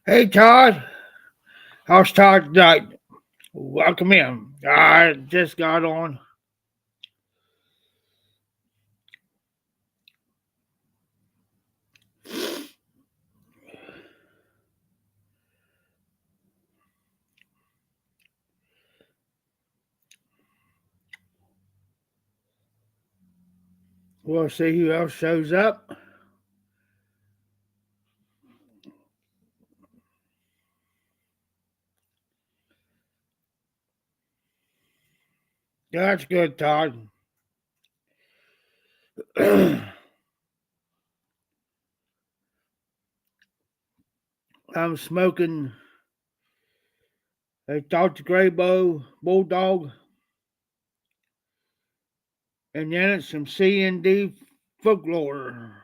Hey Todd, how's Todd tonight? Welcome in. I just got on. We'll see who else shows up. That's good, Todd. I'm smoking a Dr. Graybo Bulldog, and then it's some C&D folklore.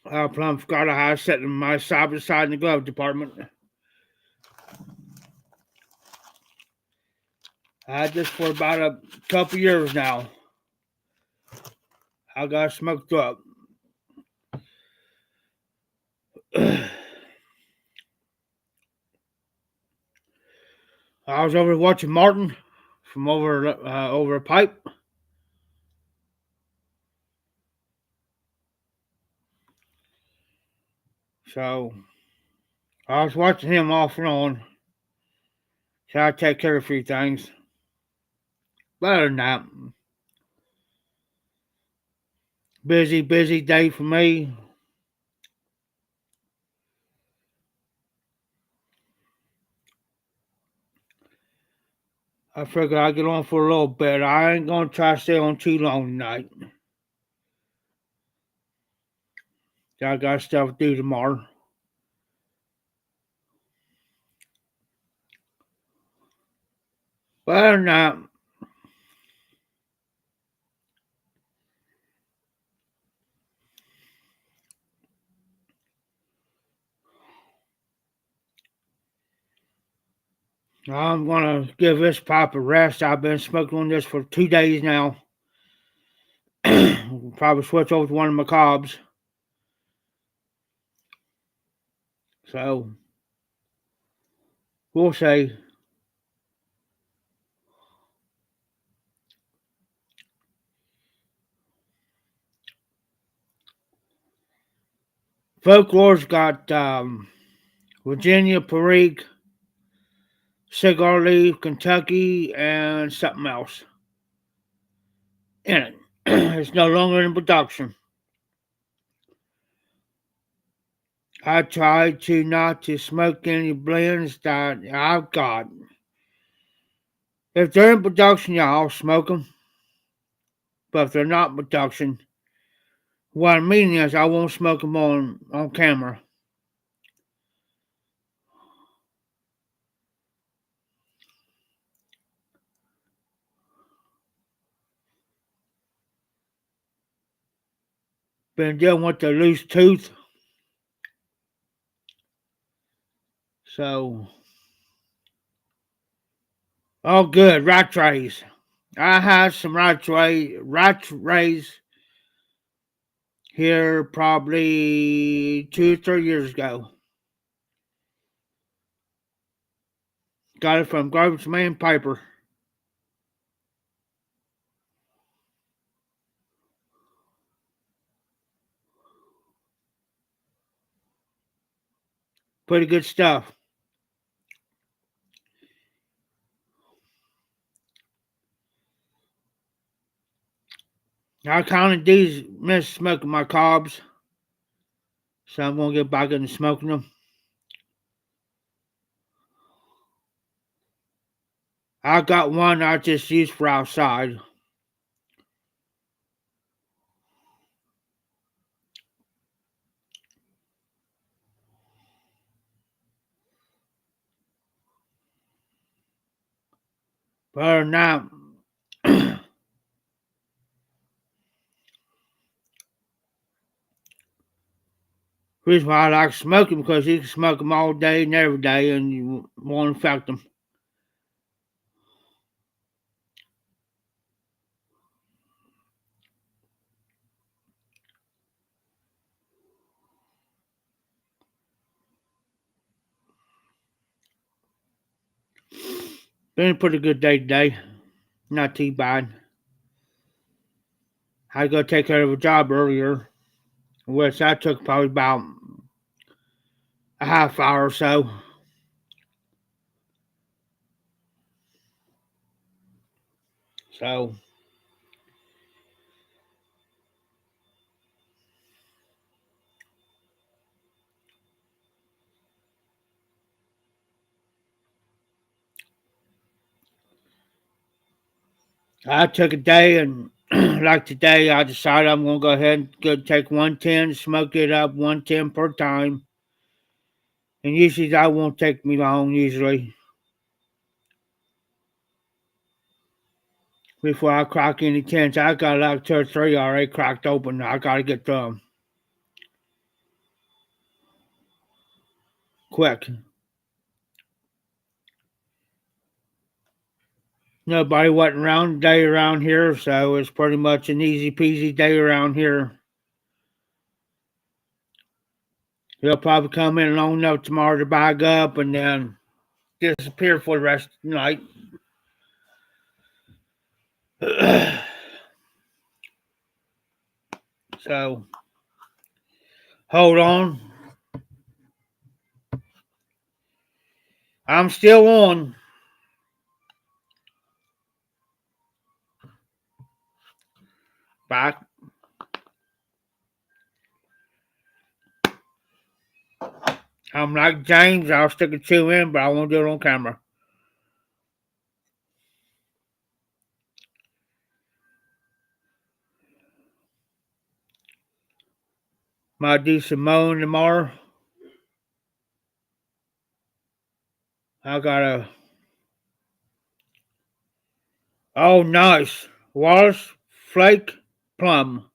I plumb forgot I had sitting my side by side in the glove department. I had this for about a couple years now. I got smoked up. I was over watching Martin from over a pipe. So I was watching him off and on. So I take care of a few things. But other than that, busy day for me. I figure I'll get on for a little bit. I ain't gonna try to stay on too long tonight. I got stuff to do tomorrow. But other than that, I'm gonna give this pipe a rest. I've been smoking on this for 2 days now. Probably switch over to one of my cobs. So we'll see. Folklore's got Virginia, Perique, Cigar Leaf, Kentucky, and something else in it. It's no longer in production. I try to not to smoke any blends that I've got. If they're in production, yeah, I'll smoke them. But if they're not in production, what I mean is I won't smoke them on camera. Been dealing with the loose tooth. So, all good. Rat trays. I had some rat rays here probably 2 or 3 years ago. Got it from Garbage Man Piper. Pretty good stuff. I kind of do miss smoking my cobs, so I'm gonna get back into smoking them. I got one I just use for outside. But other than that, the reason why I like smoking because you can smoke them all day and every day, and you won't infect them. Been a pretty good day today. Not too bad. Had to go take care of a job earlier, which that took probably about a half hour or so. So I took a day and like today I decided I'm gonna go ahead and go take 110, smoke it up 110 per time. And usually that won't take me long usually before I crack any tens. I got like 2 or 3 already cracked open. I gotta get to them quick. Nobody wasn't around today around here, so it's pretty much an easy peasy day around here. He'll probably come in long enough tomorrow to bag up and then disappear for the rest of the night. So hold on. I'm still on. Back. I'm like James. I'll stick a chew in, but I won't do it on camera. Might do some mowing tomorrow. I got a. Oh, nice. Wallace Flake Plum.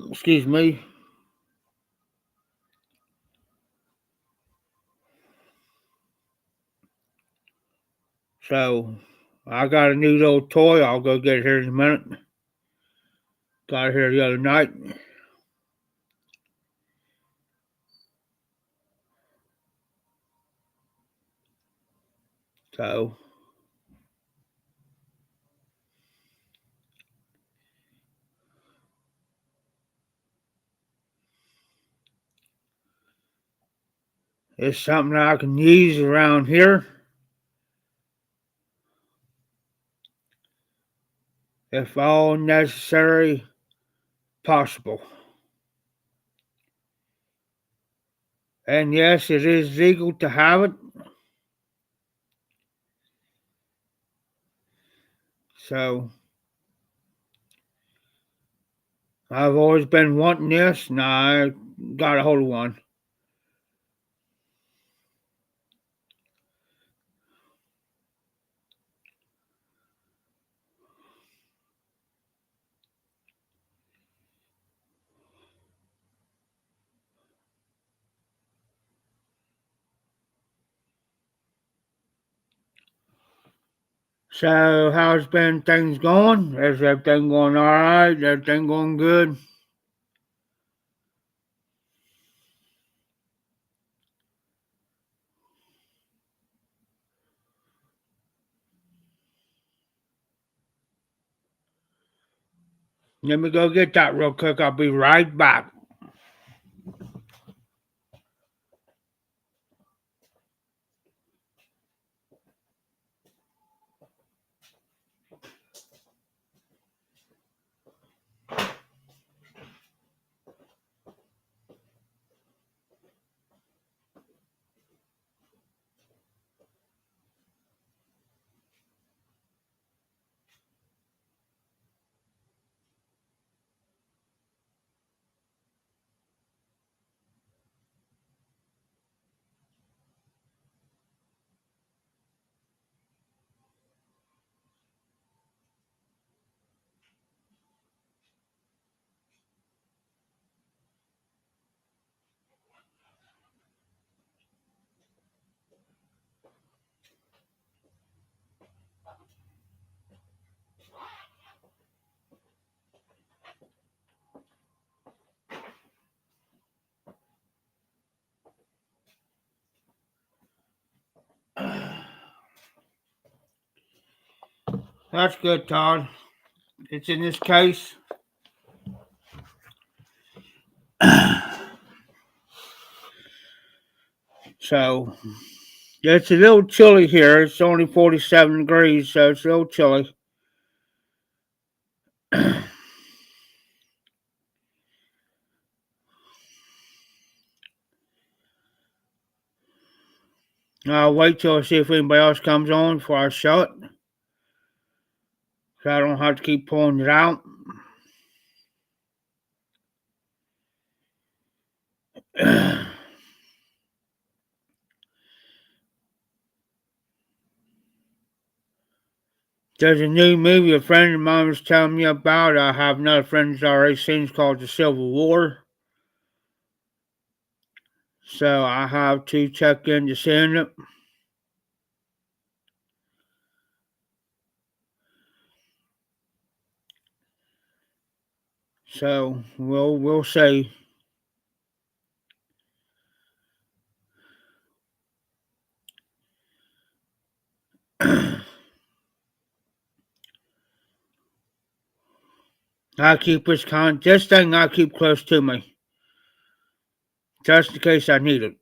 Excuse me. So I got a new little toy. I'll go get it here in a minute. Got it here the other night. So it's something I can use around here if all necessary possible. And yes, it is legal to have it. So I've always been wanting this, and I got a hold of one. So how's been things going? Is everything going all right? Everything going good? Let me go get that real quick. I'll be right back. That's good, Todd. It's in this case. So, it's a little chilly here. It's only 47 degrees, so it's a little chilly. I'll wait till I see if anybody else comes on before I show it. So I don't have to keep pulling it out. There's a new movie a friend of mine was telling me about. I have another friend that's already seen. It's called The Civil War. So I have to check into seeing it. So we'll see. I keep this thing I keep close to me. Just in case I need it.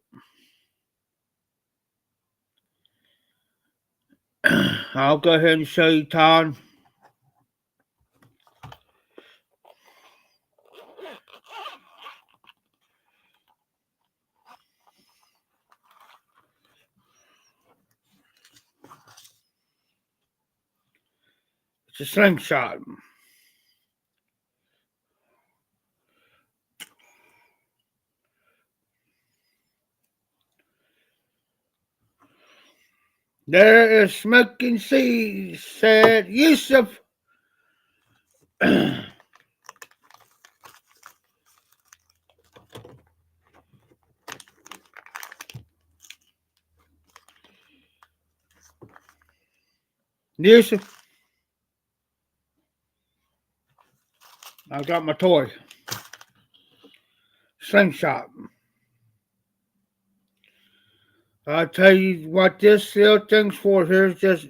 I'll go ahead and show you, Todd. It's a slingshot. There is smoking seas, said Yusuf. Yusuf, I got my toy. Slingshot. I'll tell you what this little thing's for. Here's just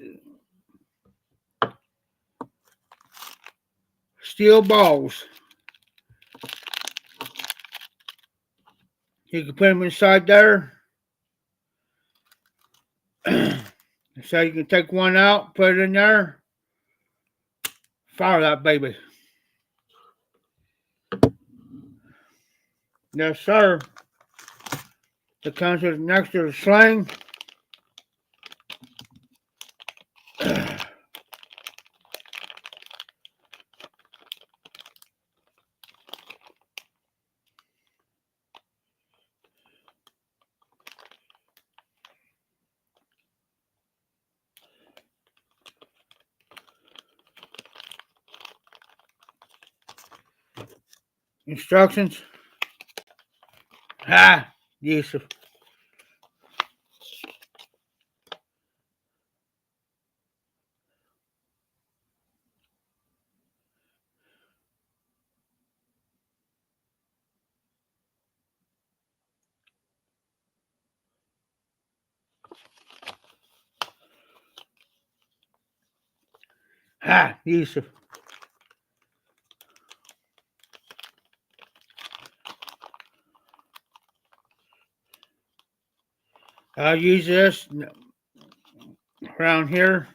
steel balls. You can put them inside there. So you can take one out, put it in there, fire that baby. Yes, sir. It comes with next to the sling. Instructions. Ah, Yusuf. Ah, Yusuf. I'll use this around here.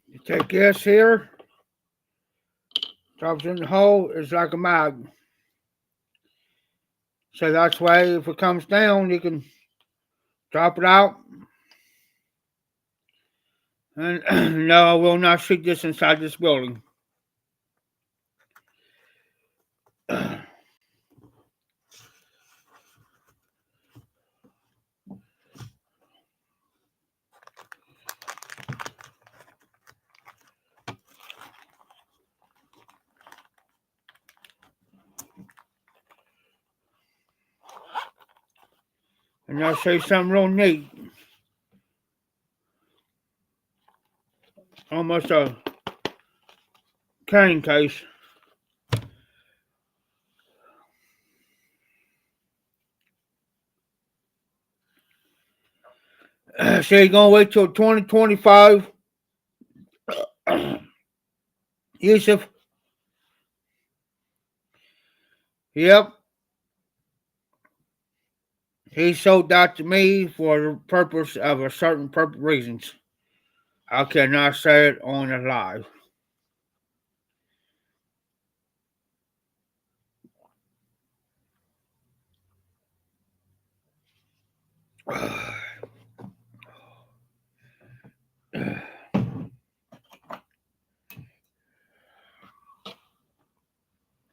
You take this here, drops in the hole. It's like a mag. So that's why if it comes down, you can drop it out. And no, I will not shoot this inside this building. And I'll say something real neat. Almost a carrying case. So you're gonna wait till 2025, Yusuf? Yep. He sold that to me for the purpose of a certain reasons. I cannot say it on the live.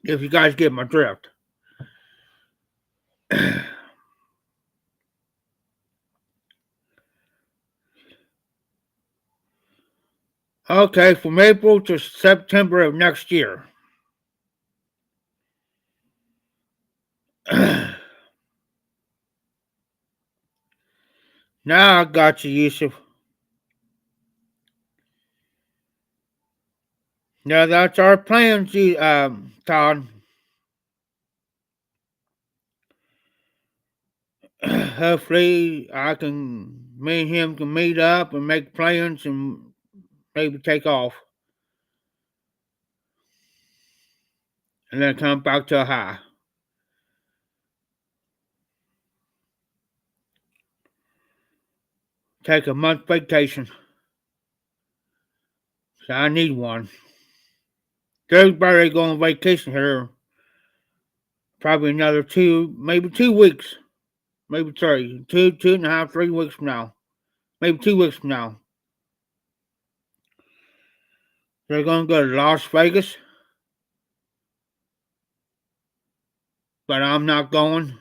If you guys get my drift. Okay, from April to September of next year. Now I got you, Yusuf. Now that's our plan, Todd. Hopefully, me and him can meet up and make plans and maybe take off. And then come back to a high. Take a month vacation. So I need one. Everybody going on vacation here. Probably another maybe 2 weeks. Maybe three. 2.5, 3 weeks from now. Maybe 2 weeks from now. They're going to go to Las Vegas. But I'm not going.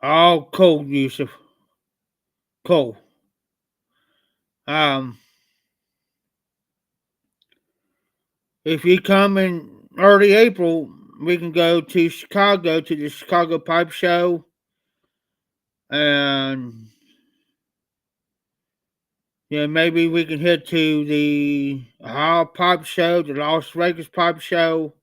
Oh, cool, Yusuf. Cool. Um, if you come in early April, we can go to Chicago to the Chicago Pipe Show, and yeah, maybe we can head to the Ohio Pipe Show, the Las Vegas Pipe Show.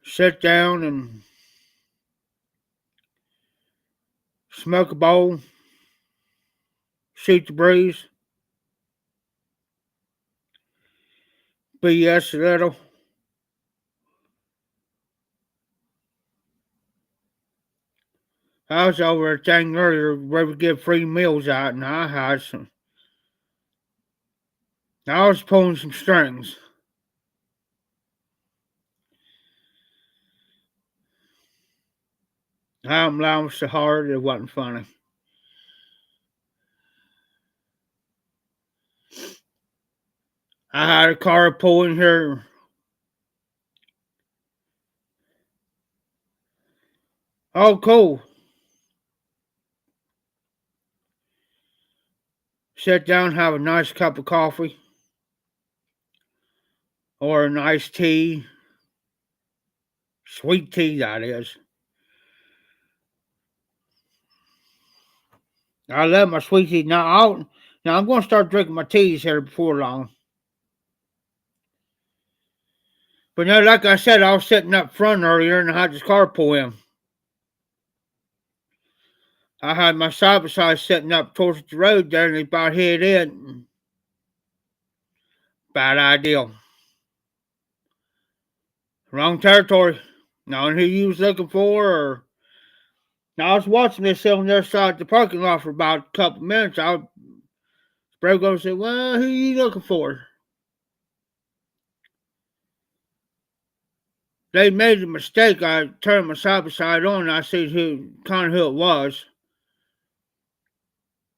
Sit down and smoke a bowl, shoot the breeze, BS a little. I was over a thing earlier where we give free meals out, and I had some. I was pulling some strings. I'm laughing so hard it wasn't funny. I had a car pull in here. Oh, cool. Sit down, have a nice cup of coffee or a nice tea, sweet tea, that is. I love my sweet tea. Now I'm going to start drinking my teas here before long. But no, like I said, I was sitting up front earlier and I had this car pull in. I had my side by side sitting up towards the road there and he about hit it. Bad idea. Wrong territory. Knowing who you was looking for, or now I was watching this on the other side of the parking lot for about a couple minutes. Broke over and said, "Well, who are you looking for?" They made a mistake. I turned my side by side on and I see who it was.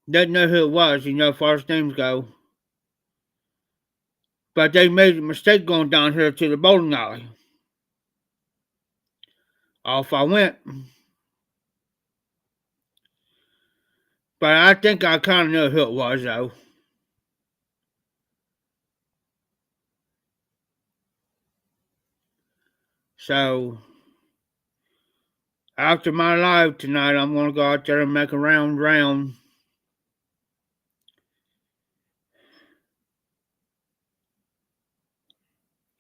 Didn't know who it was, as far as names go. But they made a mistake going down here to the bowling alley. Off I went. But I think I kind of knew who it was, though. So after my live tonight, I'm gonna go out there and make a round.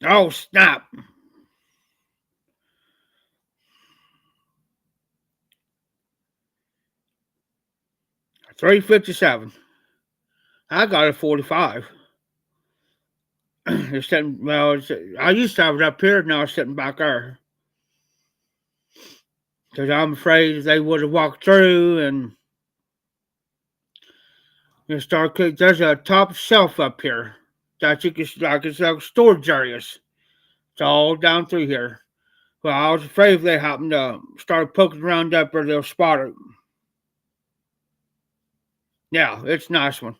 Oh snap! 357. I got a 45. It's sitting, well, I used to have it up here, now it's sitting back there. Because I'm afraid they would have walked through and start cooking. There's a top shelf up here that you can, like, it's like storage areas. It's all down through here. Well, I was afraid if they happened to start poking around up there, they'll spot it. Yeah, it's a nice one.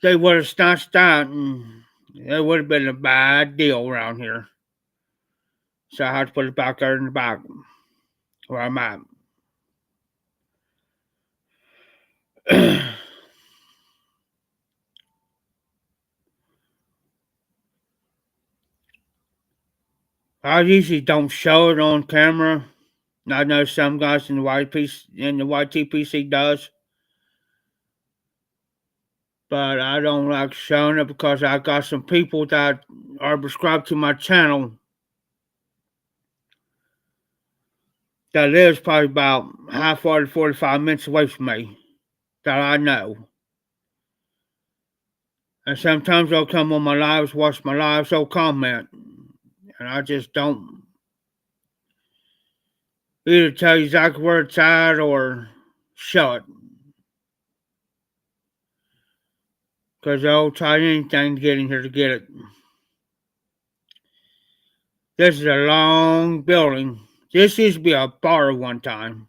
They would have snatched that and it would have been a bad deal around here. So I had to put it back there in the back where I'm at. I usually don't show it on camera. I know some guys in the YTPC does, but I don't like showing it because I got some people that are subscribed to my channel that lives probably about half hour to 45 minutes away from me that I know. And sometimes they'll come on my lives, watch my lives, they'll comment. And I just don't either tell you exactly where it's at or show it. Because they'll try anything to get in here to get it. This is a long building. This used to be a bar one time.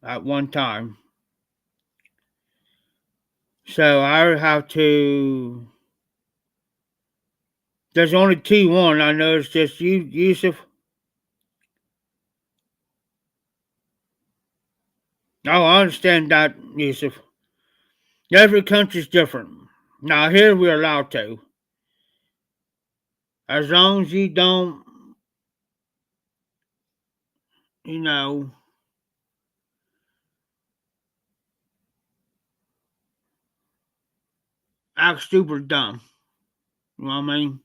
At one time. So I have to. There's only T1. I know it's just you, Yusuf. Oh, I understand that, Yusuf. Every country's different. Now, here we're allowed to. As long as you don't, you know, act stupid or dumb. You know what I mean?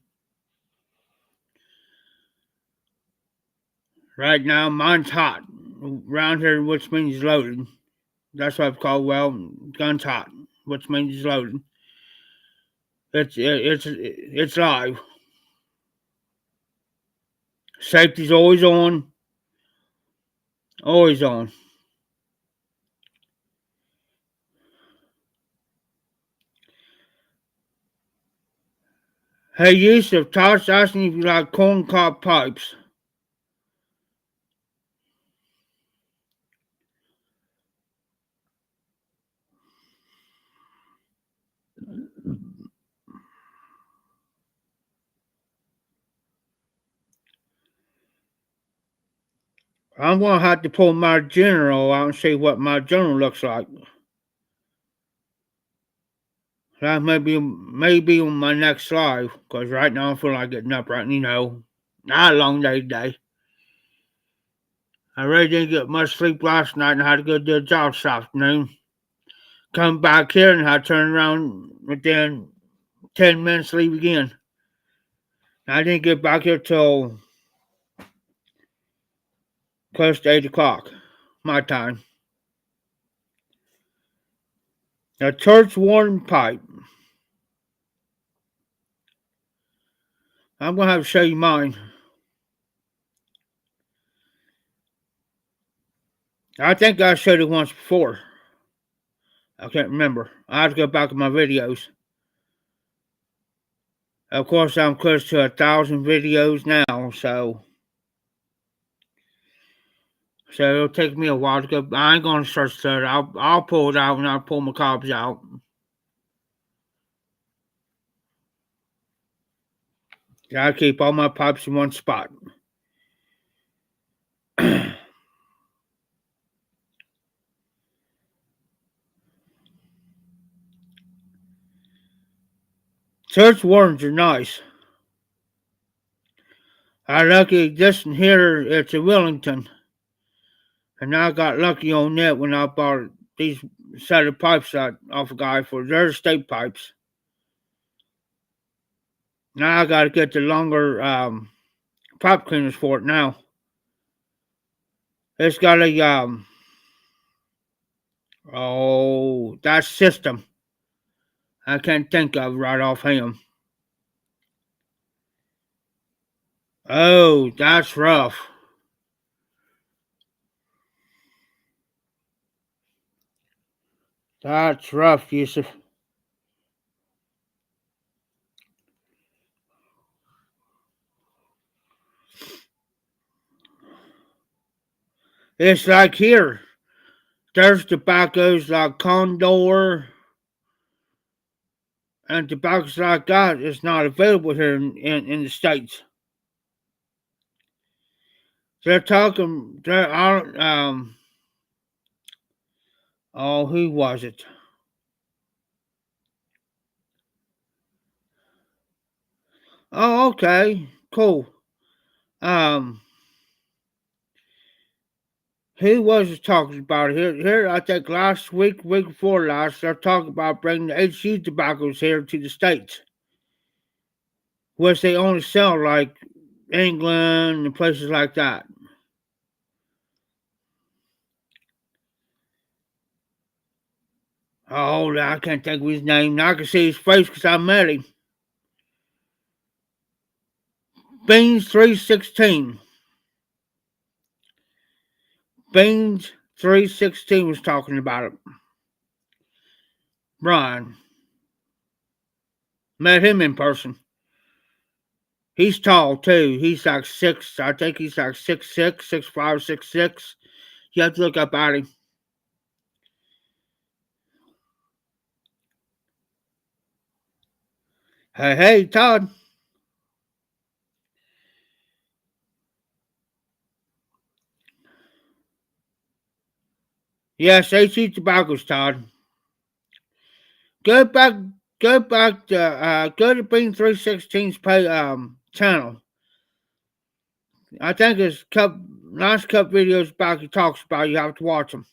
Right now, mine's hot. Around here, which means loaded. That's what it's called. Well, gun's hot, which means it's loaded. It's live. Safety's always on. Always on. Hey, Yusuf, Todd's asking if you like corncob pipes. I'm gonna have to pull my general out and see what my general looks like. That maybe on my next live, because right now I feel like getting up right, not a long day today. I really didn't get much sleep last night and I had to go do a job this afternoon. Come back here and I turn around within 10 minutes, leave again. I didn't get back here till close to 8 o'clock, my time. A church warden pipe. I'm going to have to show you mine. I think I showed it once before. I can't remember. I have to go back in my videos. Of course, I'm close to 1,000 videos now, so it'll take me a while to go. I ain't gonna search that. I'll pull it out when I pull my cobs out. I keep all my pipes in one spot. Church warrants are nice. I lucky this one here, it's a Wellington. And I got lucky on that when I bought these set of pipes off a guy for their state pipes. Now I gotta get the longer pipe cleaners for it now. It's got a that system. I can't think of right offhand. Oh, that's rough. That's rough, Yusuf. It's like here. There's tobaccos like Condor and tobaccos like that is not available here in the States. They're talking, oh, who was it? Oh, okay, cool. Um, who was it talking about here? I think last week before last, they're talking about bringing the HU tobaccos here to the States, which they only sell like England and places like that. Oh, I can't think of his name. Now I can see his face because I met him. Beans 316. Beans 316 was talking about it. Brian. Met him in person. He's tall too. He's like six. I think he's like 6'6", 6'5", 6'6". You have to look up at him. Hey, Todd. Yes, HE Tobacco's Todd. Go back, go to Bean 316's channel. I think it's last cup videos back he talks about. You have to watch them.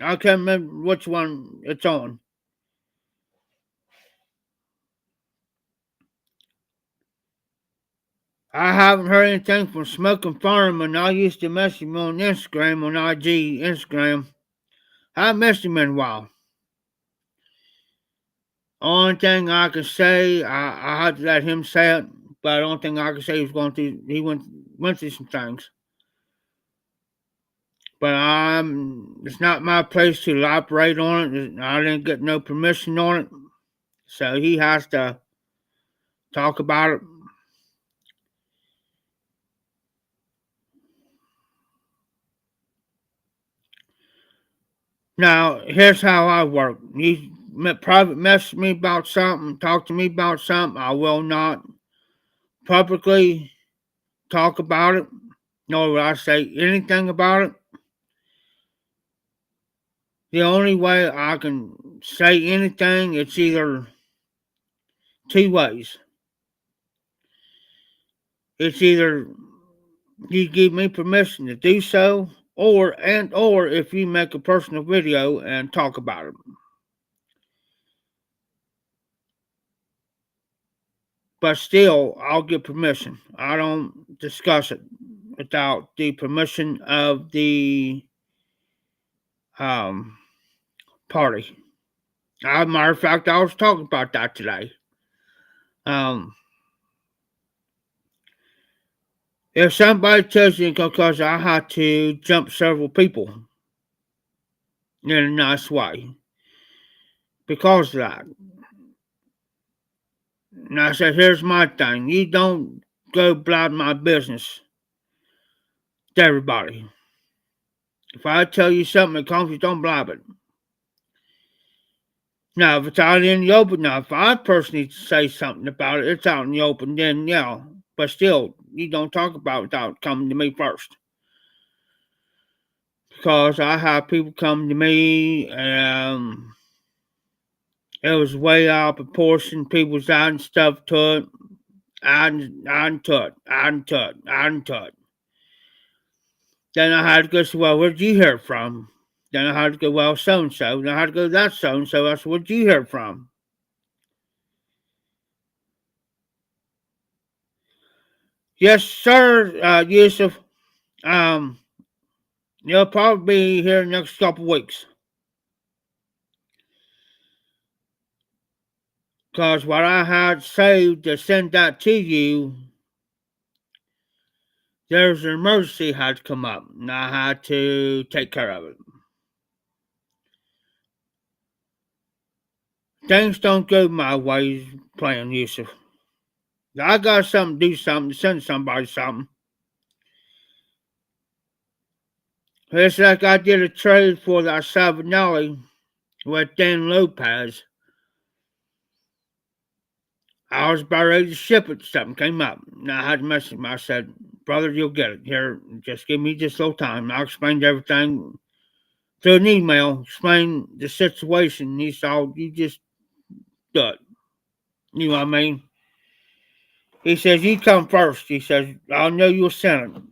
I can't remember which one it's on. I haven't heard anything from Smoking Fireman. I used to message him on Instagram, on IG Instagram. I haven't messaged him in a while. Only thing I can say, I had to let him say it, but the only thing I can say he went through some things. But it's not my place to elaborate on it. I didn't get no permission on it, so he has to talk about it. Now, here's how I work. You private message me about something, talk to me about something. I will not publicly talk about it, nor will I say anything about it. The only way I can say anything, it's either two ways. It's either you give me permission to do so, or if you make a personal video and talk about it. But still, I'll get permission. I don't discuss it without the permission of the um, party. As a matter of fact, I was talking about that today. Um, if somebody tells you because I had to jump several people in a nice way because of that. And I said, here's my thing. You don't go blab my business to everybody. If I tell you something that comes, you don't blab it. Now, if it's out in the open, now, if I personally say something about it, it's out in the open, then yeah. But still, you don't talk about it without coming to me first. Because I have people come to me It was way out of proportion. People was adding stuff to it, adding to it, adding to it, adding to it. Then I had to go, say, well, where'd you hear it from? Then I had to go, well, so and so. Then I had to go, that's so and so. I said, where'd you hear it from? Yes, sir, Yusuf. Um, you'll probably be here in the next couple of weeks. Because what I had saved to send that to you, there's an emergency had to come up, and I had to take care of it. Things don't go my way playing Yusuf. I got something to do something, to send somebody something. It's like I did a trade for that Savinelli with Dan Lopez. I was about ready to ship it. Something came up. And I had to message him. I said, brother, you'll get it. Here, just give me just a little time. I explained everything through an email, explained the situation. He said, you just do it. You know what I mean? He says, you come first. He says, I'll know you'll send it.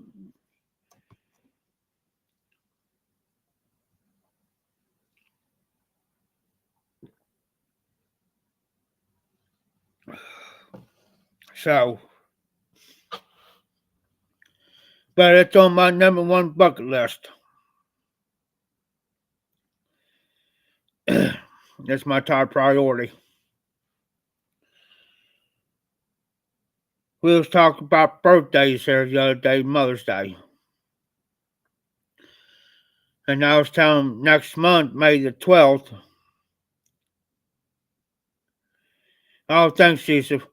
So, but it's on my number one bucket list. That's my top priority. We was talking about birthdays here the other day, Mother's Day. And I was telling him next month, May the 12th. Oh, thanks, Yusuf.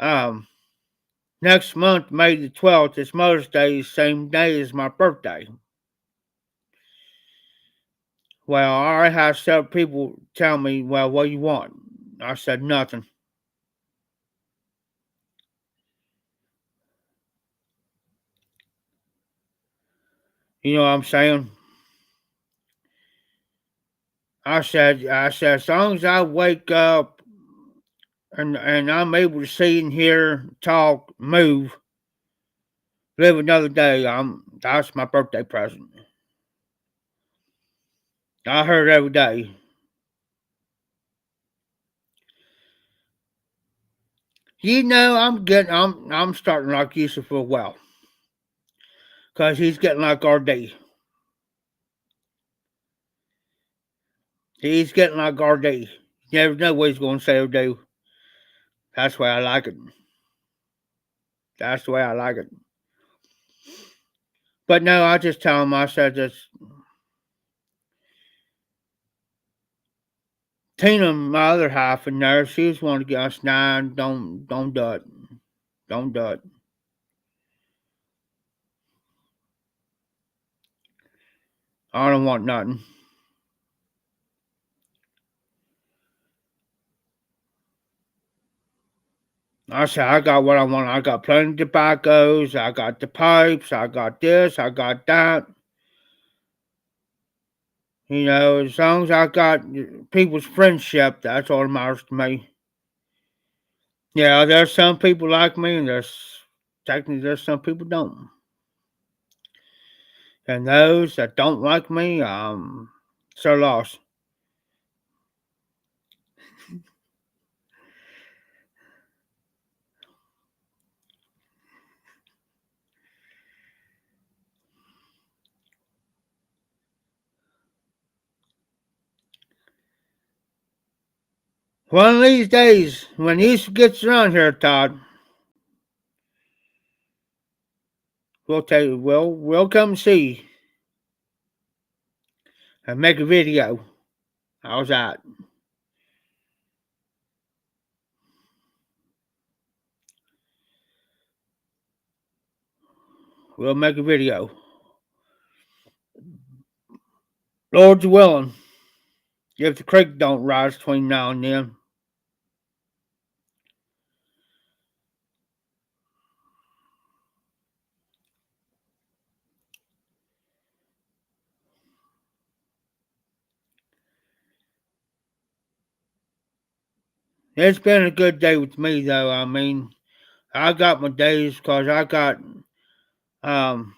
Um, Next month, May the 12th, is Mother's Day, same day as my birthday. Well, I already had several people tell me, well, what do you want? I said, nothing. You know what I'm saying? I said, as long as I wake up and I'm able to see and hear, talk, move, live another day, that's my birthday present. I heard every day. You know, I'm starting like Yusuf for well, cause he's getting like RD. He's getting like RD. You never know what he's going to say or do. That's the way I like it. That's the way I like it. But no, I just tell him. I said, just Tina, my other half in there, she was wanting to get us nine. Don't do it. Don't do it. I don't want nothing. I said, I got what I want. I got plenty of tobaccos. I got the pipes. I got this. I got that. You know, as long as I got people's friendship, that's all that matters to me. Yeah, there's some people like me, and there's some people don't. And those that don't like me, so lost. One of these days, when Easter gets around here, Todd, we'll come see and make a video. How's that? We'll make a video. Lord's willing, if the creek don't rise between now and then. It's been a good day with me, though. I mean, I got my days because I got, um,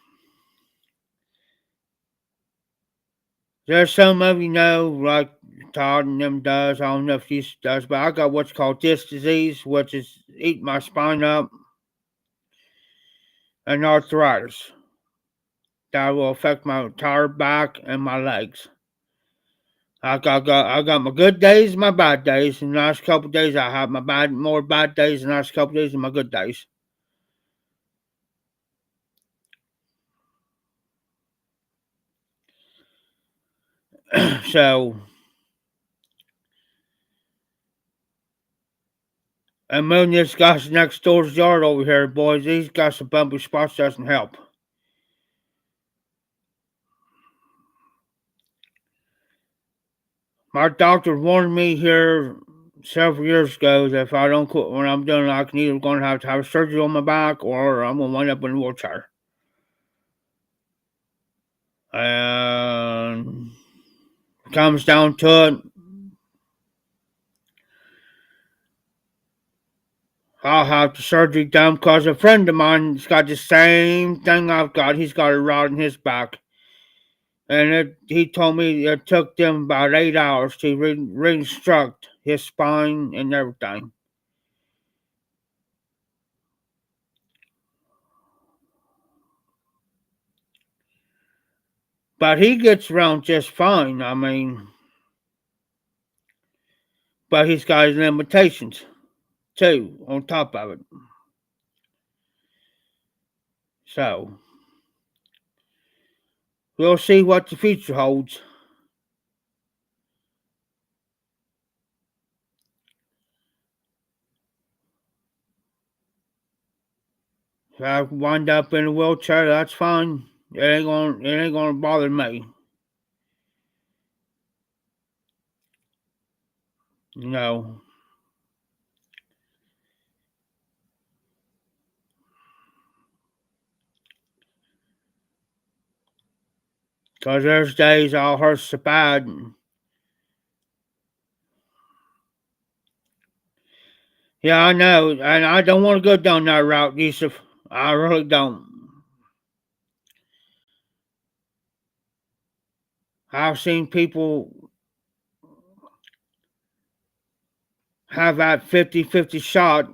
there's some of you know, like Todd and them does. I don't know if this does, but I got what's called disc disease, which is eating my spine up, and arthritis. That will affect my entire back and my legs. I got my good days, my bad days. And the last couple of days, I have my more bad days, and the last couple of days, and my good days. So, and moving this guy's next door's yard over here, boys, he's got some bumpy spots, doesn't help. My doctor warned me here several years ago that if I don't quit what I'm doing, I can either going to have surgery on my back or I'm going to wind up in a wheelchair. And comes down to it, I'll have the surgery done because a friend of mine's got the same thing I've got. He's got a rod in his back. And he told me it took them about 8 hours to reconstruct his spine and everything. But he gets around just fine. I mean, but he's got his limitations too, on top of it. So, we'll see what the future holds. If I wind up in a wheelchair, that's fine. It ain't gonna bother me. You know. Because there's days I'll hurt so bad. Yeah, I know. And I don't want to go down that route, Yusuf. I really don't. I've seen people have that 50-50 shot.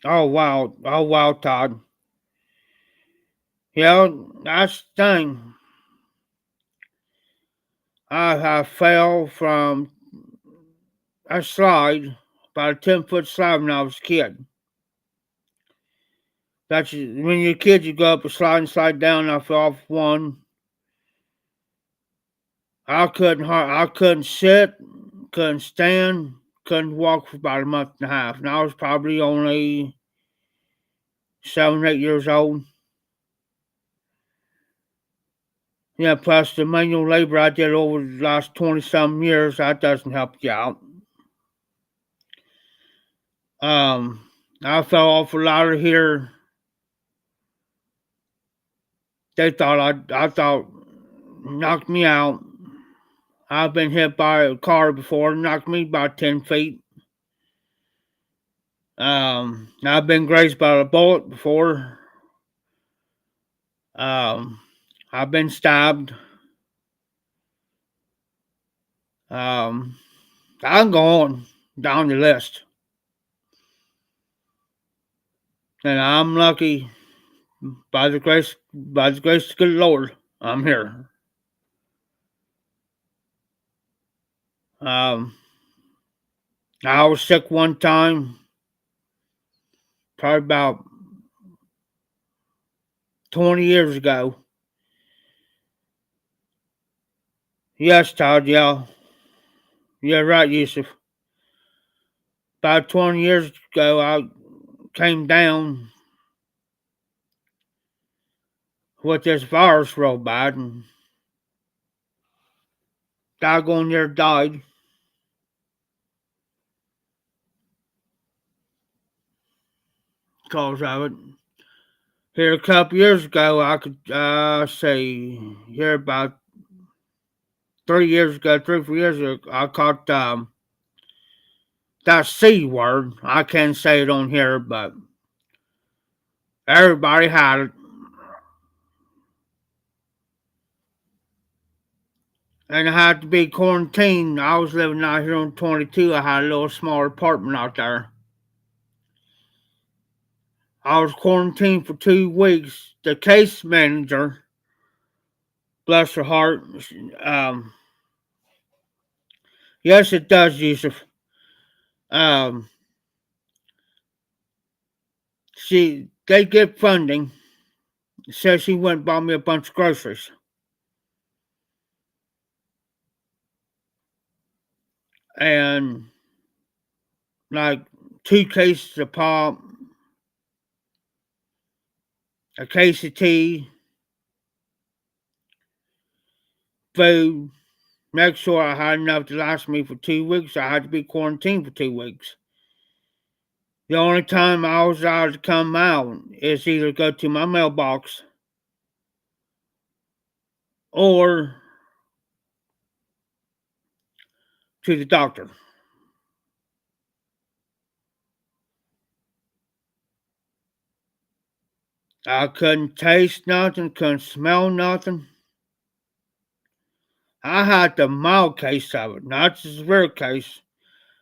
Oh, wow. Oh, wow, Todd. Yeah, that's the thing. I have fell from a slide, about a 10-foot slide when I was a kid. That's when you're a kid, you go up a slide and slide down. I fell off one. I couldn't sit, couldn't stand, couldn't walk for about a month and a half. And I was probably only 7, 8 years old. Yeah, plus the manual labor I did over the last 20 some years, that doesn't help you out. I fell off a ladder here. I thought knocked me out. I've been hit by a car before, knocked me about 10 feet. I've been grazed by a bullet before. Um, I've been stabbed. Um, I'm going down the list, and I'm lucky by the grace of the good Lord, I'm here. Um, I was sick one time, probably about 20 years ago. Yes, Todd. Yeah, you're right, Yusuf. About 20 years ago, I came down with this virus real bad, and doggone near died because of it. Here a couple years ago, I could say here about 3 years ago, 4 years ago, I caught that C word. I can't say it on here, but everybody had it. And I had to be quarantined. I was living out here on 22. I had a little small apartment out there. I was quarantined for 2 weeks. The case manager, bless her heart, um, yes, it does, Yusuf. Um, they get funding. So she went and bought me a bunch of groceries. And like 2 cases of pop, a case of tea, food. Make sure I had enough to last me for 2 weeks. I had to be quarantined for 2 weeks. The only time I was allowed to come out is either go to my mailbox or to the doctor. I couldn't taste nothing, couldn't smell nothing. I had the mild case of it, not the severe case.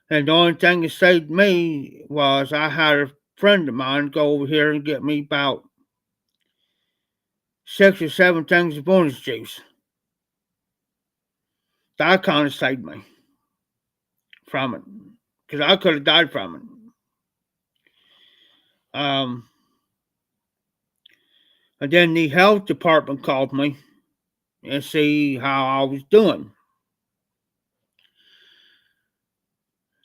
And the only thing that saved me was I had a friend of mine go over here and get me about 6 or 7 things of orange juice. That kind of saved me from it, because I could have died from it. And then the health department called me and see how I was doing.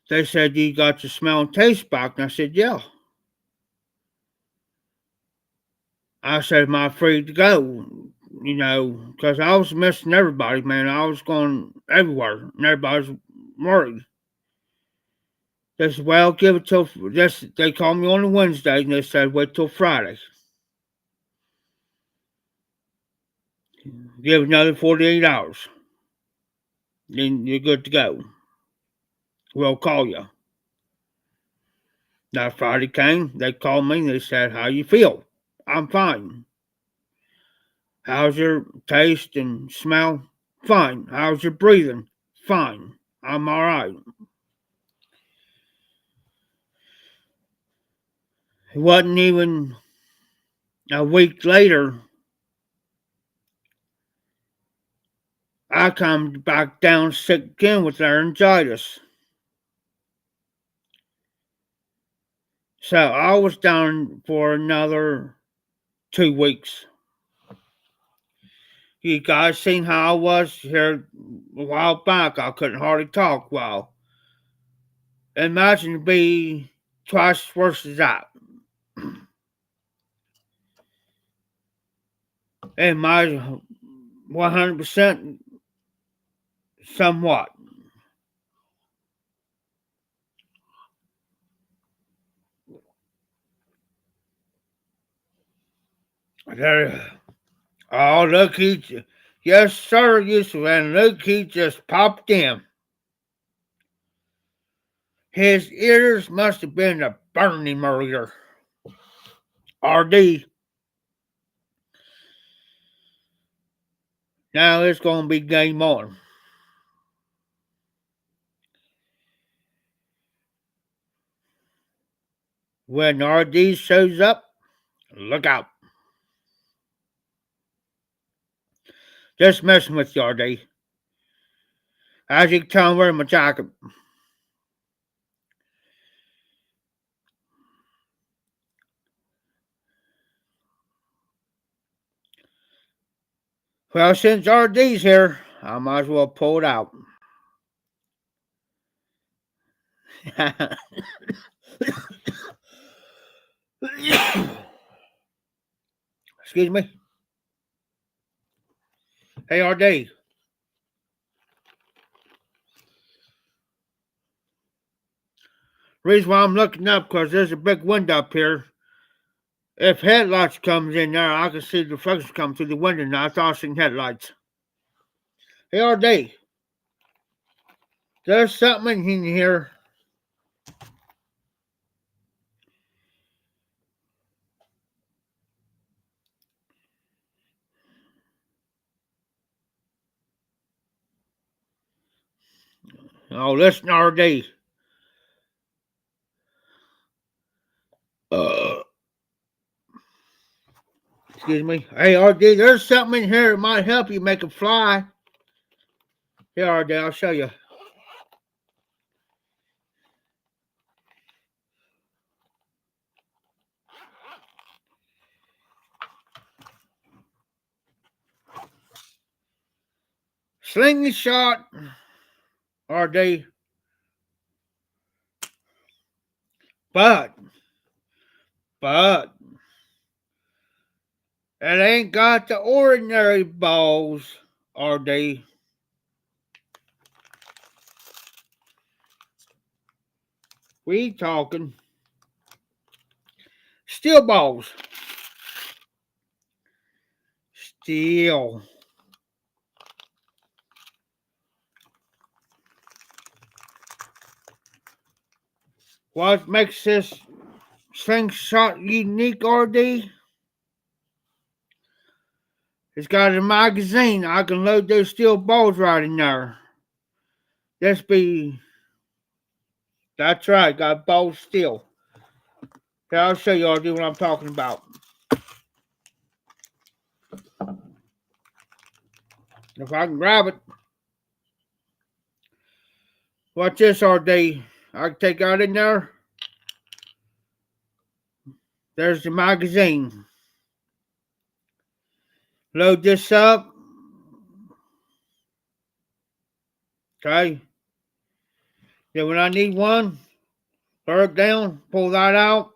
They said, "You got your smell and taste back?" And I said, "Yeah." I said, "Am I free to go?" Because I was missing everybody, man. I was going everywhere, and everybody was worried. They said, "Well, give it till this." They called me on a Wednesday, and they said, "Wait till Friday. Give it another 48 hours. Then you're good to go. We'll call you." Now Friday came. They called me, and they said, "How you feel?" "I'm fine." "How's your taste and smell?" "Fine." "How's your breathing?" "Fine. I'm all right." It wasn't even a week later, I come back down sick again with laryngitis. So I was down for another 2 weeks. You guys seen how I was here a while back? I couldn't hardly talk. Well, imagine to be twice worse as that. And my 100% somewhat. There, oh, look, yes, sir, Yusuf, and look, he just popped in. His ears must have been a burning earlier. RD. Now it's going to be game on. When RD shows up, look out. Just messing with you, RD. As you can tell, I'm wearing my jacket. Well, since RD's here, I might as well pull it out. Excuse me. Hey, RD. Reason why I'm looking up, because there's a big window up here. If headlights comes in there, I can see the reflections come through the window. Now I thought I seen headlights. Hey, RD. There's something in here. Oh, listen, RD. Uh, excuse me. Hey, RD, there's something in here that might help you make it fly. Here, RD, I'll show you. Slingshot, RD. But, but, it ain't got the ordinary balls, RD. We talking steel balls. Steel. What makes this slingshot unique, RD? It's got a magazine. I can load those steel balls right in there. That's right, got balls steel. Here, I'll show you, RD, what I'm talking about. If I can grab it. Watch this, RD. I can take out in there. There's the magazine. Load this up. Okay. Then when I need one, throw it down, pull that out,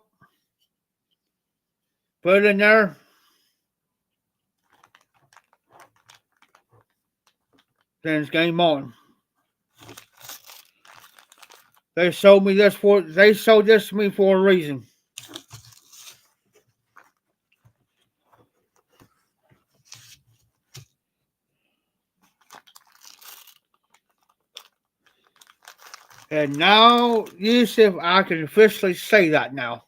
put it in there. Then it's game on. They sold this to me for a reason. And now, Yusuf, I can officially say that now.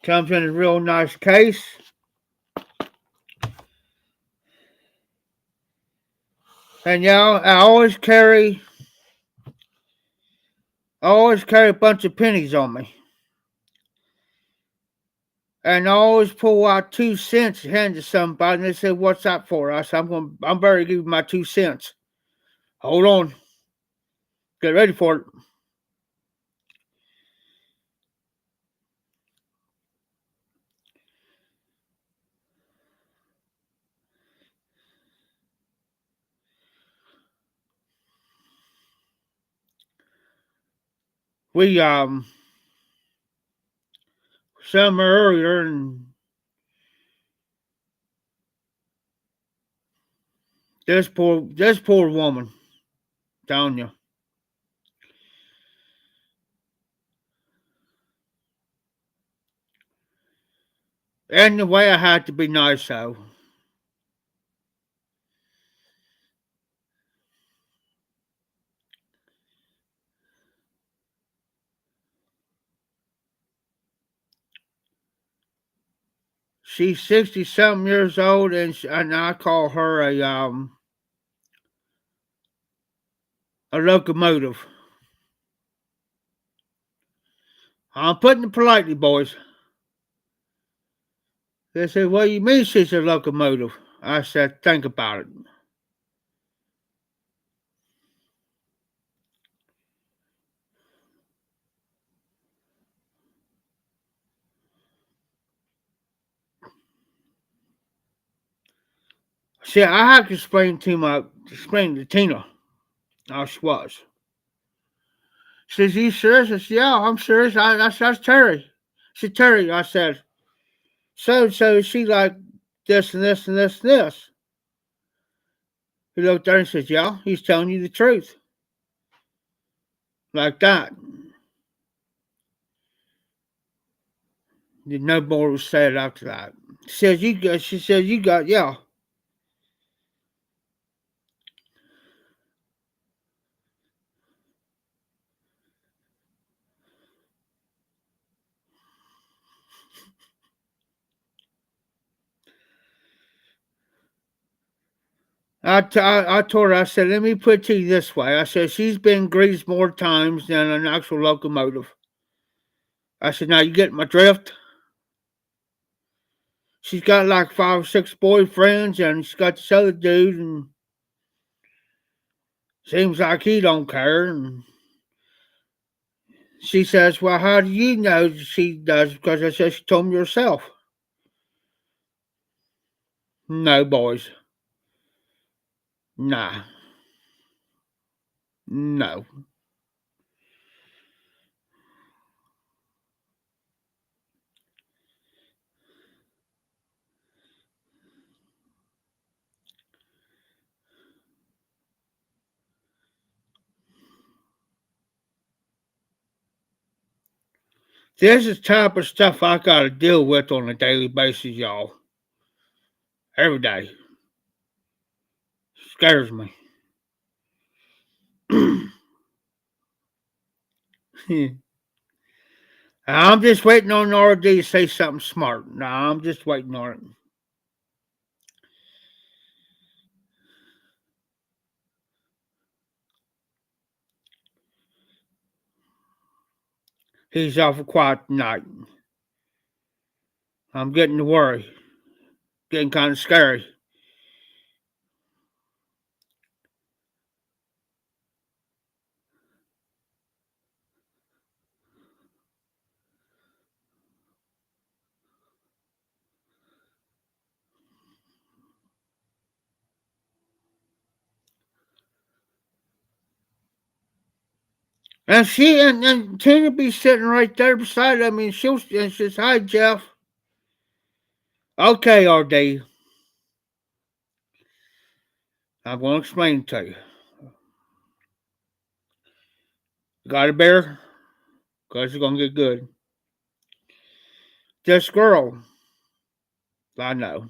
Comes in a real nice case. And I always carry a bunch of pennies on me. And I always pull out 2 cents and hand to somebody, and they say, "What's that for?" I said, I'm better give you my 2 cents. Hold on. Get ready for it. We summer earlier, and this poor woman, telling you. And the way I had to be nice, though. She's 60 something years old, and I call her a locomotive. I'm putting it politely, boys. They said, "What do you mean she's a locomotive?" I said, "Think about it." See, I had to explain to Tina how she was. She says, "You serious?" I said, "Yeah, I'm serious." That's Terry. She said, "Terry," I said, "So she like this and this and this and this." He looked there and says, "Yeah, he's telling you the truth." Like that. No more was said after that. Says you got. She says you got. Yeah. I told her, I said, let me put it to you this way. I said, she's been greased more times than an actual locomotive. I said, now you get my drift? She's got like 5 or 6 boyfriends, and she's got this other dude, and seems like he don't care. And she says, well, how do you know she does? Because I said, she told me herself. No, boys. Nah. No. This is the type of stuff I gotta deal with on a daily basis, y'all. Every day. Scares me. I'm just waiting on RD to say something smart. Nah, I'm just waiting on it. He's awful quiet tonight. I'm getting to worry. Getting kind of scary. And Tina be sitting right there beside. I mean, she says, "Hi, Jeff." Okay, RD. I'm going to explain to you. Got a bear? Because it's going to get good. This girl, I know.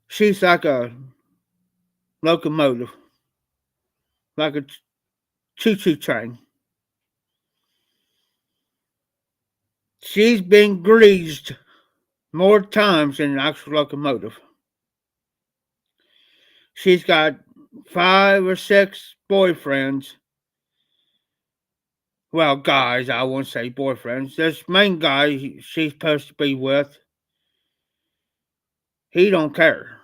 She's like a locomotive, like a choo choo train. She's been greased more times than an actual locomotive. She's got 5 or 6 boyfriends. Well, guys, I won't say boyfriends. This main guy she's supposed to be with, he don't care.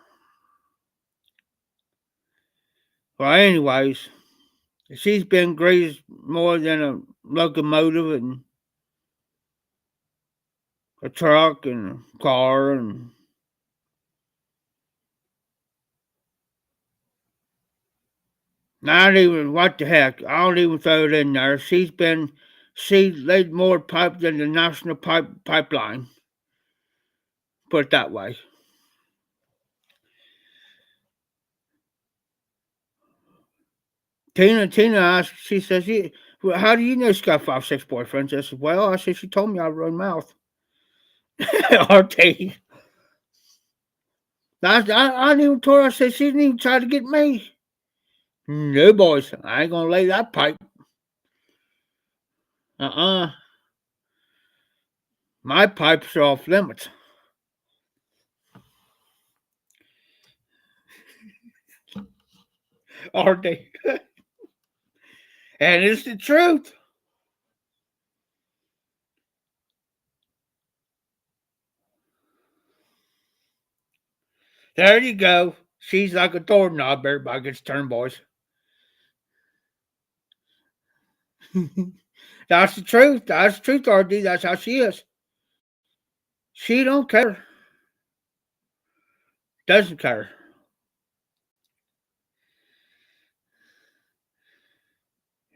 Well, anyways, she's been greased more than a locomotive and a truck and a car and not even what the heck. I don't even throw it in there. She laid more pipe than the national pipeline. Put it that way. Tina asked. She says, well, "How do you know she's got 5, 6 boyfriends?" I said, "Well, I said she told me out of her own mouth." RT. I didn't even told her. I said she didn't even try to get me. No, boys, I ain't gonna lay that pipe. Uh. My pipes are off limits. Aren't they? And it's the truth. There you go. She's like a doorknob. Everybody gets turned, boys. That's the truth. That's the truth, RD. That's how she is. She don't care. Doesn't care.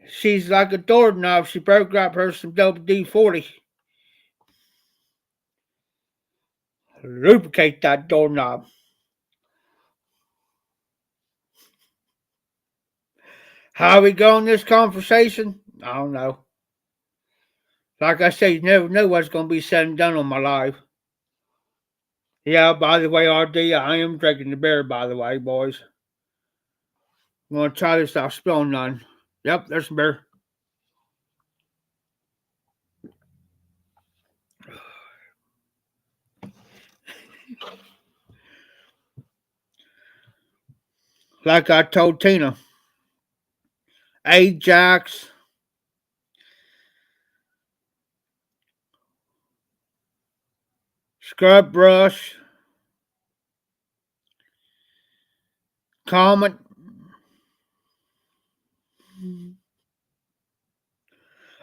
She's like a doorknob. She broke up her some WD-40. Lubricate that doorknob. How we go in this conversation? I don't know. Like I said, you never know what's going to be said and done on my live. Yeah, by the way, RD, I am drinking the beer, by the way, boys. I'm going to try this without spilling none. Yep, there's some beer. Like I told Tina, Ajax, Scrub Brush, Comet.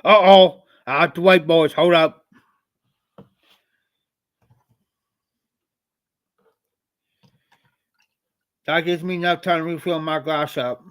Uh-oh. I have to wait, boys. Hold up. That gives me enough time to refill my glass up.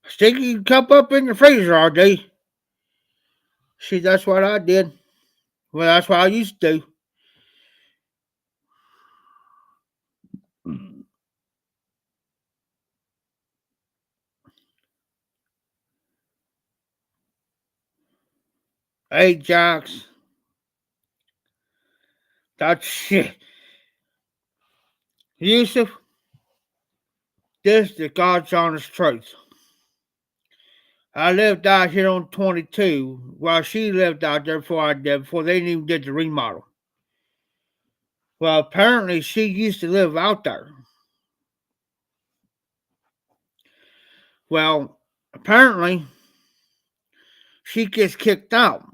Stick your cup up in the freezer all day. See, that's what I did. Well, that's what I used to do. Ajax. That's shit. Yusuf, this is the God's honest truth. I lived out here on 22 while she lived out there before I did, before they even did the remodel. Well, apparently she used to live out there. Well, apparently she gets kicked out.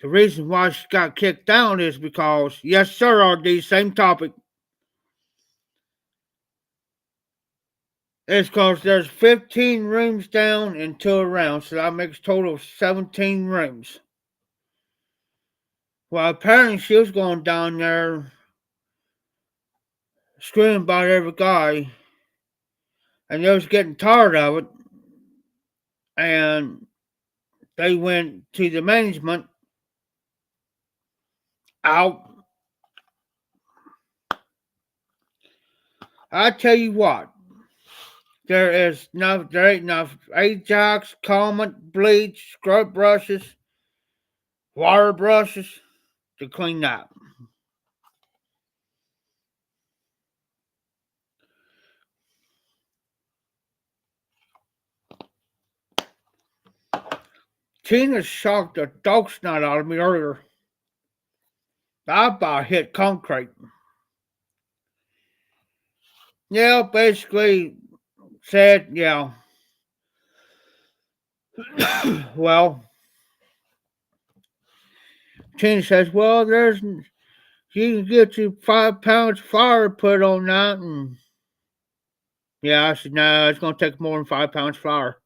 The reason why she got kicked out is because, yes, sir, RD, same topic. It's because there's 15 rooms down and 2 around, so that makes a total of 17 rooms. Well, apparently she was going down there screaming about every guy, and they was getting tired of it, and they went to the management out. I tell you what, there ain't enough Ajax, Comet, bleach, scrub brushes, water brushes to clean that. Tina shocked the dog snot out of me earlier. I about hit concrete. Yeah, basically said, yeah. Well, Tina says, well, you can get you 5 pounds of flour put on that. And yeah, I said, no, it's going to take more than 5 pounds of flour.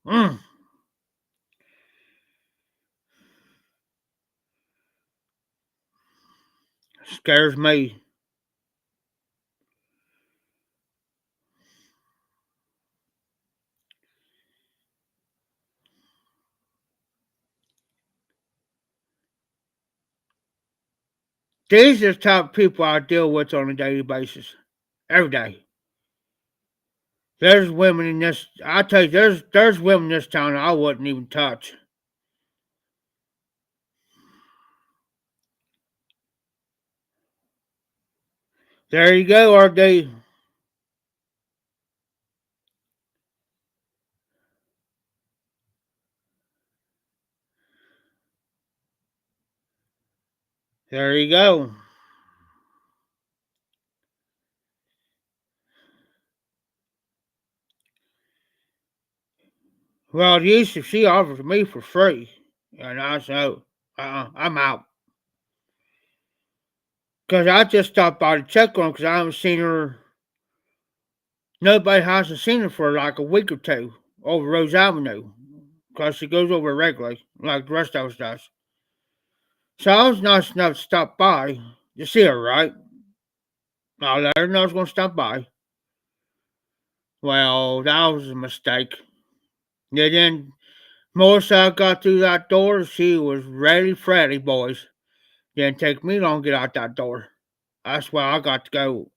Mm, scares me. These are the type of people I deal with on a daily basis. Every day. There's women in this, I tell you, there's women in this town I wouldn't even touch. There you go, RD. There you go. Well, Yusuf, she offered me for free. And I said, I'm out. Because I just stopped by to check on her because I haven't seen her. Nobody hasn't seen her for like a week or two over Rose Avenue. Because she goes over regularly, like the rest of us does. So I was nice enough to stop by to see her, right? I let her know I was going to stop by. Well, that was a mistake. And then Melissa got through that door. She was ready, Freddy, boys. Didn't take me long to get out that door. That's why I got to go.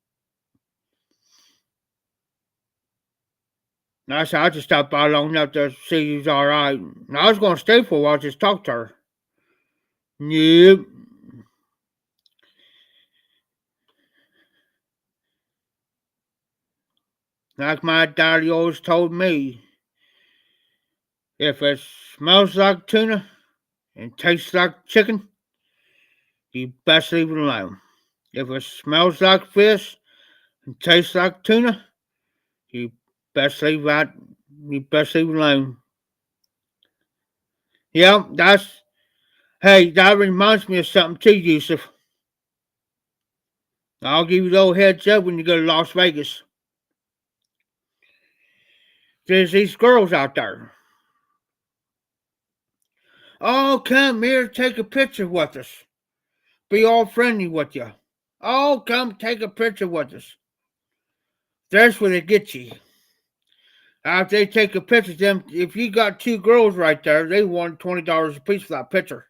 I just stopped by long enough to see she's all right. I was going to stay for a while, just talk to her. Yep. Like my daddy always told me, if it smells like tuna and tastes like chicken, you best leave it alone. If it smells like fish and tastes like tuna, you best leave that. You best leave it alone. Yeah, that's. Hey, that reminds me of something too, Yusuf. I'll give you the old heads up when you go to Las Vegas. There's these girls out there. Oh, come here, take a picture with us. Be all friendly with you. Oh, come take a picture with us. That's where they get you. After they take a picture, them if you got two girls right there, they want $20 a piece for that picture.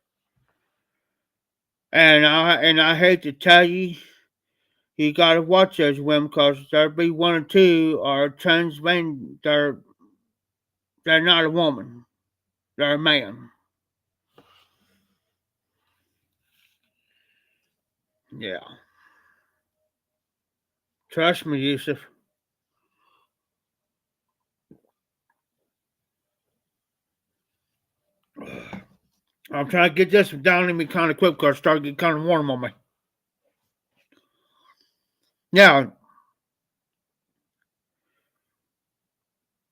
And I hate to tell you, you gotta watch those women because there'll be one or two are trans men. They're not a woman. They're a man. Yeah. Trust me, Yusuf. I'm trying to get this down in me kind of quick because it's starting to get kind of warm on me. Now,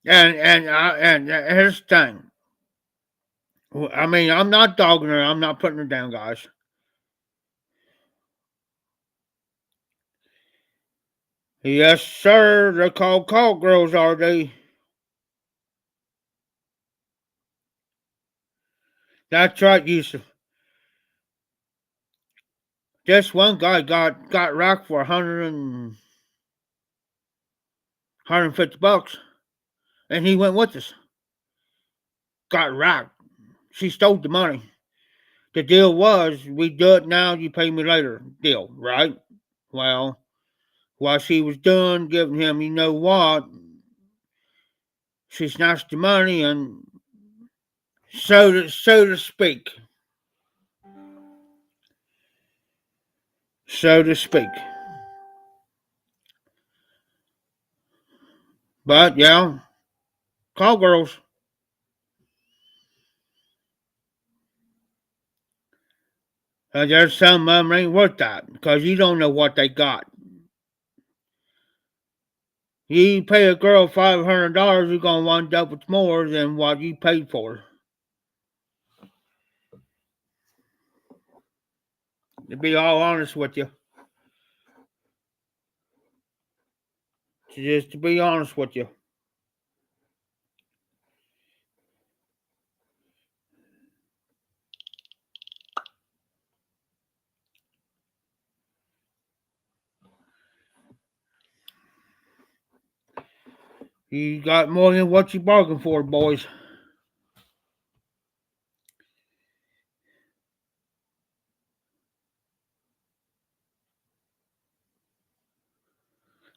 and here's the thing. I mean, I'm not dogging her. I'm not putting her down, guys. Yes, sir. They're called call girls, are they? That's right, Yusuf. This one guy got racked for 150 bucks, and he went with us. Got racked. She stole the money. The deal was, we do it now, you pay me later. Deal, right? Well, while she was done giving him, you know what, she snatched the money and so to speak, so to speak. But yeah, call girls. There's some of them ain't worth that because you don't know what they got. You pay a girl $500, you're gonna wind up with more than what you paid for. To be all honest with you, just to be honest with you, you got more than what you bargained for, boys.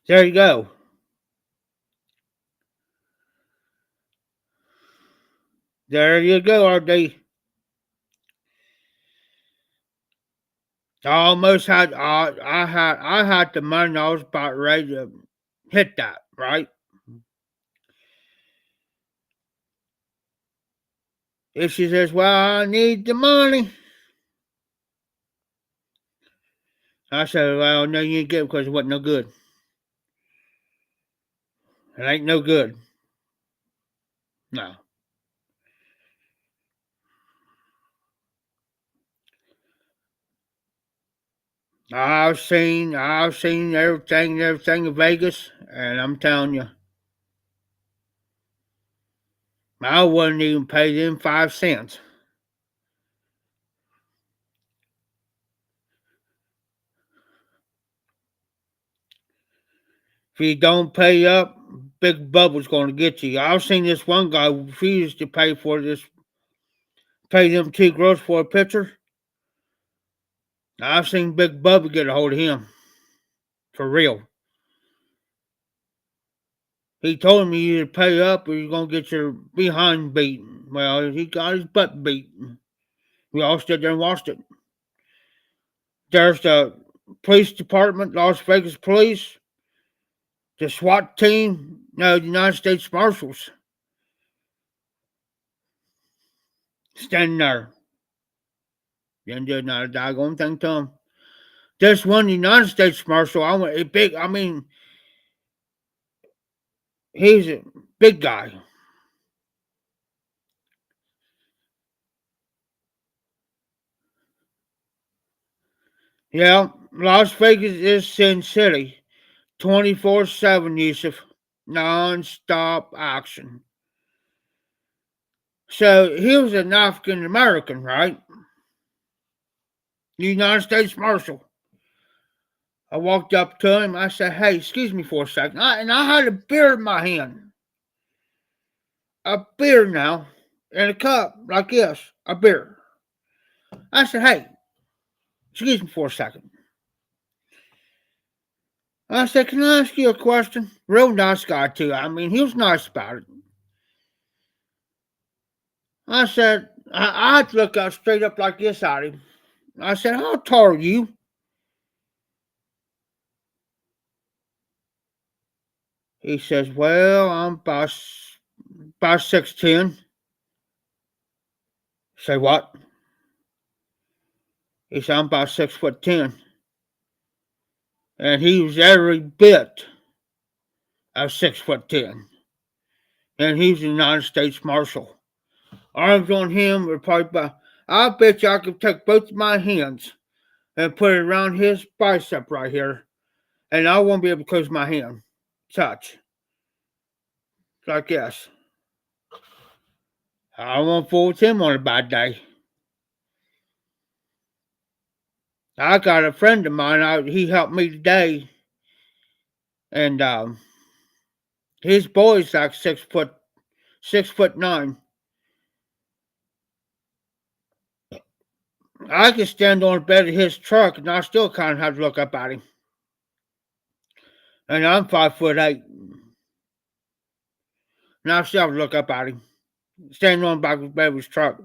There you go. There you go, RD. I almost had I had the money. I was about ready to hit that, right? If she says, "Well, I need the money," I said, "Well, no, you ain't get it because it wasn't no good. It ain't no good. No." I've seen everything in Vegas, and I'm telling you, I wouldn't even pay them 5 cents. If you don't pay up, Big Bub was going to get you. I've seen this one guy refuse to pay them $2 for a picture. I've seen Big Bubba get a hold of him. For real. He told me you either pay up or you're going to get your behind beaten. Well, he got his butt beaten. We all stood there and watched it. There's the police department, Las Vegas police, the SWAT team, no, the United States Marshals, standing there. Didn't do not a doggone thing to him. This one United States Marshal, I mean, he's a big guy. Yeah, Las Vegas is Sin City. 24/7, Yusuf. Non-stop action. So he was an African American, right? United States Marshal. I walked up to him. I said, "Hey, excuse me for a second." And I had a beer in my hand. A beer now. In a cup like this. A beer. I said, "Hey, excuse me for a second." I said, "Can I ask you a question?" Real nice guy, too. I mean, he was nice about it. I said, I had to look out straight up like this at him. I said, "How tall are you?" He says, "Well, I'm about 6'10". Say what? He said, "I'm about 6'10". And he was every bit of 6'10". And he's the United States Marshal. Arms on him were probably about, I bet you I could take both of my hands and put it around his bicep right here. And I won't be able to close my hand. Touch. Like this. I won't fool with him on a bad day. I got a friend of mine, he helped me today. And his boy's like 6'9". I could stand on the bed of his truck and I still kind of have to look up at him. And I'm 5'8". And I still have to look up at him. Standing on the back of the bed of his truck.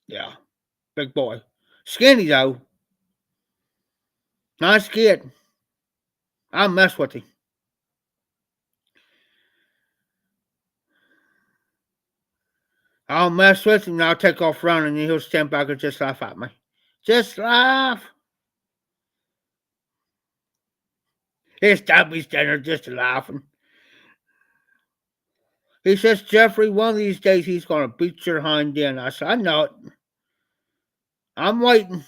Yeah. Big boy. Skinny though. Nice kid. I'll mess with him. I'll mess with him and I'll take off running and he'll stand back and just laugh at me. Just laugh. He'll stop me standing there just laughing. He says, "Jeffrey, one of these days he's going to beat your hind end." I said, "I know it. I'm waiting."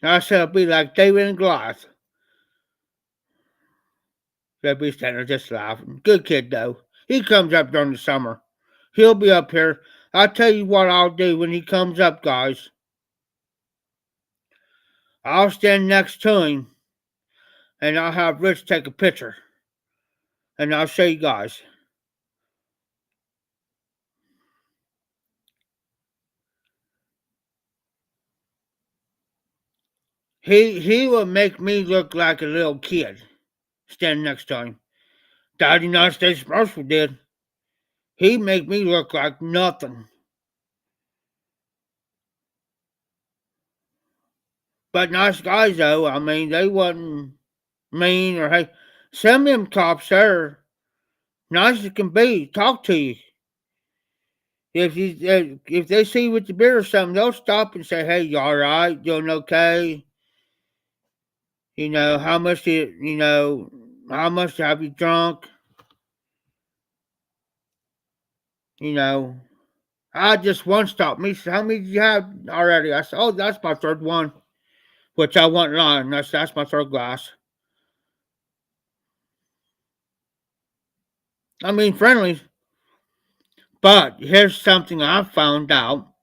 I said, "It'll be like David and Goliath." They'll be standing there just laughing. Good kid, though. He comes up during the summer. He'll be up here. I'll tell you what I'll do when he comes up, guys. I'll stand next to him and I'll have Rich take a picture. And I'll show you guys. He will make me look like a little kid standing next to him. The United States Marshal did. He make me look like nothing. But nice guys though. I mean, they wasn't mean or hey. Some of them cops there, nice as can be, talk to you. If they see you with the beer or something, they'll stop and say, "Hey, you all right? Doing okay? How much how much have you drunk? You know." I just one stopped me. Said, "How many did you have already?" I said, "Oh, that's my third one," which I wasn't lying. That's my third glass. I mean, friendly. But here's something I found out,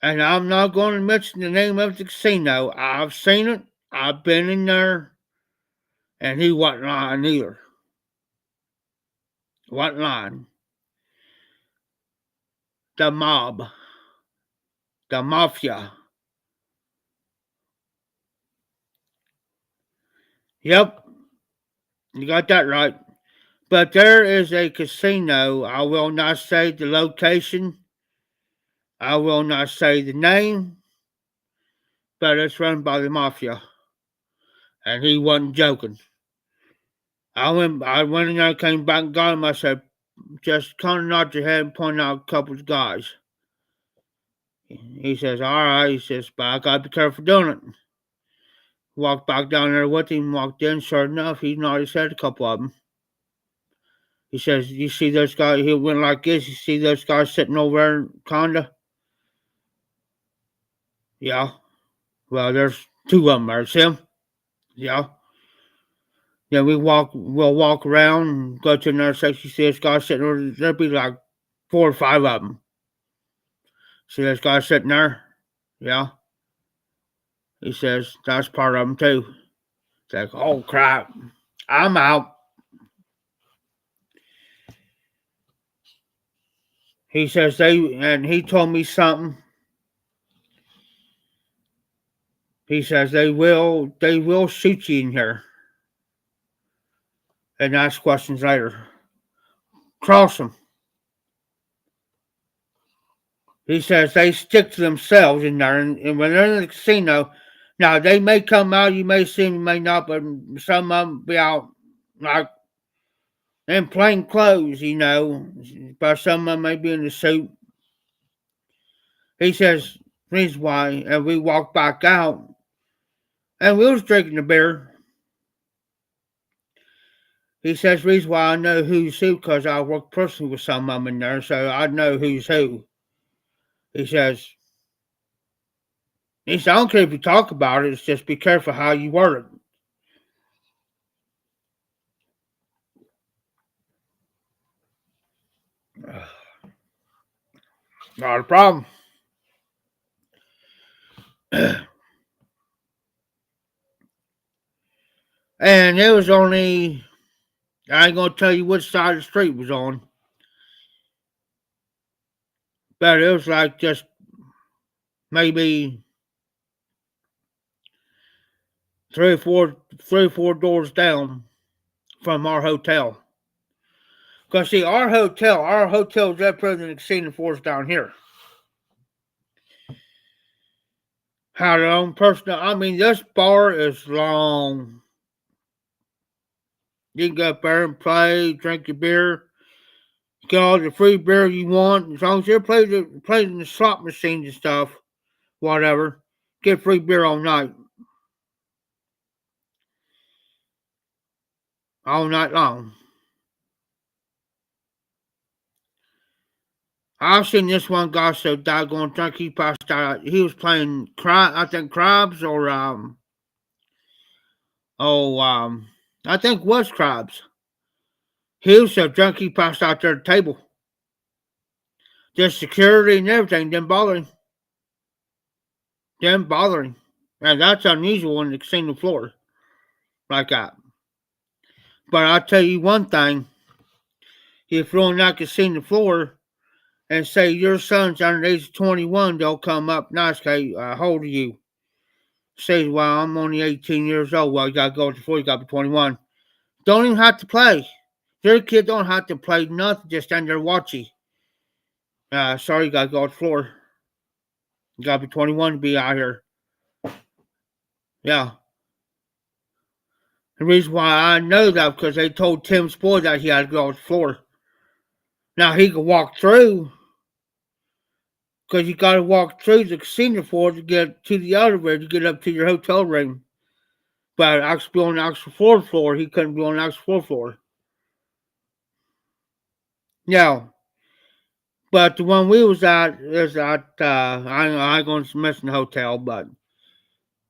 and I'm not going to mention the name of the casino. I've seen it, I've been in there, and he wasn't lying either. Wasn't lying. The mob, the mafia. Yep, you got that right. But there is a casino. I will not say the location. I will not say the name, but it's run by the mafia, and he wasn't joking. I went in there, came back and got him. I said, just kind of nod your head and point out a couple of guys. He says, all right. He says, but I got to be careful doing it. Walked back down there with him, walked in. Sure enough, he already said a couple of them. He says, you see those guys? He went like this. You see those guys sitting over there, kinda? Yeah. Well, there's two of them there. See them? Yeah. Then we'll walk around and go to another section. You see this guy sitting there. There'll be like 4 or 5 of them. See this guy sitting there? Yeah. He says, that's part of them too. It's like, oh crap. I'm out. He says and he told me something. He says they will shoot you in here and ask questions later. Cross them. He says they stick to themselves in there, and when they're in the casino, now they may come out, you may see them, you may not, but some of them be out like in plain clothes, but some of them may be in a suit. He says, reason why, and we walked back out, and we was drinking the beer. He says, reason why I know who's who, because I work personally with some of them in there, so I know who's who. He says, I don't care if you talk about it, it's just be careful how you word it. Not a problem. And it was only, I ain't gonna tell you which side of the street was on, but it was like just maybe three or four doors down from our hotel. Cause see, our hotel is up further than the casino for us down here. Had our own personal. I mean, this bar is long. You can go up there and play, drink your beer, get all the free beer you want, as long as you're playing the slot machines and stuff, whatever. Get free beer all night long. I've seen this one guy so doggone drunk he passed out. He was playing I think crabs or oh I think it was crabs. He was so drunk he passed out there at the table. Just security and everything didn't bother him. Didn't bother him. And that's unusual on the casino floor like that. But I'll tell you one thing. If you're on that casino floor and say your son's under the age of 21, they'll come up and ask, hey, how old are you? Say, well, I'm only 18 years old. Well, you got to go to the floor, you got to be 21. Don't even have to play. Your kid don't have to play nothing, just stand there watching. Sorry, you got to go to the floor. You got to be 21 to be out here. Yeah. The reason why I know that because they told Tim's boy that he had to go to the floor. Now he could walk through because you got to walk through the casino floor to get to the elevator to get up to your hotel room. But actually on the actual floor, he couldn't be on the actual floor. Yeah. But the one we was at is at, I ain't going to mention the hotel, but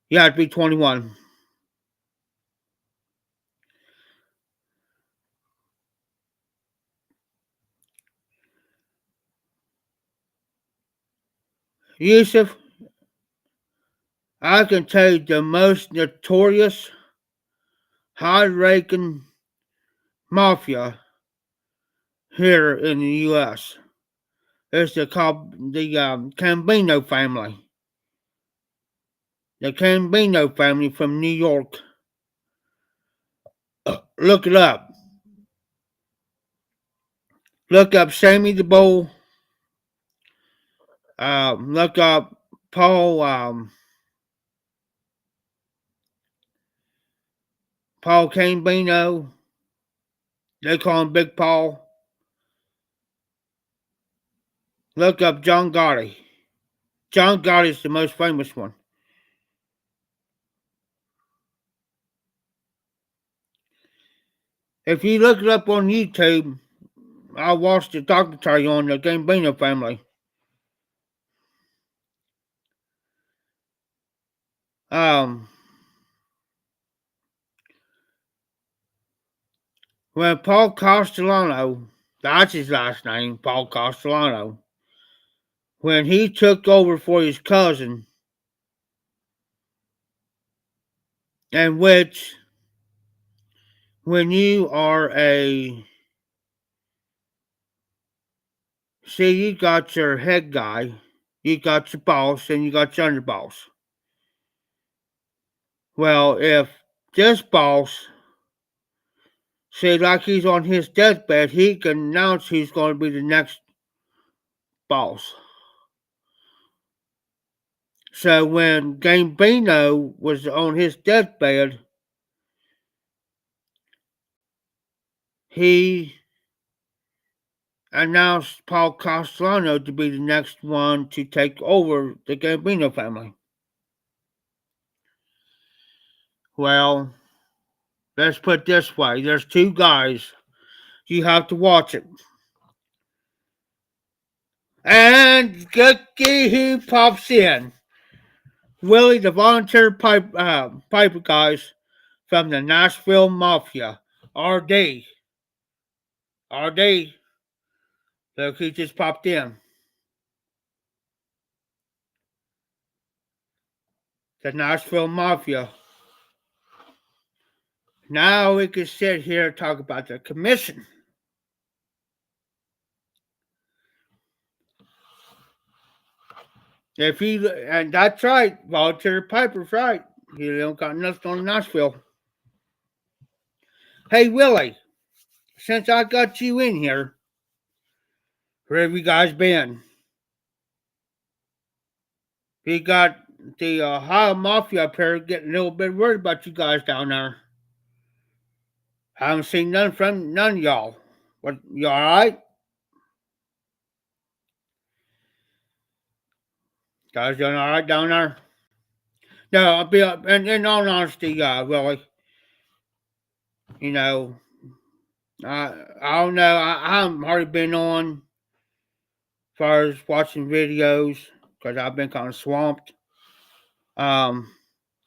you have to be 21. Yusuf, I can tell you the most notorious, high-ranking mafia here in the U.S. is the Cambino family. The Cambino family from New York. Look it up. Look up Sammy the Bull. Look up Paul Paul Cambino. They call him Big Paul. Look up John Gotti. John Gotti is the most famous one. If you look it up on YouTube, I watched the documentary on the Gambino family. Um, when Paul Castellano, that's his last name, Paul Castellano, when he took over for his cousin, and which, when you are you got your head guy, you got your boss, and you got your underboss. Well, if this boss, say like he's on his deathbed, he can announce he's going to be the next boss. So when Gambino was on his deathbed, he announced Paul Castellano to be the next one to take over the Gambino family. Well, let's put it this way. There's two guys. You have to watch it. And Cookie who pops in. Willie, the volunteer piper guys from the Nashville Mafia. RD. RD. Look, he just popped in. The Nashville Mafia. Now we can sit here and talk about the commission. And that's right, Volunteer Piper's right. You don't got nothing on Nashville. Hey Willie, since I got you in here, where have you guys been? We got the Ohio Mafia up here getting a little bit worried about you guys down there. Haven't seen none from none of y'all. What, you alright? Guys doing alright down there? No, I'll be in all honesty, Willie. You know, I don't know. I haven't hardly been on as far as watching videos because I've been kind of swamped. Um,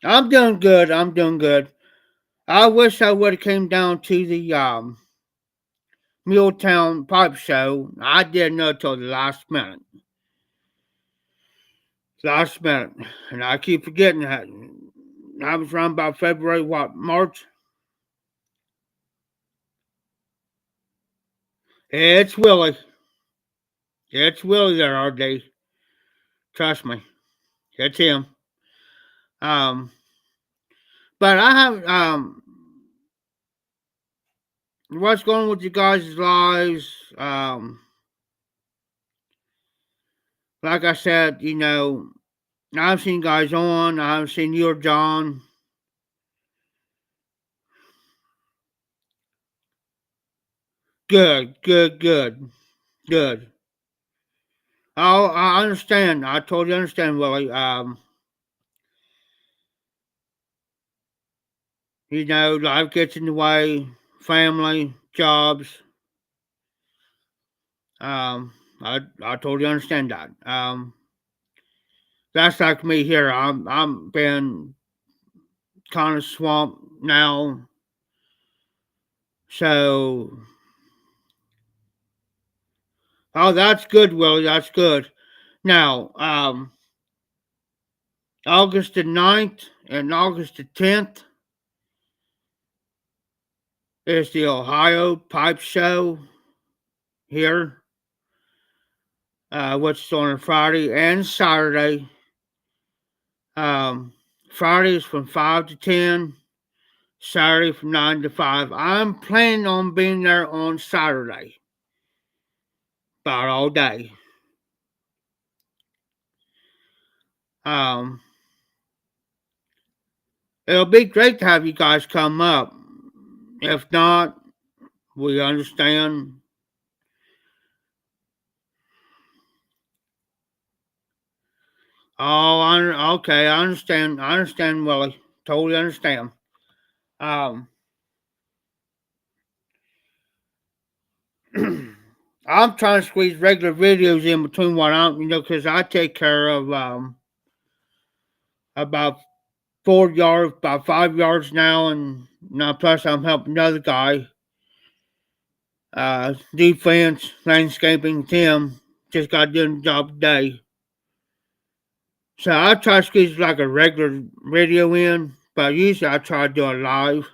I'm doing good. I'm doing good. I wish I would have came down to the Muletown Pipe Show. I didn't know till the last minute. Last minute, and I keep forgetting that. I was around about February, what, March? It's Willie. It's Willie there all day. Trust me. It's him. Um, but I have what's going on with you guys' lives? Like I said, I've seen guys on. I haven't seen you or John. Good, good, good, good. Oh, I understand. I totally understand, Willie. Life gets in the way, family, jobs. I totally understand that. That's like me here. I'm been kind of swamped now. So, oh, that's good, Willie. That's good. Now, August the 9th and August the 10th is the Ohio Pipe Show here, which is on a Friday and Saturday. Um, Friday is from 5 to 10, Saturday from 9 to 5. I'm planning on being there on Saturday, about all day. Um, it'll be great to have you guys come up. If not, we understand. Oh, okay, I understand. I understand, Willie. Totally understand. Um, I'm trying to squeeze regular videos in between what because I take care of about 4 yards, about 5 yards now, and now plus I'm helping another guy, defense, landscaping. Tim just got done the job today, so I try to squeeze like a regular video in, but usually I try to do it live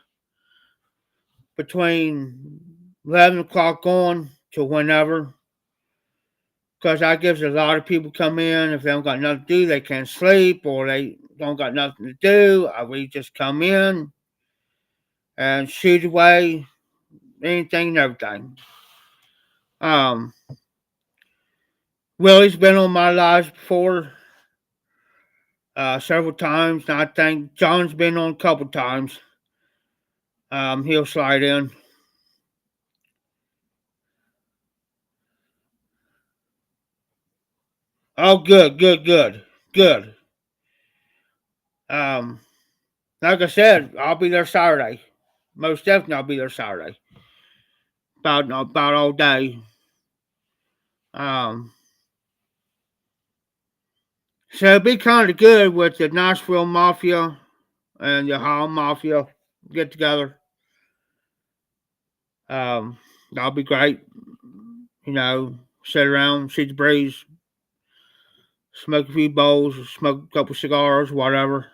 between 11 o'clock on to whenever. Because that gives a lot of people come in. If they don't got nothing to do, they can't sleep, or they don't got nothing to do. We just come in and shoot away anything and everything. Um, Willie's been on my lives before, several times, and I think John's been on a couple times. He'll slide in. Oh, good, good, good, good. Um, like I said, I'll be there Saturday. Most definitely, I'll be there Saturday. About all day. Um, so it'd be kind of good with the Nashville Mafia and the Ohio Mafia get together. That'll be great. Sit around, shoot the breeze, smoke a few bowls, smoke a couple cigars, whatever.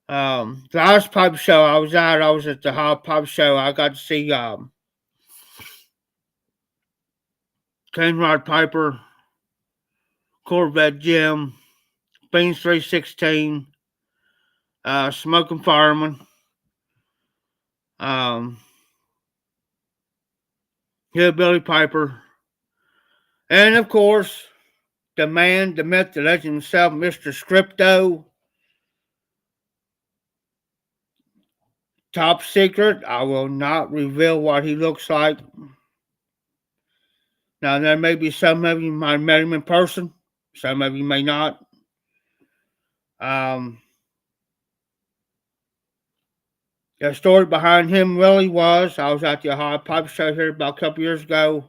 The last pipe show I was at the Ohio Pipe Show. I got to see Cane Rod Piper, Corvette Jim, Beans 316, Smoking Fireman, um, Hillbilly Piper, and of course, the man, the myth, the legend himself, Mr. Scripto. Top secret, I will not reveal what he looks like. Now, there may be some of you might have met him in person, some of you may not. Um, the story behind him really was I was at the Ohio Pipe Show here about a couple years ago.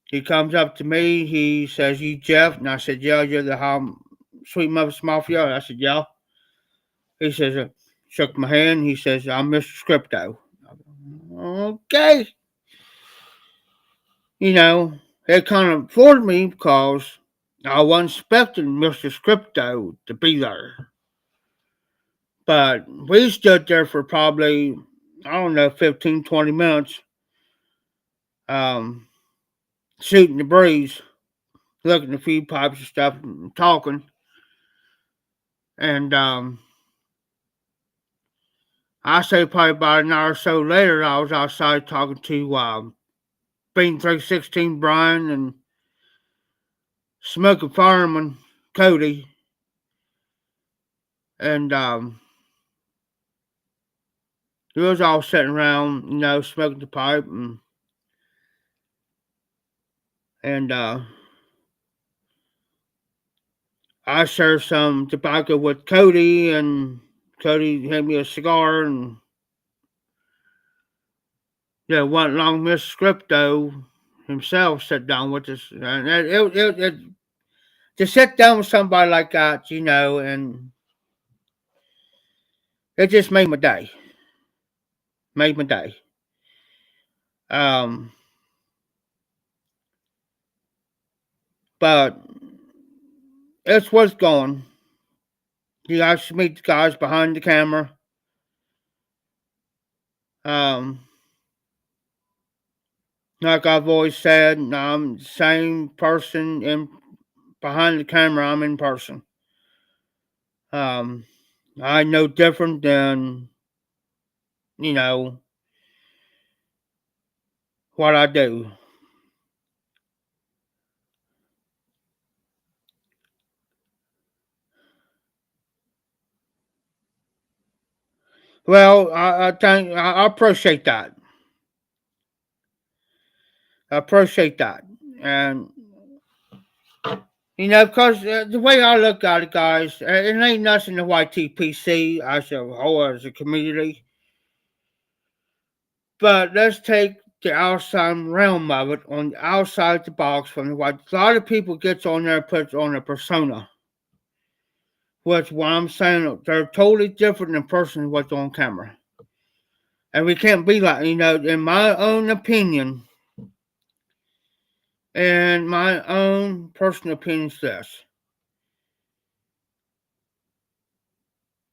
He comes up to me, he says, "You Jeff?" And I said, "Yeah, you're the Sweet Mother's Mafia." I said, "Yeah." He says, shook my hand. He says, "I'm Mr. Scripto." Okay. You know, it kind of floored me because I wasn't expecting Mr. Scripto to be there. But we stood there for probably, I don't know, 15, 20 minutes, um, shooting the breeze, looking at a few pipes and stuff, and talking. And I say probably about an hour or so later, I was outside talking to Bean 316 Brian and Smoking Fireman Cody. And we was all sitting around, smoking the pipe, and I shared some tobacco with Cody, and Cody handed me a cigar, and one long Miss Scripto himself sat down with us, and to sit down with somebody like that, and it just made my day. Made my day. Um, but it's what's going. You guys meet the guys behind the camera. Um, like I've always said, I'm the same person in behind the camera. I'm in person. Um, I know different than you know what I do. Well, I think I appreciate that. I appreciate that, and because the way I look at it, guys, it ain't nothing the YTPC as a whole, as a community. But let's take the outside realm of it, on the outside the box from the white. A lot of people gets on there and puts on a persona, which what I'm saying, they're totally different in person than what's on camera. And we can't be like, in my own opinion, and my own personal opinion is this.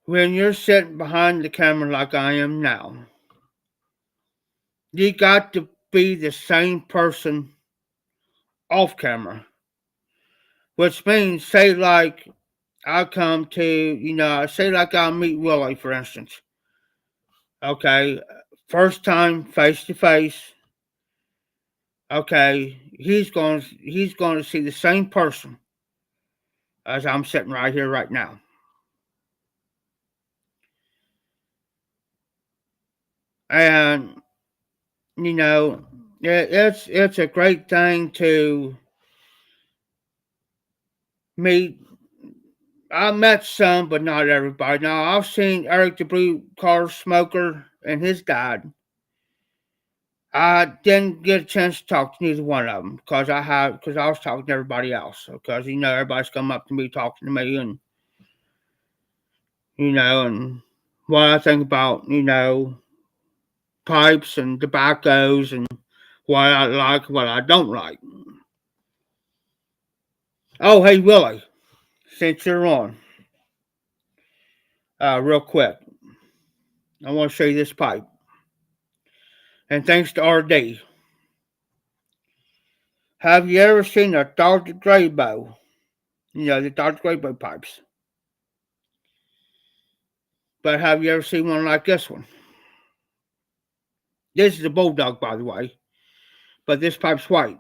When you're sitting behind the camera like I am now, you got to be the same person off camera. Which means, say, like, I come to, say, like, I'll meet Willie, for instance. Okay, first time face to face. Okay, he's going to see the same person as I'm sitting right here right now. And it's a great thing to meet. I met some, but not everybody. Now I've seen Eric the Blue Car Smoker and his dad. I didn't get a chance to talk to neither one of them because I was talking to everybody else. Because everybody's come up to me talking to me, and and what I think about pipes and tobaccos and what I like, what I don't like. Oh, hey Willie, since you're on, real quick, I want to show you this pipe. And thanks to RD, have you ever seen a Dr. Graybow? The Dr. Graybow pipes. But have you ever seen one like this one? This is a bulldog, by the way, but this pipe's white.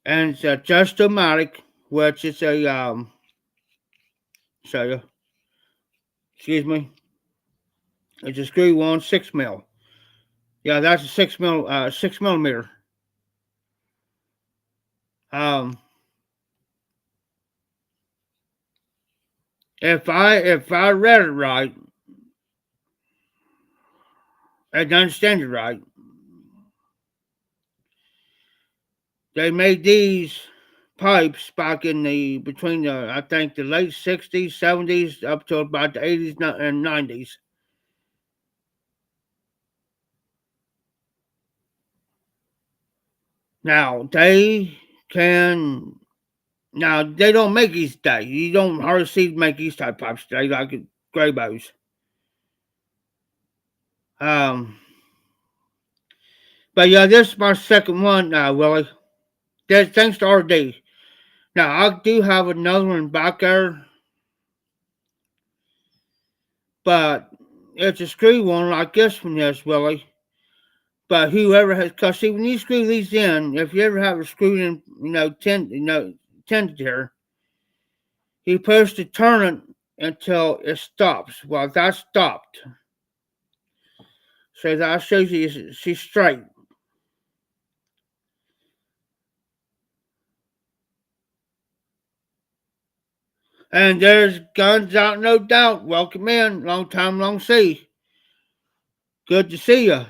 And it's a Just-O-Matic, which is a, so, excuse me, it's a screw one 6 mil. Yeah, that's a 6 millimeter. Um, if I read it right and understand it right, they made these pipes back in the between the I think the late 60s, 70s up to about the 80s and 90s. Now can they don't make these today. You don't hardly see them make these type pipes today like Graybows. Um, but yeah, this is my second one now, Willie. Thanks to RD. Now I do have another one back there, but it's a screw one like this one is, Willie. But whoever has, cause see when you screw these in, if you ever have a screw in, tended here, you're supposed to turn it until it stops. Well, that stopped, so that shows you she's straight. And there's guns out, no doubt. Welcome in, long time, long see. Good to see you.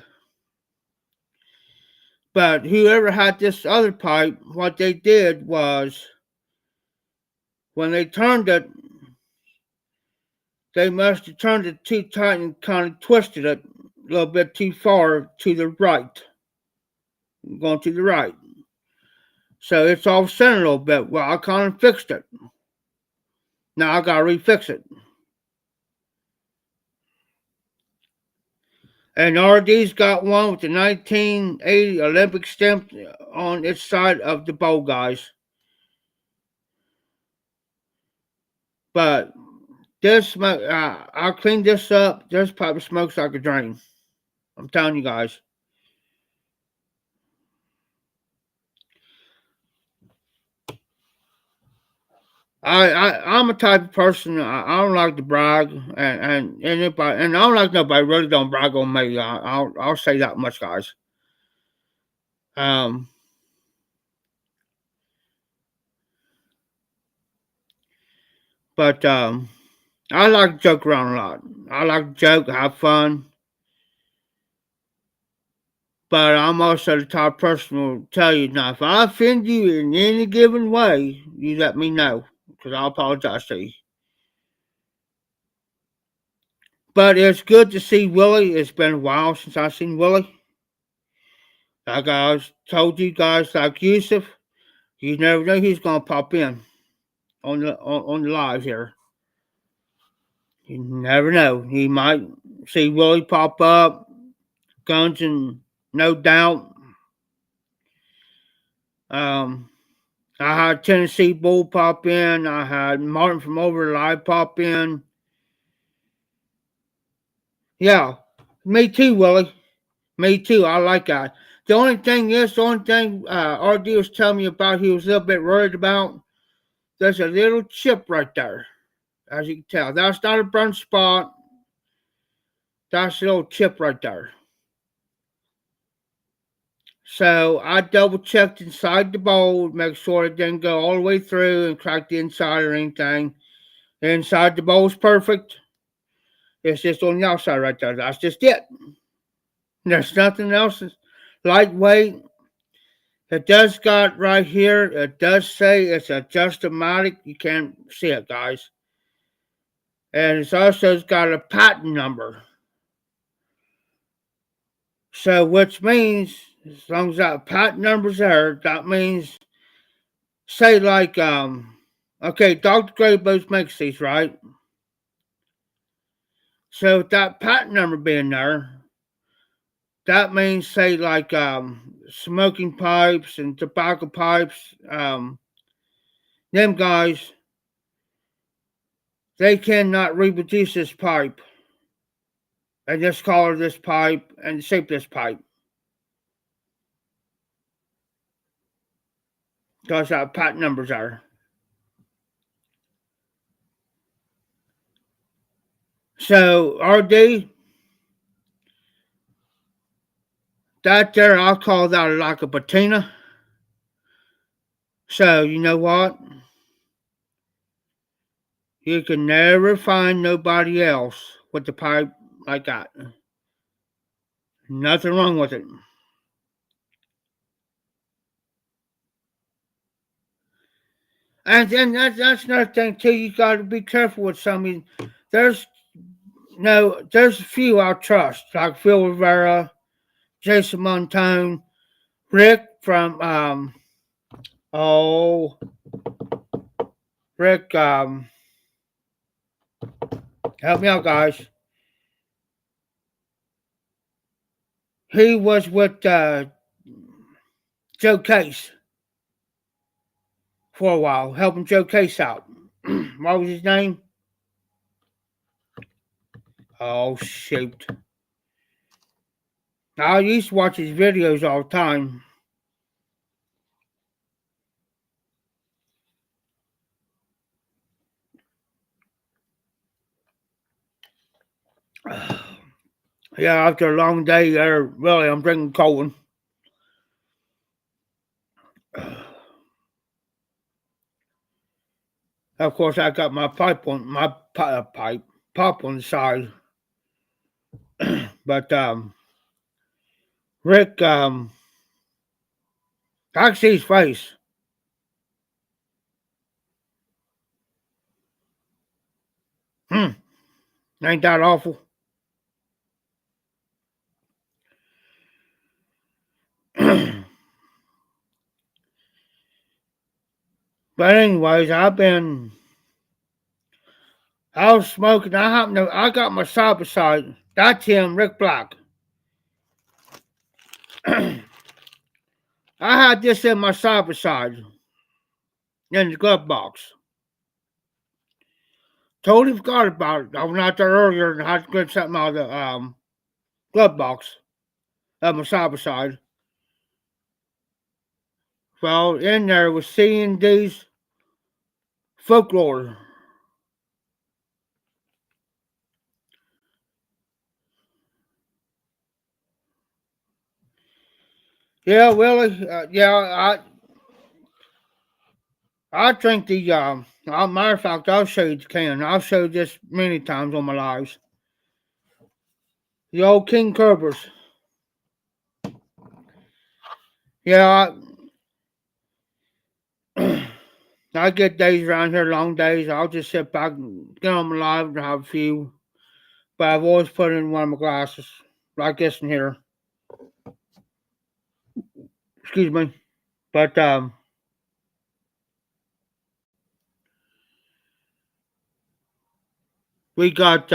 But whoever had this other pipe, what they did was when they turned it, they must have turned it too tight and kind of twisted it a little bit too far to the right, going to the right. So it's off center a little bit. Well, I kind of fixed it. Now I gotta refix it. And RD's got one with the 1980 Olympic stamp on its side of the bowl, guys. But this smoke, I'll clean this up. This pipe smokes like a drain. I'm telling you guys. I'm a type of person. I don't like to brag, and anybody, and I don't like nobody really don't brag on me. I'll say that much, guys. Um, but I like to joke around a lot. I like to joke, have fun, but I'm also the type of person who will tell you now if I offend you in any given way, you let me know because I'll apologize to you. But it's good to see Willie. It's been a while since I've seen Willie. Like I told you guys, like Yusuf, you never know who's gonna pop in on the live here. You never know. He might see Willie pop up, Guns and No Doubt. Um, I had Tennessee Bull pop in. I had Martin from Over Live pop in. Yeah, me too, Willie. Me too. I like that. The only thing RD was telling me about, he was a little bit worried about. There's a little chip right there, as you can tell. That's not a burn spot. That's a little chip right there. So I double checked inside the bowl, make sure it didn't go all the way through and crack the inside or anything. Inside the bowl is perfect. It's just on the outside right there. That's just it. There's nothing else. It's lightweight. It does got right here. It does say it's a Justomatic. You can't see it, guys. And it's also got a patent number. So which means as long as that patent number's there, that means say like okay, Dr. Gray both makes these, right? So with that patent number being there, that means say like smoking pipes and tobacco pipes, them guys, they cannot reproduce this pipe and just color this pipe and shape this pipe. Because that patent numbers are. So RD, that there I'll call that like a patina. So you know what? You can never find nobody else with the pipe like that. Nothing wrong with it. And then that's another thing too. You got to be careful with some. I mean, there's there's a few I trust, like Phil Rivera, Jason Montone, Rick from oh Rick help me out, guys. He was with Joe Case for a while, helping Joe Case out. What was his name? Oh shoot! I used to watch his videos all the time. Yeah, after a long day there, really, I'm drinking cold one. Of course, I got my pipe on my pipe pop on the side, but Rick, I can see his face. Hmm, ain't that awful? But anyways, I was smoking. I got my side by side. That's him, Rick Black. I had this in my side by side in the glove box. Totally forgot about it. I went out there earlier and had to get something out of the glove box of my side by side. Well, in there was C&D's Folklore. Yeah, Willie. I drink the. Matter of fact, I'll show you the can. I've showed this many times on my lives. The old King Cobras. Yeah, I get days around here, long days. I'll just sit back and get on my live and have a few. But I've always put it in one of my glasses, like this in here. Excuse me. But we got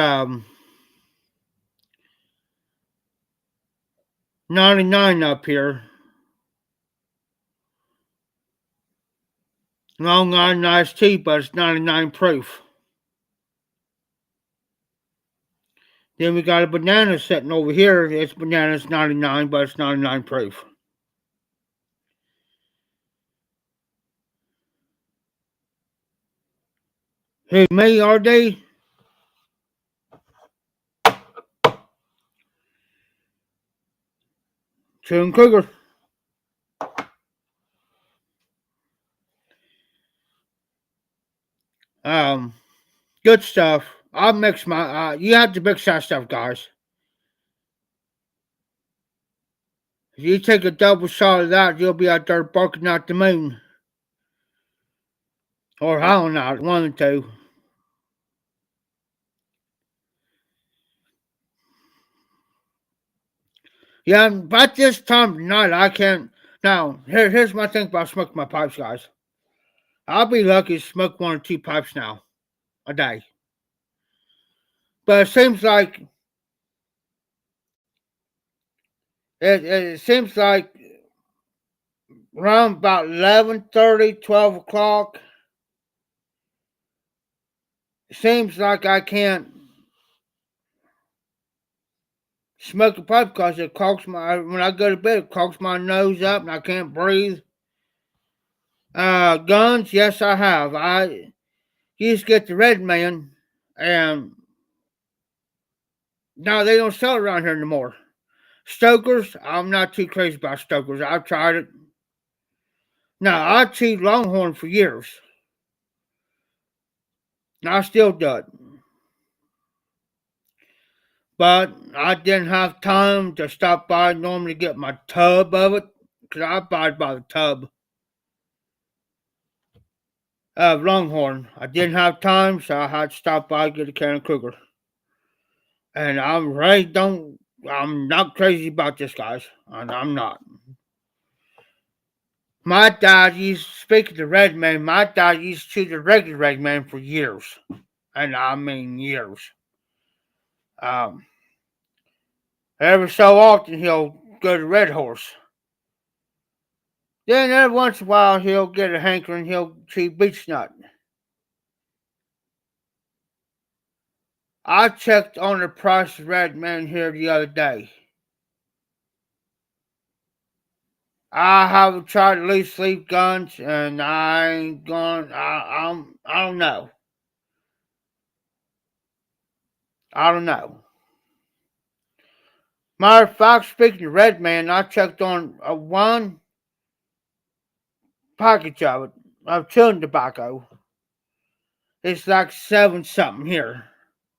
99 up here. Long Island iced tea, but it's 99 proof. Then we got a banana sitting over here. It's bananas 99, but it's 99 proof. Hey, me, RD? Chewing Cougar. Um, Good stuff. I'll mix my, you have to mix that stuff, guys. If you take a double shot of that, you'll be out there barking at the moon. Or howling out, one or two. Yeah, about this time of night, I can't. Now, here's my thing about smoking my pipes, guys. I'll be lucky to smoke one or two pipes now a day. But it seems like it seems like around about 11:30, 12 o'clock, it seems like I can't smoke a pipe because it clogs when I go to bed, it clogs my nose up and I can't breathe. Guns, yes, I have. I used to get the Red Man, and no, they don't sell it around here anymore. Stokers, I'm not too crazy about Stokers. I've tried it. Now, I chewed Longhorn for years. And I still do it. But I didn't have time to stop by normally get my tub of it. Because I buy it by the tub of Longhorn. I didn't have time, so I had to stop by and get a can of Cougar. And I'm not crazy about this, guys. And I'm not. My dad speaking to Red Man, my dad used to chew the regular Red Man for years. And I mean years. Um, every so often he'll go to Red Horse. Then every once in a while he'll get a hankering, he'll chew Beech Nut. I checked on the price of Red Man here the other day. I haven't tried loose leaf guns, and I ain't going. I don't know. I don't know. Matter of fact, speaking of Red Man, I checked on one package of it of chewing tobacco. It's like 7 something here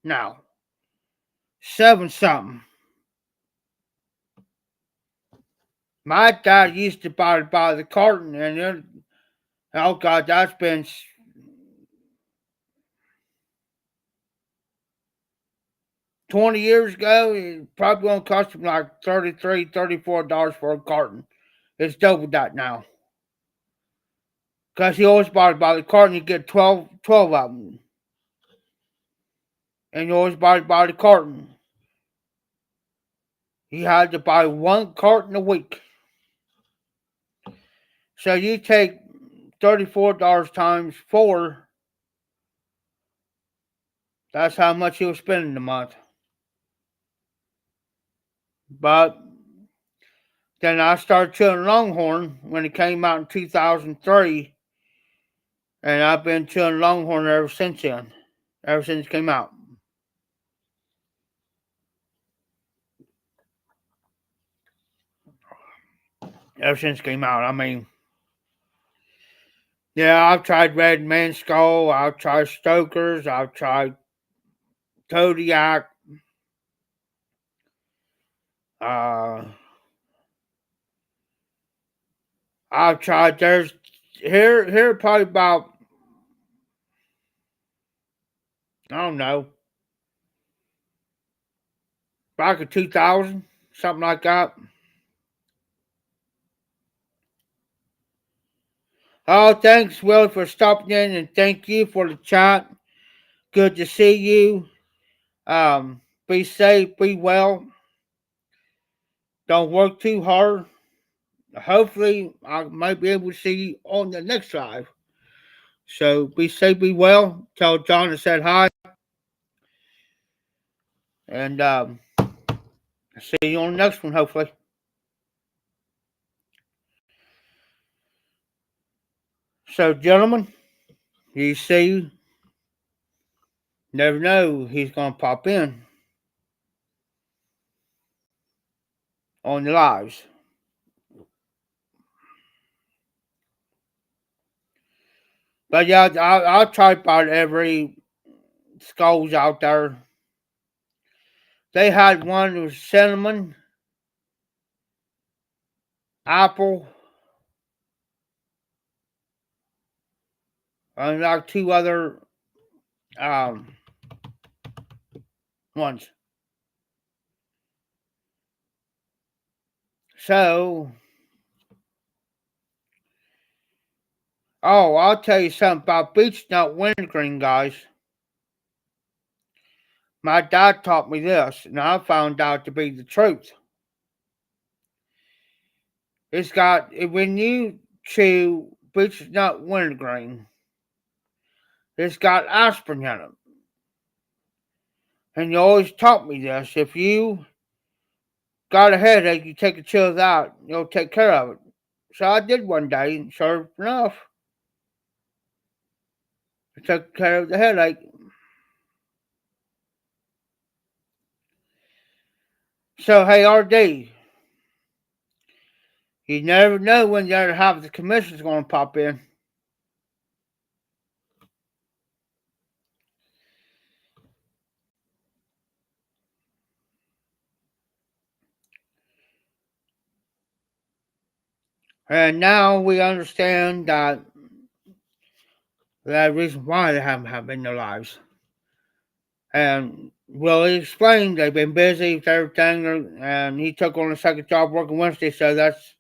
now. 7 something. My dad used to buy it by the carton, and then, oh God, that's been 20 years ago. It probably gonna cost him like $33, $34 for a carton. It's doubled that now. Because he always bought it by the carton. You get 12 of them. And you always bought it by the carton. He had to buy one carton a week. So you take $34 times 4. That's how much he was spending a month. But then I started chewing Longhorn when it came out in 2003. And I've been chewing Longhorn ever since then. Ever since it came out. Ever since it came out. I mean, yeah, I've tried Red Man Skull. I've tried Stoker's. I've tried Kodiak. I've tried. There's here probably about, I don't know, back in 2000, something like that. Oh, thanks, Willie, for stopping in, and thank you for the chat. Good to see you. Be safe, be well. Don't work too hard. Hopefully, I might be able to see you on the next live. So be safe, be well. Tell John I said hi. And see you on the next one, hopefully. So, gentlemen, you see, never know he's going to pop in on the lives. But yeah, I'll try about every skulls out there. They had one that was cinnamon, apple, and like 2 other um, ones. So, I'll tell you something about beech nut wintergreen, guys. My dad taught me this, and I found out to be the truth. It's got, when you chew beech nut wintergreen, it's got aspirin in it. And you always taught me this. If you got a headache, you take a chill out, you'll take care of it. So I did one day, and sure enough, I took care of the headache. So, hey, RD, you never know when the other half of the commission's going to pop in. And now we understand that the reason why they haven't been in their lives. And Willie explained they've been busy with everything, and he took on a second job working Wednesday, so that's,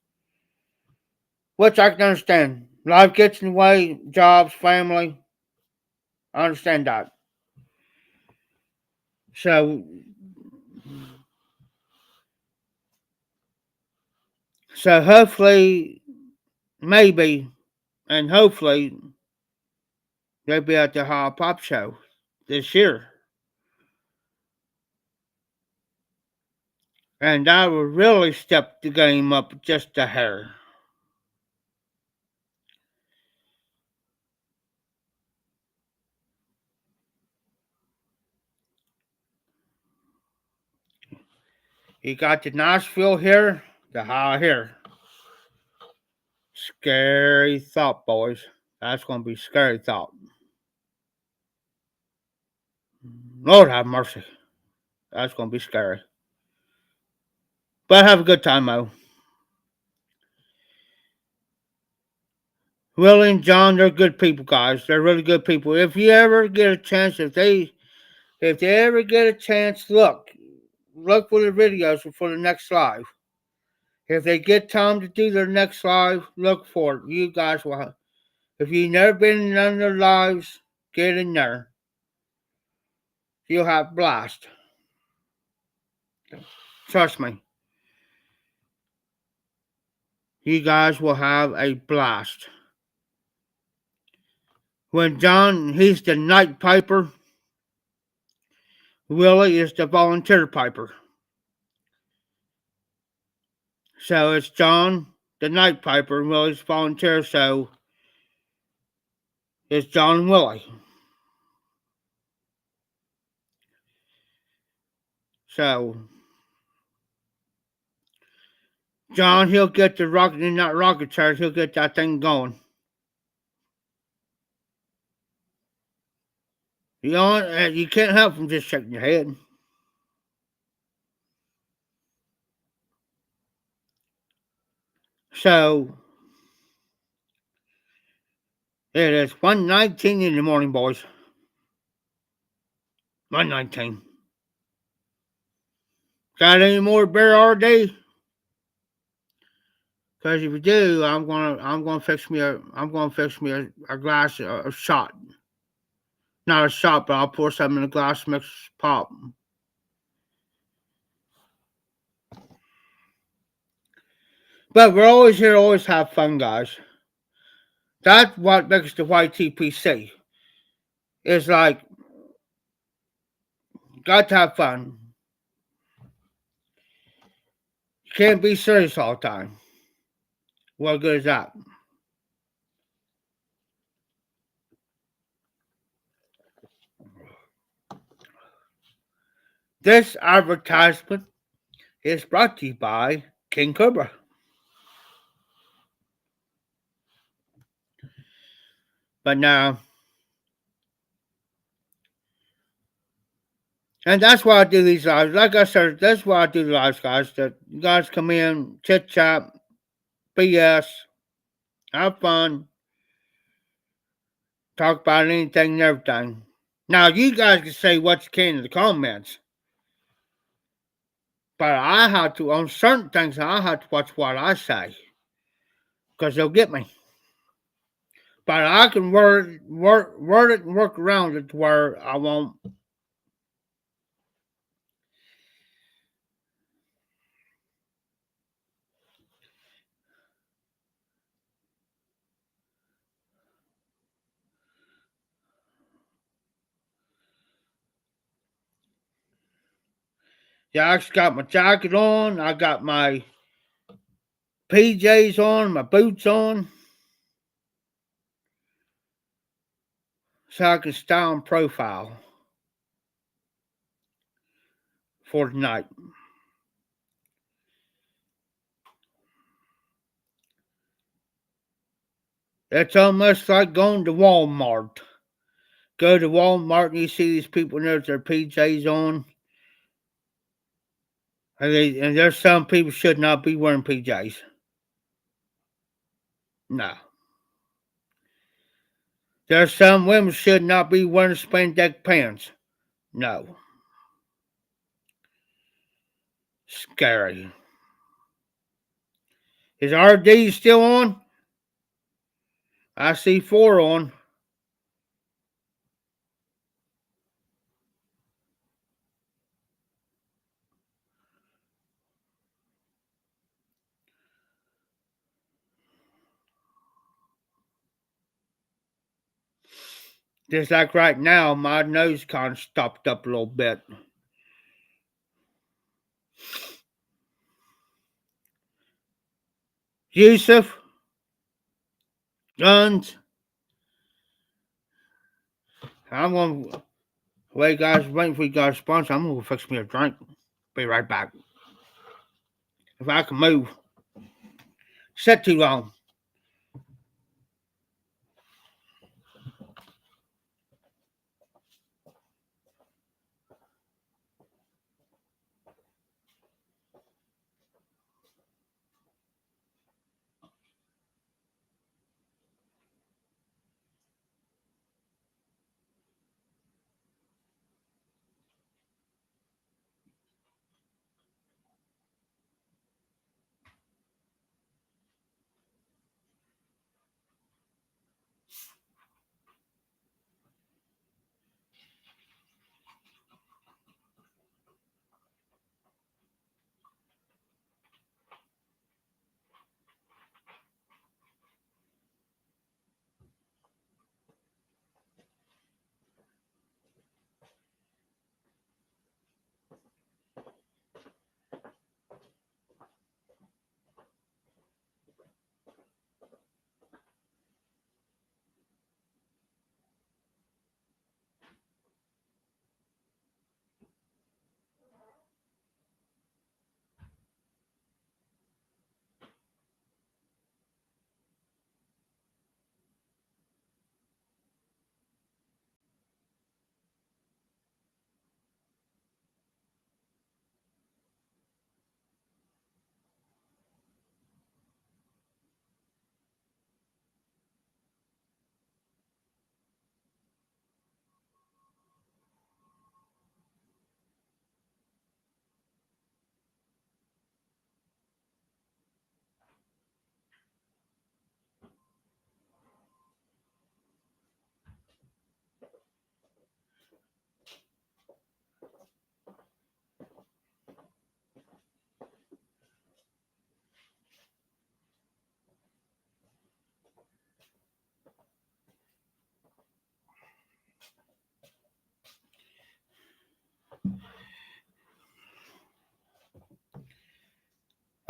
which I can understand. Life gets in the way, jobs, family. I understand that. So, hopefully, maybe, and hopefully, they'll be at the Hall Pop Show this year. And that would really step the game up just a hair. You got the Nashville here, the High here. Scary thought, boys. That's going to be scary thought. Lord have mercy. That's going to be scary. But have a good time, though. Willie and John, they're good people, guys. They're really good people. If you ever get a chance, if they ever get a chance, look for the videos before the next live. If they get time to do their next live, look for it. You guys will If you've never been in none of their lives, get in there. You'll have a blast. Trust me. You guys will have a blast. When John, he's the night piper, Willie is the volunteer piper. So it's John, the night piper, and Willie's volunteer, so it's John and Willie. So John, he'll get the rocket in that rocket chart, he'll get that thing going. You can't help from just shaking your head. So it is 1:19 in the morning, boys. 1:19. Got any more beer RD? Because if you do, I'm gonna fix me a glass a shot. Not a shot, but I'll pour something in a glass, mix pop. But we're always here, always have fun, guys. That's what makes the YTPC. It's like, got to have fun. You can't be serious all the time. What good is that? This advertisement is brought to you by King Cobra. But now, and that's why I do these lives. Like I said, that's why I do the lives, guys. That you guys come in, chit chat, BS, have fun, talk about anything and everything. Now, you guys can say what you can in the comments. But I have to, on certain things, I have to watch what I say. Because they'll get me. But I can word it and work around it to where I won't. Yeah, I just got my jacket on. I got my PJs on, my boots on. So I can style and profile for tonight. It's almost like going to Walmart. Go to Walmart and you see these people there with their PJs on. And there's some people should not be wearing PJs. No. There's some women should not be wearing spandex pants. No. Scary. Is RD still on? I see 4 on. Just like right now, my nose kind of stopped up a little bit. Yusuf, guns. I'm going to wait, guys. Waiting for you guys' sponsor. I'm going to fix me a drink. Be right back. If I can move. Sit too long.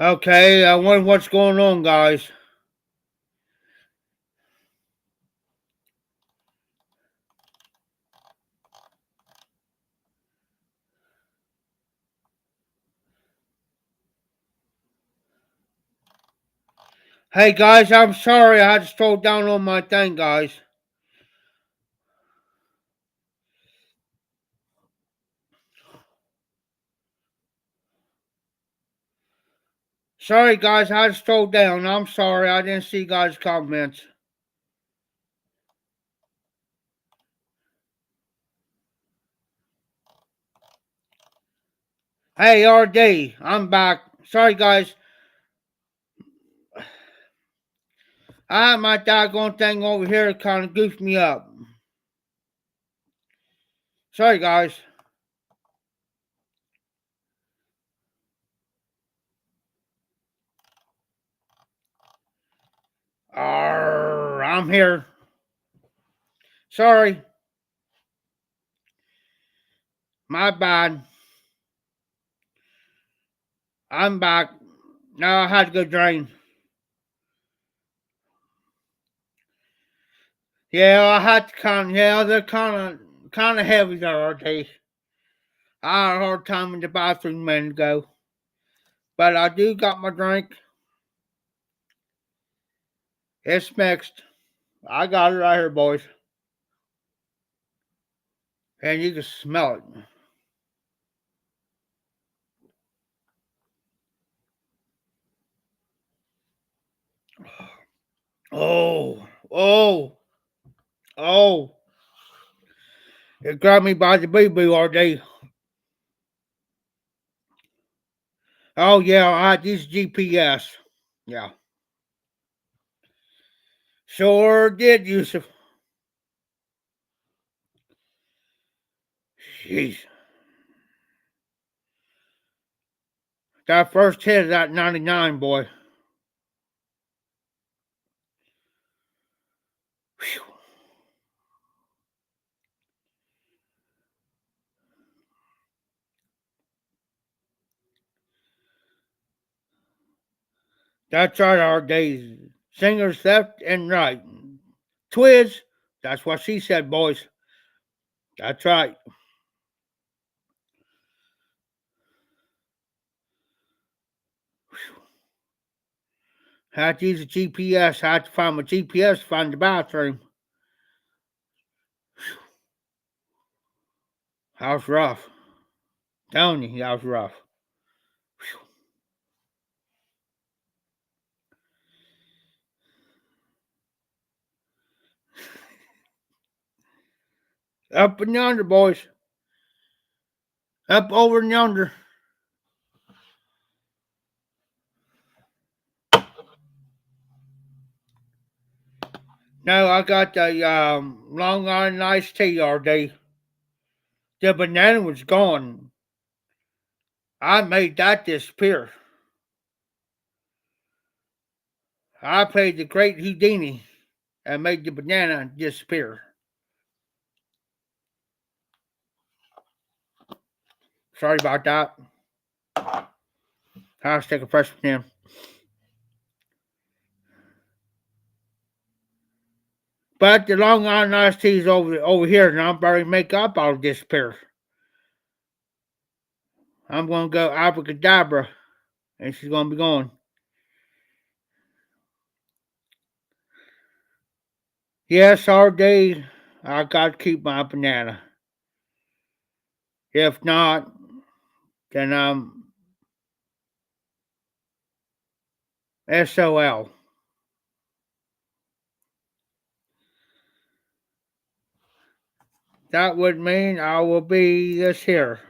Okay, I wonder what's going on, guys. Hey, guys, I'm sorry I had to slow down on my thing, guys. Sorry, guys, I had to slow down. I'm sorry, I didn't see guys' comments. Hey, RD, I'm back. Sorry, guys. I had my doggone thing over here kind of goofed me up. Sorry, guys. I'm here. Sorry, my bad. I'm back. Now I had to go drain. Yeah, I had to yeah, they're kind of heavy there, aren't they? I had a hard time in the bathroom a minute ago. But I do got my drink. It's mixed. I got it right here, boys. And you can smell it. Oh, oh, oh. It grabbed me by the boo-boo all day. Oh, yeah, I had this GPS. Yeah. Sure did, Yusuf. Jeez. That first hit of that 99, boy. Whew. That's right, our days. Singers left and right. Twiz, that's what she said, boys. That's right. Had to use a GPS. Had to find my GPS to find the bathroom. That was rough. Telling you, that was rough. Up and yonder, boys. Up over and yonder. No, I got the Long Island iced tea all day. The banana was gone. I made that disappear. I played the great Houdini and made the banana disappear. Sorry about that. I'll take a fresh one in. But the Long Island iced tea's over here, and I'm about to make up all disappear. I'm gonna go abracadabra, and she's gonna be gone. Yes, all day I got to keep my banana. If not, then I'm SOL. That would mean I will be this here.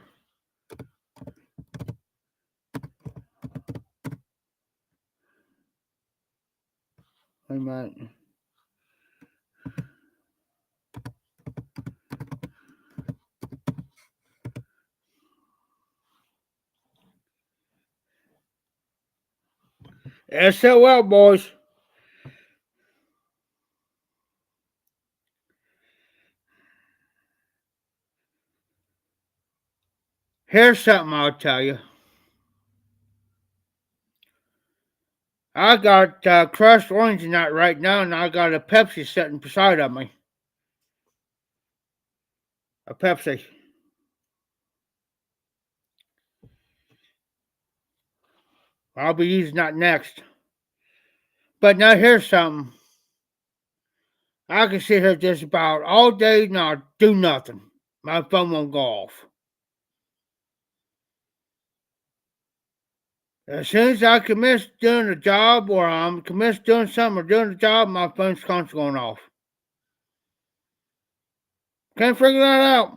Wait a minute. SOL, boys. Here's something I'll tell you. I got crushed orange in that right now, and I got a Pepsi sitting beside of me. A Pepsi. I'll be using that next. But now here's something. I can sit here just about all day and I'll do nothing. My phone won't go off. As soon as I commit doing a job or I'm commit doing something or doing a job, my phone's constantly going off. Can't figure that out.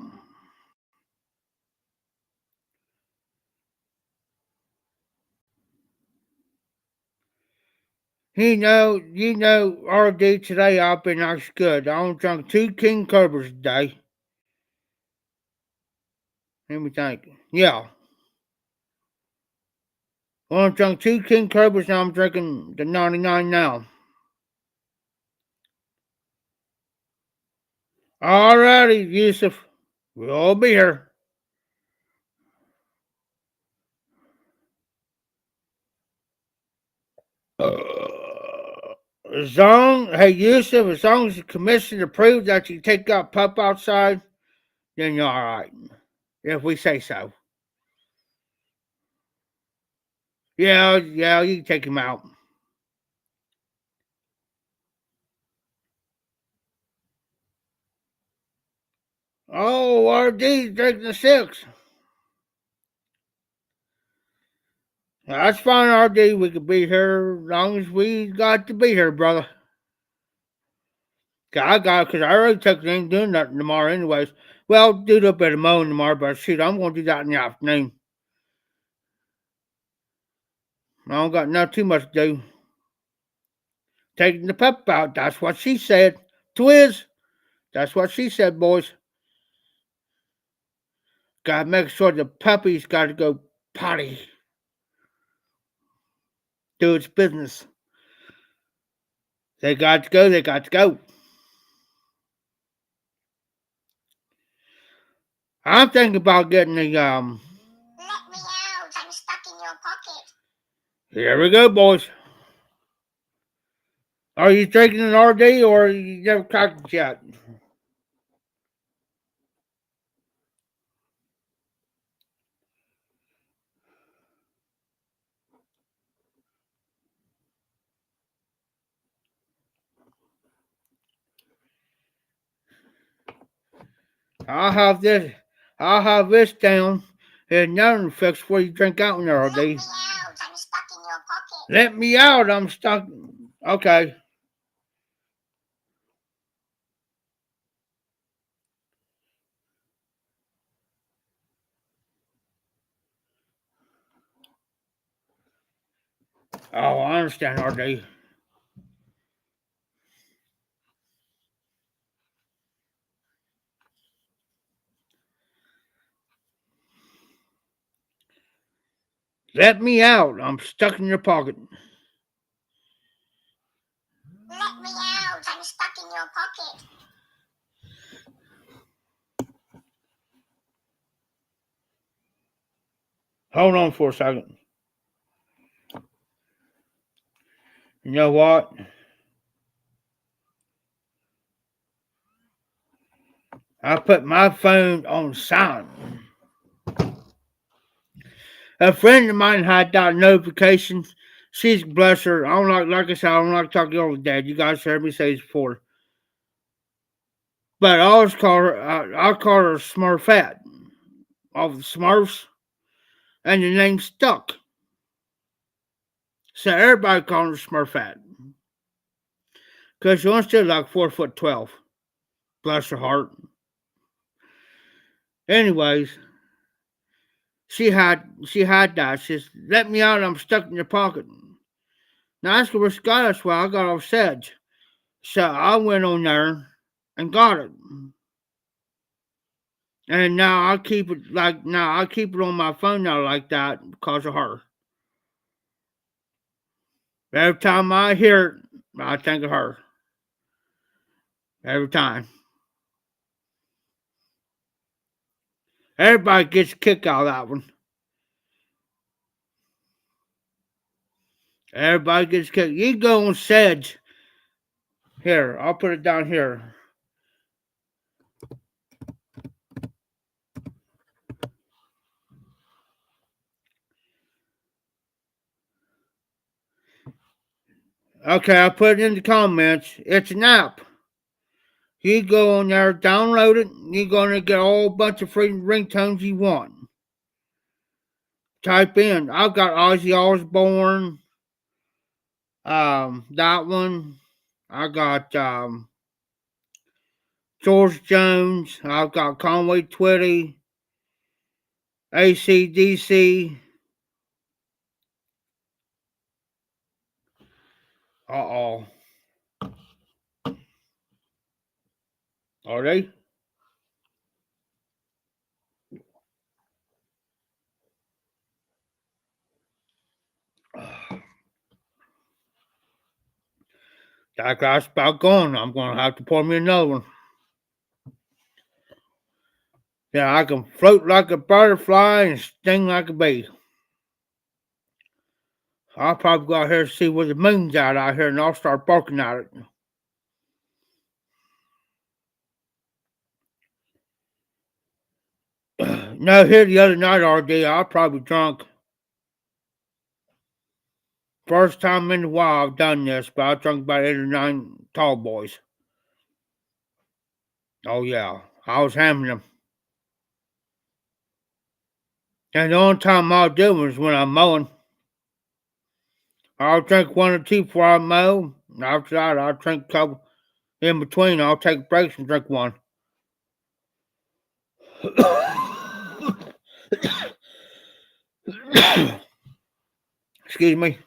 RD today I've been nice good. I only drunk 2 King Cobras today. Let me think. Yeah. Well, I drunk 2 King Cobras and I'm drinking the 99 now. Alrighty, Yusuf. We'll all be here. Hey Yusuf, as long as the commission approves that you take that pup outside, then you're alright. If we say so. Yeah, you can take him out. Oh, RD drinking the 6. That's fine, RD. We could be here as long as we got to be here, brother. Because I already took ain't doing nothing tomorrow, anyways. Well, do a little bit of mowing tomorrow, but shoot, I'm going to do that in the afternoon. I don't got not too much to do. Taking the pup out, that's what she said. Twiz, that's what she said, boys. Gotta make sure the puppy's got to go potty. Do its business. They got to go, they got to go. I'm thinking about getting the Let me out, I'm stuck in your pocket. Here we go, boys. Are you drinking an RD or you never cracked it yet? I'll have this. I'll have this down and nothing fixed before you drink out in there, RD. Let me out. I'm stuck in your pocket. Let me out. I'm stuck. Okay. Oh, I understand, RD. Let me out. I'm stuck in your pocket. Let me out. I'm stuck in your pocket. Hold on for a second. You know what? I put my phone on silent. A friend of mine had that notification. She's bless her. I don't like I said, I don't like talking over dad. You guys heard me say this before. But I always call her, I call her Smurfette of the Smurfs, and the name stuck. So everybody calls her Smurfette. Because she only stood like 4'12". Bless her heart. Anyways, she had that. She says, let me out, I'm stuck in your pocket. Now I asked her where she got us. Well, I got off Sedge. So I went on there and got it. And now I keep it on my phone now like that because of her. Every time I hear it, I think of her. Every time. Everybody gets a kick out of that one. Everybody gets kicked. You go on Sedge. Here, I'll put it down here. Okay, I put it in the comments. It's an app. You go on there, download it. You're gonna get a whole bunch of free ringtones you want. Type in. I've got Ozzy Osbourne. That one. I got George Jones. I've got Conway Twitty. ACDC. Uh-oh. Are they? That guy's about gone. I'm going to have to pour me another one. Yeah, I can float like a butterfly and sting like a bee. I'll probably go out here and see where the moon's out here and I'll start barking at it. No, here the other night, RD, I was probably drunk. First time in a while I've done this, but I drunk about 8 or 9 tall boys. Oh, yeah. I was hammering them. And the only time I'll do it is when I'm mowing. I'll drink 1 or 2 before I mow. And after that, I'll drink a couple. In between, I'll take breaks and drink one. Excuse me.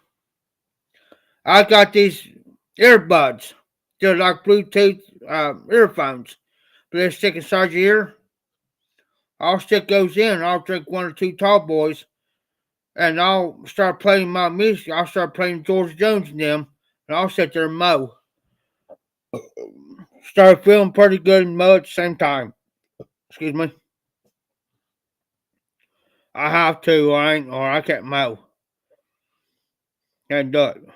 I got these earbuds. They're like Bluetooth earphones. But they stick inside your ear. I'll stick those in. I'll drink 1 or 2 tall boys. And I'll start playing my music. I'll start playing George Jones and them. And I'll sit there and mow. Start feeling pretty good and mow at the same time. Excuse me. I have to, or I can't mow. Can't do it.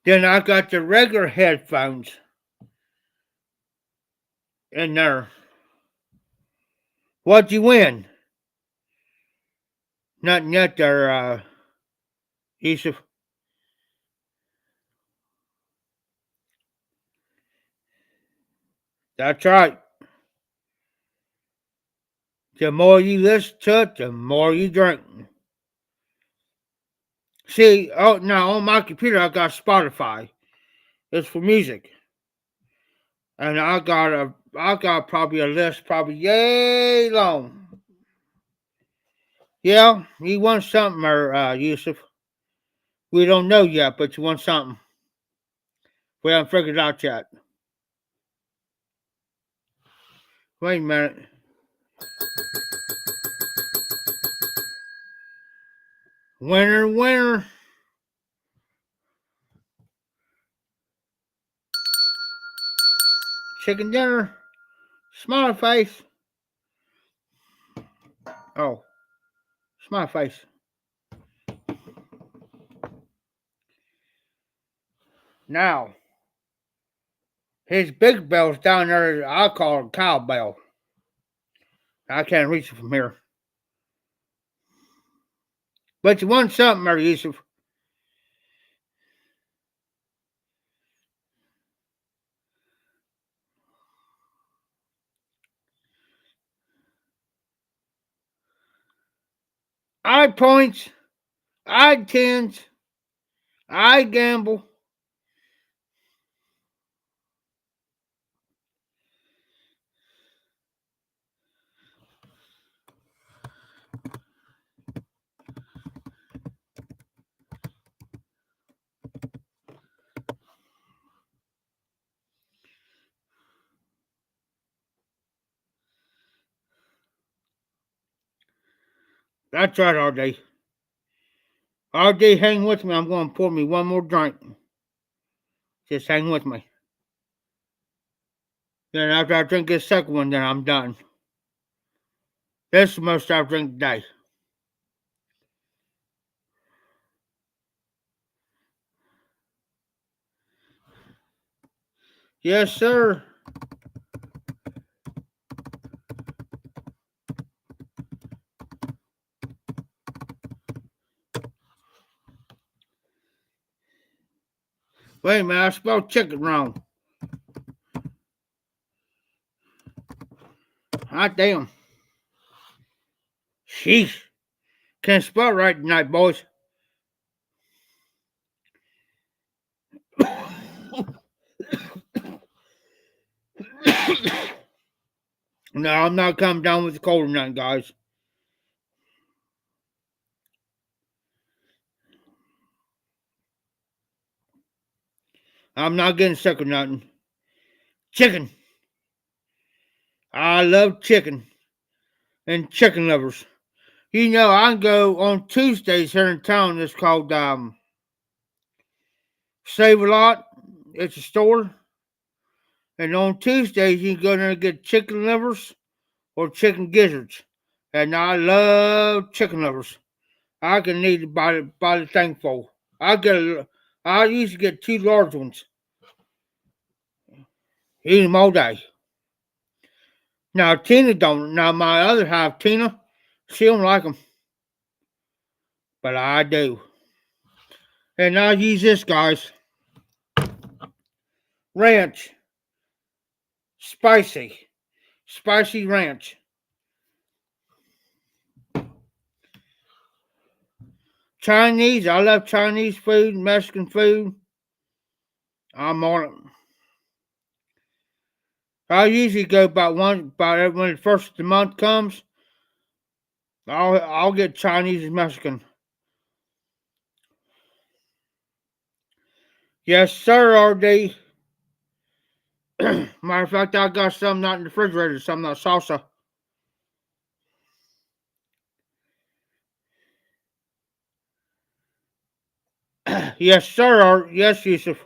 Then I got the regular headphones in there. What'd you win? Nothing yet there, Yusuf. That's right. The more you listen to it, the more you drink. See, oh, now on my computer I got Spotify. It's for music. And I got probably a list probably yay long. Yeah, you want something, or Yusuf? We don't know yet, but you want something. We haven't figured it out yet. Wait a minute. Winner, winner. Chicken dinner. Smiley face. Oh, smiley face. Now, his big bell's down there. I call it cowbell. I can't reach it from here. But you want something, Mary Yusuf? I points. I tens. I gamble. That's right, RD. RD, hang with me. I'm going to pour me one more drink. Just hang with me. Then after I drink this second one, then I'm done. That's the most I drink today. Yes, sir. Wait a minute, I spelled chicken wrong. Hot damn. Sheesh. Can't spell right tonight, boys. No, I'm not coming down with the cold or nothing, guys. I'm not getting sick or nothing. Chicken. I love chicken and chicken livers. You know, I go on Tuesdays here in town. It's called Save a Lot. It's a store. And on Tuesdays, you can go there and get chicken livers or chicken gizzards. And I love chicken livers. I can eat it by the thing full. I used to get two large ones. Eat them all day. Now Tina don't. Now my other half, Tina, she don't like them, but I do. And I use this, guys. Ranch, spicy, spicy ranch. Chinese, I love Chinese food, Mexican food. I'm on it. I usually go about when the first of the month comes. I'll get Chinese and Mexican. Yes, sir, RD. Matter of fact, I got some not in the refrigerator, some not salsa. Yes, sir. Yes, Yusuf.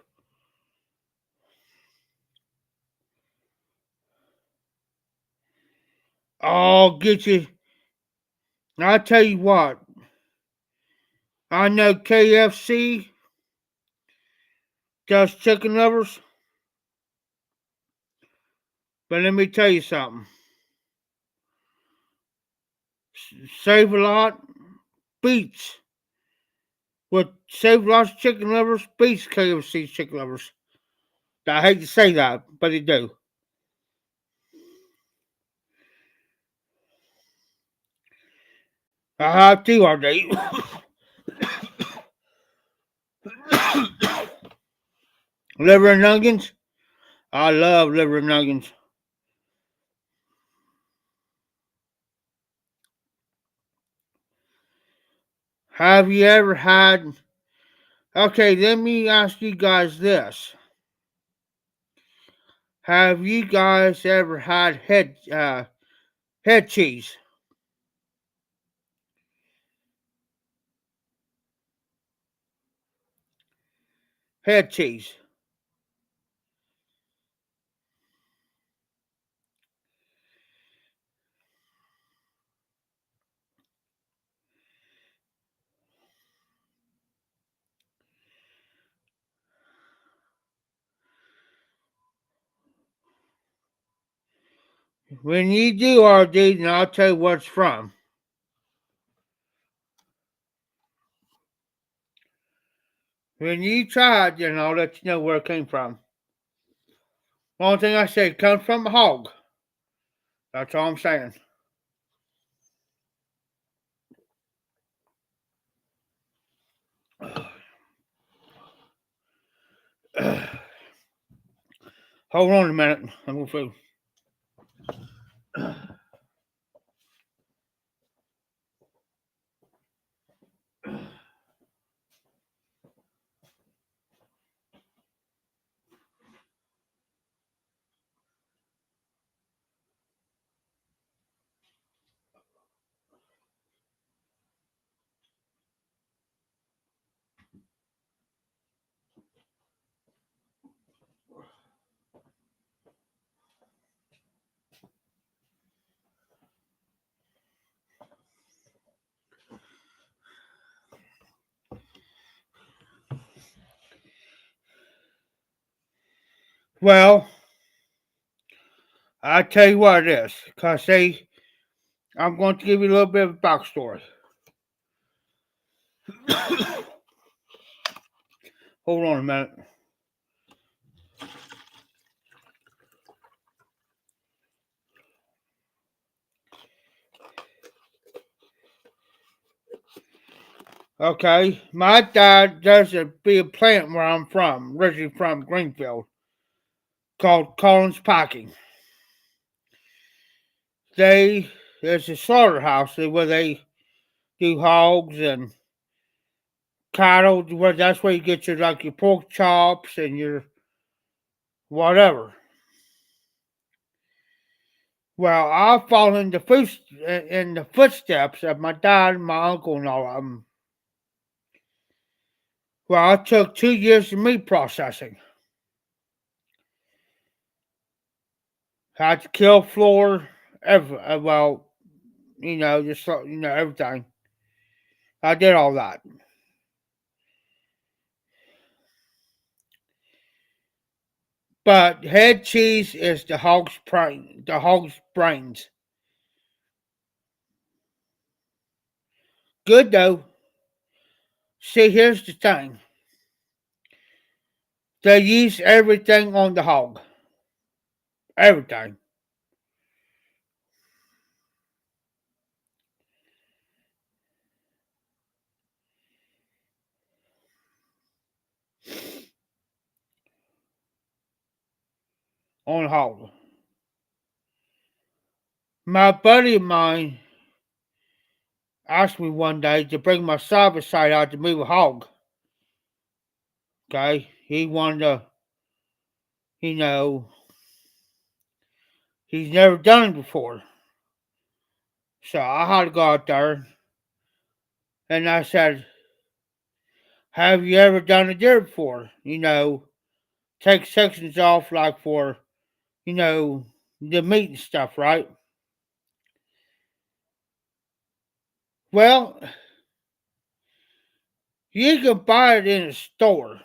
I'll get you. I tell you what. I know KFC does chicken livers, but let me tell you something. Save a lot beats with Save a Lot's chicken livers beats KFC chicken livers. I hate to say that, but they do. I have to, are they? Liver and onions. I love liver and onions. Have you ever had? Okay, let me ask you guys this. Have you guys ever had head cheese? Head cheese. When you do RD, then I'll tell you what it's from. When you try it, then I'll let you know where it came from. Only thing I say, it comes from a hog. That's all I'm saying. Hold on a minute. I'm going to Well, I tell you what it is, cause I'm going to give you a little bit of a backstory. Hold on a minute. Okay, my dad does a big plant where I'm from, originally from Greenfield, called Collins Packing. They There's a slaughterhouse where they do hogs and cattle. Where that's where you get your like your pork chops and your whatever. Well, I follow in the footsteps of my dad and my uncle and all of them. Well, I took 2 years of meat processing. Had to kill floor, well, just everything. I did all that. But head cheese is the hog's brain. The hog's brains. Good though. See, here's the thing. They use everything on the hog. Everything. On the hog. My buddy of mine asked me one day to bring my side side out to move a hog. Okay? He wanted to, you know, he's never done it before. So I had to go out there and I said, have you ever done a deer before? Take sections off like for, you know, the meat and stuff, right? Well, you can buy it in a store.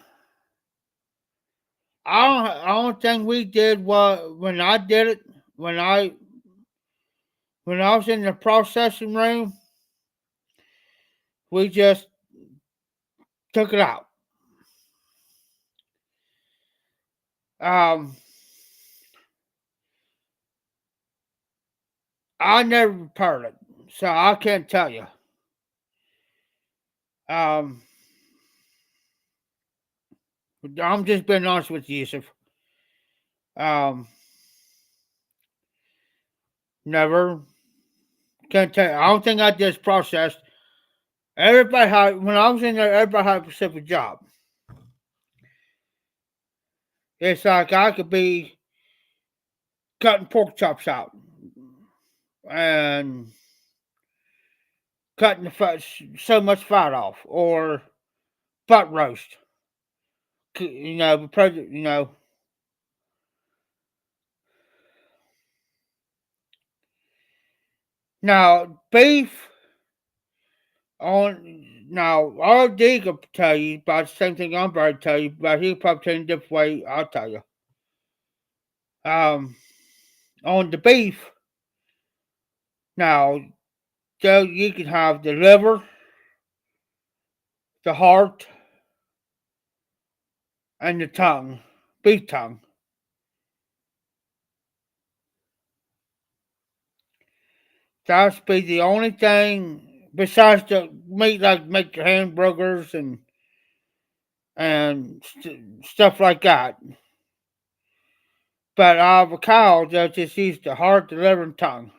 I don't think we did what when I did it when I when I was in the processing room. We just took it out. Um, I never prepared it, so I can't tell you. Um, I'm just being honest with you, Yusuf. Um, Never can't tell you. I don't think I did processed. Everybody had when I was in there. Everybody had a specific job. It's like I could be cutting pork chops out and cutting the fat, so much fat off, or butt roast. Now beef on now RD could tell you about the same thing I'm about to tell you, but he'll probably tell you a different way. I'll tell you. Um, on the beef now, so you can have the liver, the heart, and the tongue, beef tongue. That's be the only thing besides the meat like make your hamburgers and stuff like that. But out of a cow, they'll just use the heart, the liver, and tongue.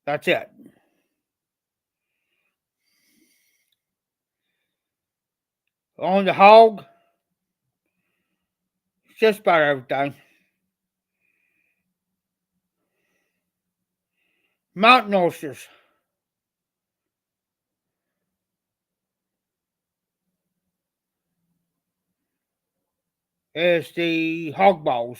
That's it. On the hog, it's just about everything. Mountain oysters is the hog balls,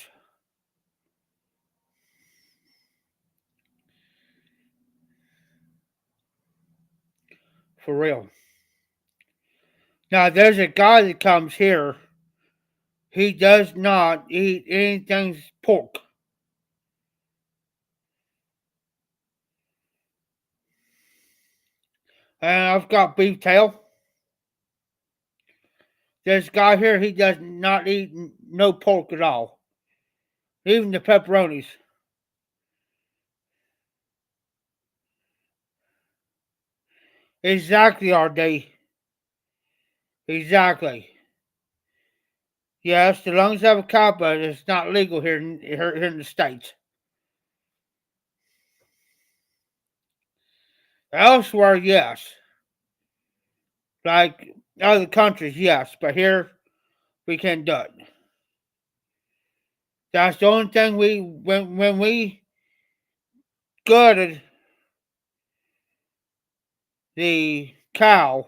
for real. Now, there's a guy that comes here. He does not eat anything pork. And I've got beef tail. This guy here, he does not eat no pork at all. Even the pepperonis. Exactly, RD. Exactly. Yes, the lungs of a cow, but it's not legal here in the States. Elsewhere, yes. Like other countries, yes. But here, we can't do it. That's the only thing when we gutted the cow,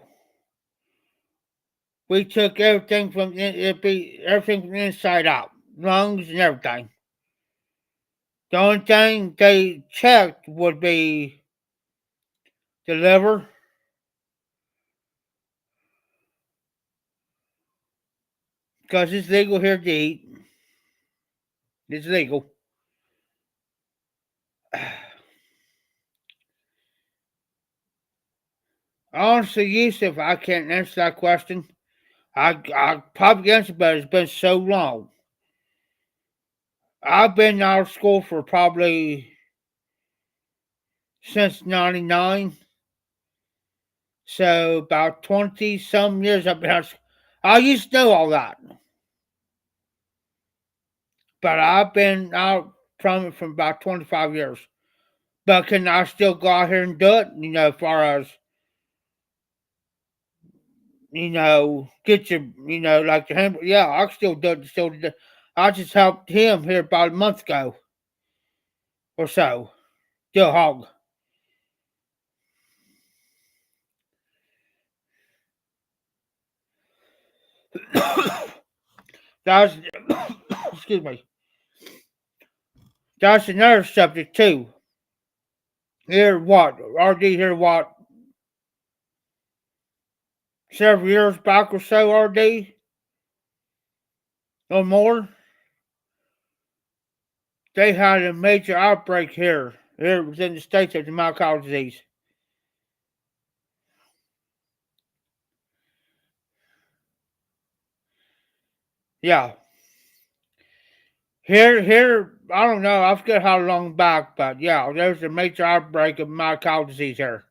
we took everything from everything from the inside out, lungs and everything. The only thing they checked would be the liver, because it's legal here to eat. It's legal. Honestly, Yusuf, I can't answer that question. I probably answer, but it's been so long. I've been out of school for probably since '99, so about 20 some years I've been out. I used to know all that, but I've been out from it for about 25 years. But can I still go out here and do it? As far as get your, like the hamburger. Yeah, I can still do it. Still, do. I just helped him here about a month ago or so. Do a hog. That's excuse me. That's another subject too. Here, what RD? Here, what? Several years back or so, RD or more. They had a major outbreak here within the states of the mad cow disease. Yeah, here. I don't know. I forget how long back, but yeah, there's a major outbreak of mad cow disease here,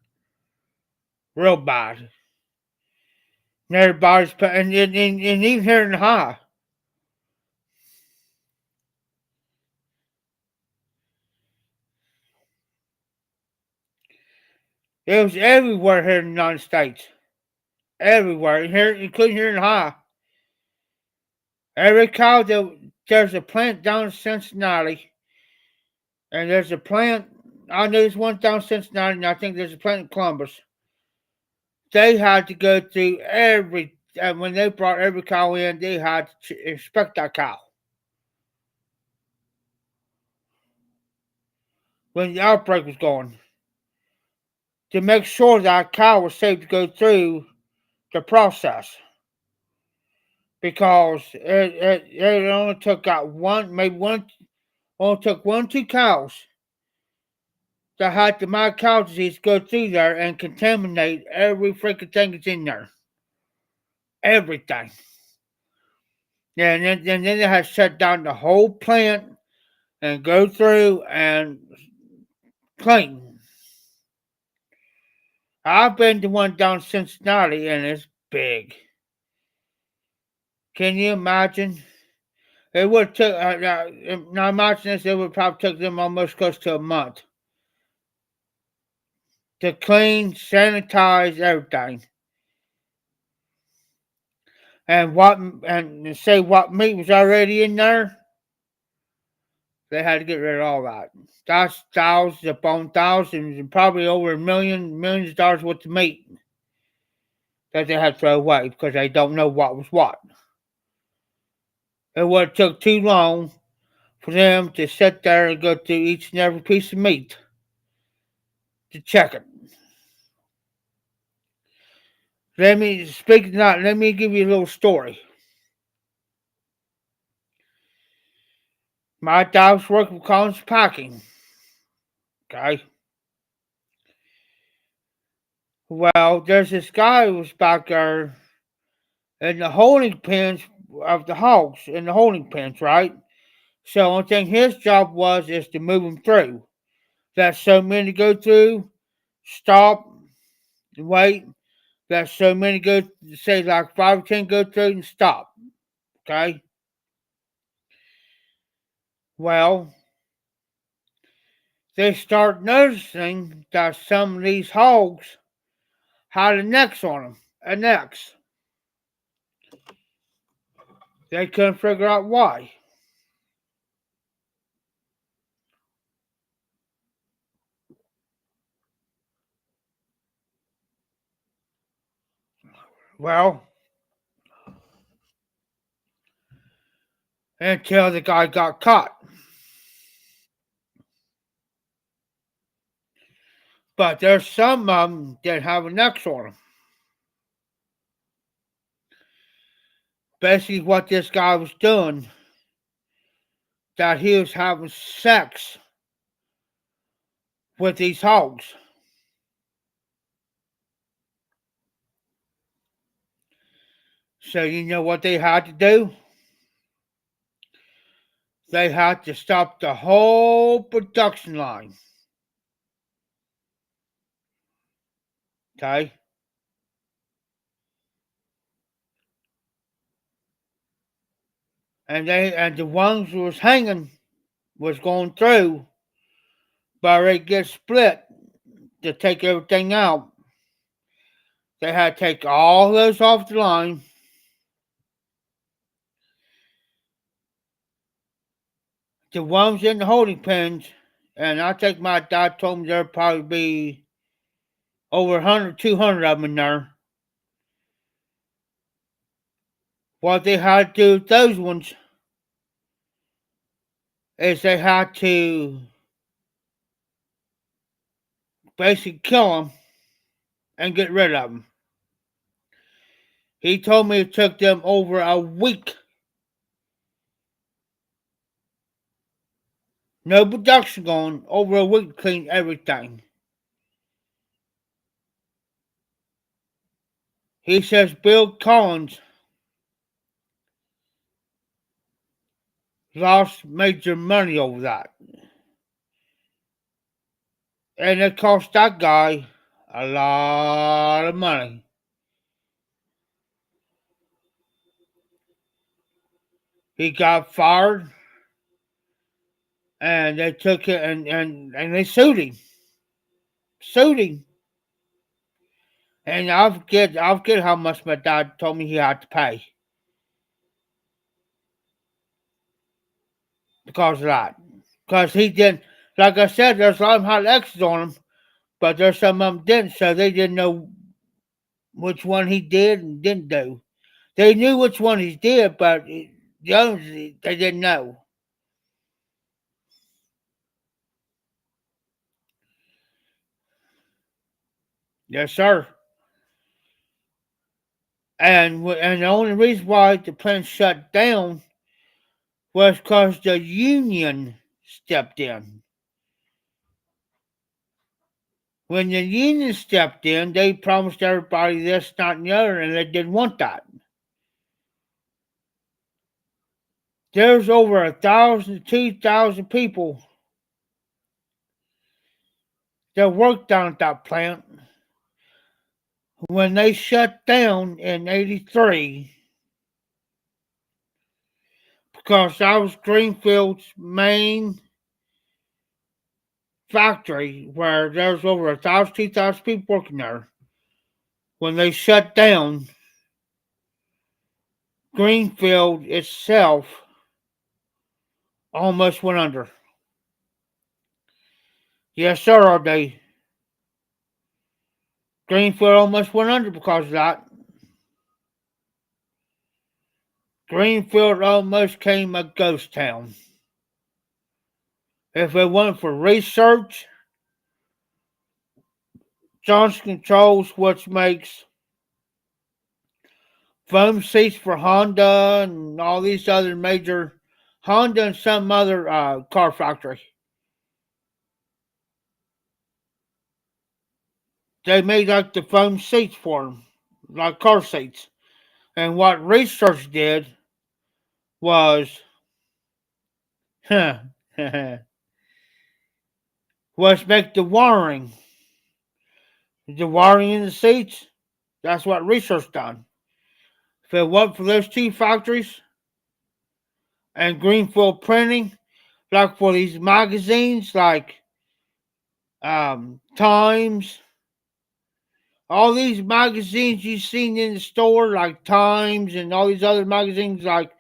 real bad. And everybody's and even here in the high, it was everywhere here in the United States, everywhere here, including here in the high. Every cow there's a plant down in Cincinnati, and there's a plant. I know there's one down in Cincinnati, and I think there's a plant in Columbus. They had to go through when they brought every cow in, they had to inspect that cow when the outbreak was going to make sure that cow was safe to go through the process because it only took out one, maybe one, only took 1, 2 cows that had the mad cow disease go through there and contaminate every freaking thing that's in there. Everything. Yeah, and then they had to shut down the whole plant and go through and clean. I've been to one down in Cincinnati and it's big. Can you imagine? It would took now imagine this. It would probably took them almost close to a month to clean, sanitize everything, and say what meat was already in there. They had to get rid of all that. That's thousands upon thousands, and probably over millions of dollars worth of meat that they had to throw away because they don't know what was what. It would have took too long for them to sit there and go through each and every piece of meat to check it. Let me give you a little story. My dad was working with Collins Packing. Okay. Well, there's this guy who was back there in the holding pens of the hogs in the holding pens, right? So only thing his job was is to move them through. That's so many go through, stop, and wait. That's so many go say like 5 or 10 go through and stop. Okay. Well, they start noticing that some of these hogs had a necks on them. A necks. They couldn't figure out why. Well, until the guy got caught. But there's some of them that have a necks on them. Basically, what this guy was doing, that he was having sex with these hogs. So you know what they had to do? They had to stop the whole production line. Okay? And the ones who was hanging was going through, but they get split to take everything out. They had to take all those off the line. The ones in the holding pens, and I think my dad told me there'd probably be over 100, 200 of them in there. What they had to do with those ones is they had to basically kill them and get rid of them. He told me it took them over a week. No production going, over a week to clean everything. He says Bill Collins lost major money over that. And it cost that guy a lot of money. He got fired and they took it and they sued him. Sued him. And I forget how much my dad told me he had to pay because of that. Because he didn't, like I said, there's a lot of them had X's on them, but there's some of them didn't, so they didn't know which one he did and didn't do. They knew which one he did, but the others they didn't know. Yes, sir. And the only reason why the plant shut down was because the union stepped in. When the union stepped in, they promised everybody this, that, and the other, and they didn't want that. There's over 1,000, 2,000 people that worked down at that plant. When they shut down in '83, because that was Greenfield's main factory where there was over 1,000, 2,000 people working there. When they shut down, Greenfield itself almost went under. Yes, sir, all day. Greenfield almost went under because of that. Greenfield almost became a ghost town. If it wasn't for research, Johnson Controls, which makes foam seats for Honda and all these other major Honda and some other car factory. They made like the foam seats for them, like car seats. And what research did was, was make the wiring in the seats. That's what research done. If it wasn't for those two factories and Greenfield Printing, like for these magazines, like Times, all these magazines you've seen in the store, like Times and all these other magazines, like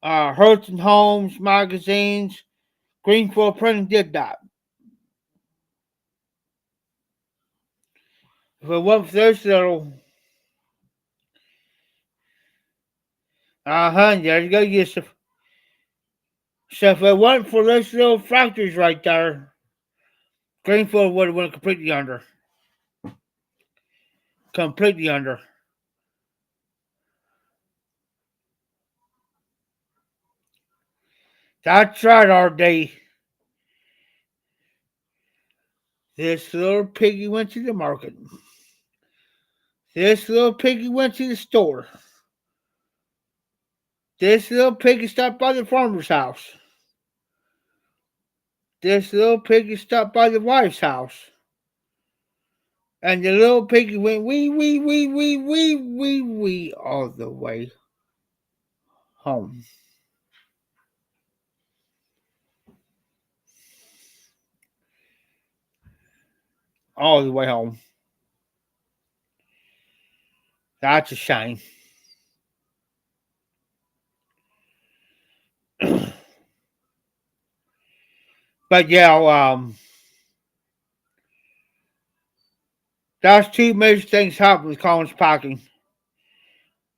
Hertz and Holmes magazines, Greenfield Printing did that. If it wasn't for those little, there you go, Yusuf. So if it wasn't for those little factories right there, Greenfield would have went completely under. Completely under. That's right, RD. This little piggy went to the market. This little piggy went to the store. This little piggy stopped by the farmer's house. This little piggy stopped by the wife's house. And the little piggy went wee, wee, wee, wee, wee, wee, wee all the way home. All the way home. That's a shame. But yeah, that's two major things happened with Collins Packing.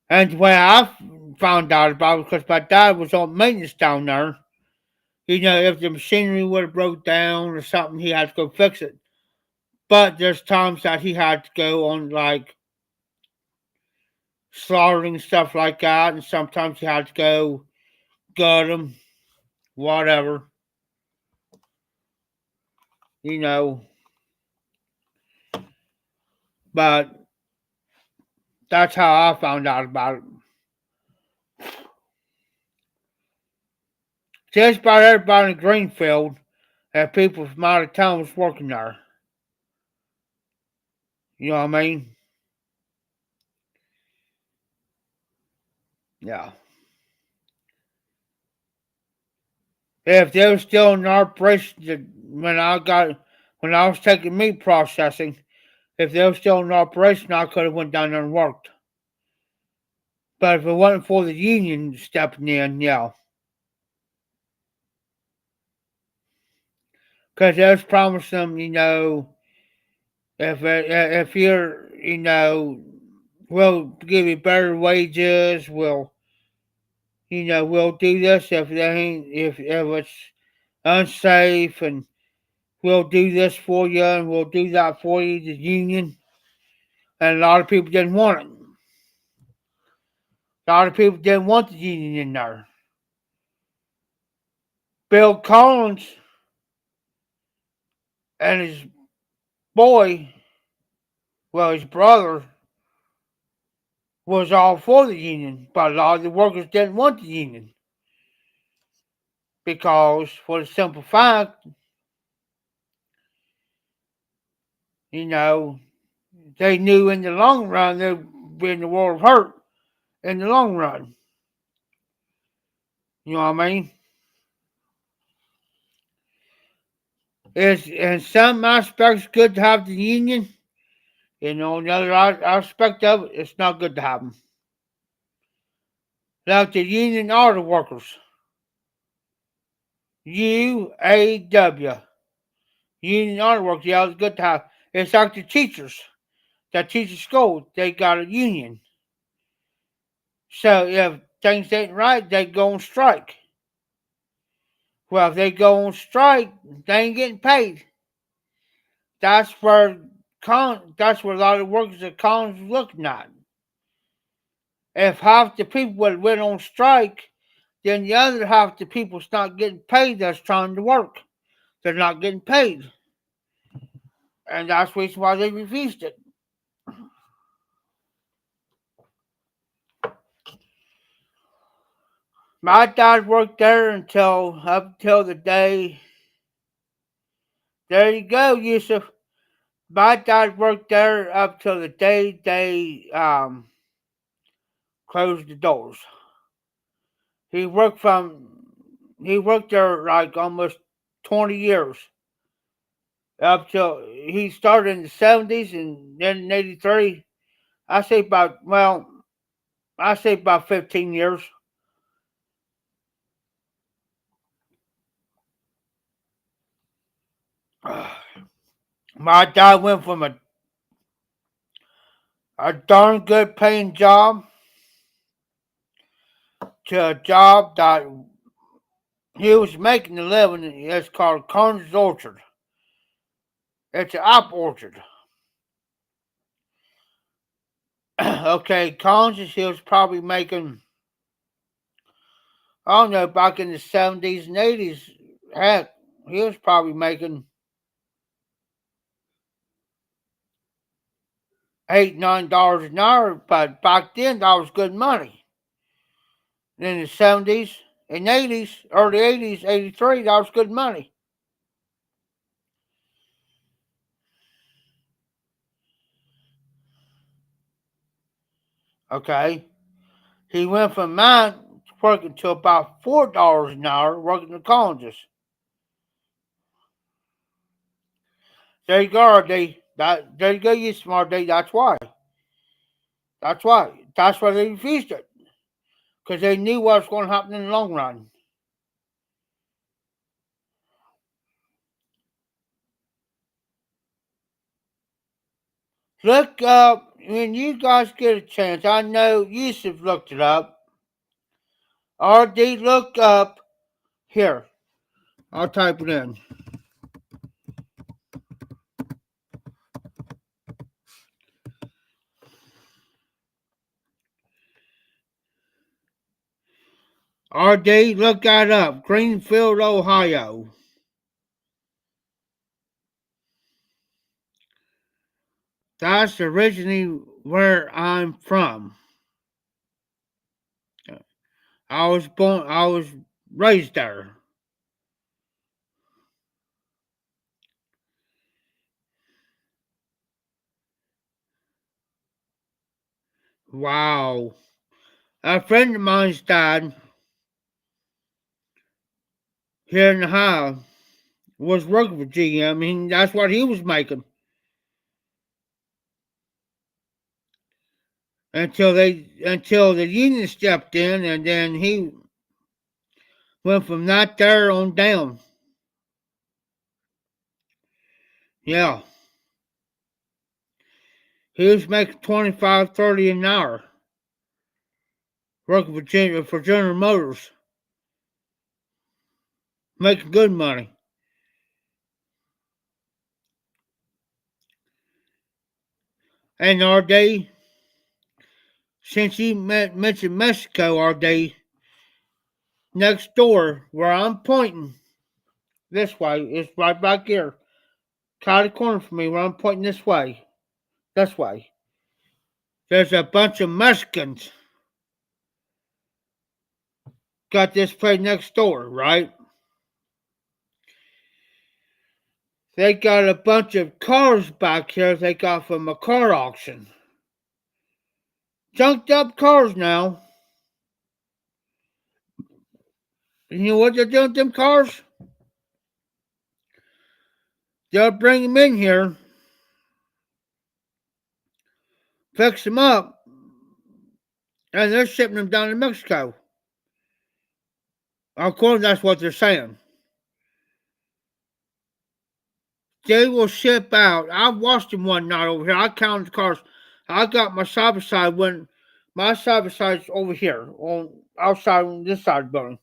And the way I found out about it, because my dad was on maintenance down there. You know, if the machinery would have broke down or something, he had to go fix it. But there's times that he had to go on like slaughtering stuff like that, and sometimes he had to go gut them, whatever. You know, but that's how I found out about it. Just about everybody in Greenfield and people from out of town was working there. You know what I mean? Yeah. If they were still in operation when I was taking meat processing, if they were still in operation, I could have went down there and worked. But if it wasn't for the union stepping in, yeah. Because they was promising them, you know, if you're, you know, we'll give you better wages, we'll do this if they ain't, if it's unsafe, and we'll do this for you and we'll do that for you, the union. And a lot of people didn't want it. A lot of people didn't want the union in there. Bill Collins and his boy, well, his brother, was all for the union, but a lot of the workers didn't want the union. Because, for the simple fact, you know, they knew in the long run they'd be in the world of hurt in the long run. You know what I mean? It's in some aspects good to have the union. You know, another aspect of it, it's not good to have them. Like the union auto workers. UAW. Union auto workers, yeah, it's good to have. It's like the teachers that teach at school, they got a union. So if things ain't right, they go on strike. Well, if they go on strike, they ain't getting paid. That's where that's where a lot of workers at Collins was looking at. If half the people would went on strike, then the other half the people's not getting paid that's trying to work. They're not getting paid. And that's the reason why they refused it. My dad worked there until up till the day. There you go, Yusuf. My dad worked there up till the day they closed the doors. He worked from he worked there like almost 20 years. Up till he started in the 70s and then in 83. I say about well, I say about 15 years. My dad went from a darn good paying job to a job that he was making a living. It's called Carnes Orchard. It's an apple orchard. Okay, Carnes, he was probably making, I don't know, back in the 70s and 80s. Heck, he was probably making $8, $9 an hour, but back then that was good money. In the 70s and 80s, early 80s, 83, that was good money. Okay, he went from mine working to about $4 an hour working the colleges. There you go, RD. There you go, you smart D. That's why. That's why. That's why they refused it. Because they knew what was going to happen in the long run. Look up, when you guys get a chance, I know Yusuf looked it up. RD, look up here. I'll type it in. RD, look that up. Greenfield, Ohio. That's originally where I'm from. I was raised there. Wow. A friend of mine's dad here in Ohio was working for GM. That's what he was making until the union stepped in, and then he went from that there on down. Yeah, he was making 25, 30 an hour working for General Motors, making good money. And our day, since you mentioned Mexico, our day next door where I'm pointing this way is right back here, kind of corner from me where I'm pointing this way. This way. There's a bunch of Mexicans got this place next door, right? They got a bunch of cars back here they got from a car auction. Junked up cars now. And you know what they're doing with them cars? They'll bring them in here, fix them up, and they're shipping them down to Mexico. Of course, that's what they're saying. They will ship out. I watched them one night over here. I counted the cars. I got my side by side when my side by side's over here on outside on this side of the building.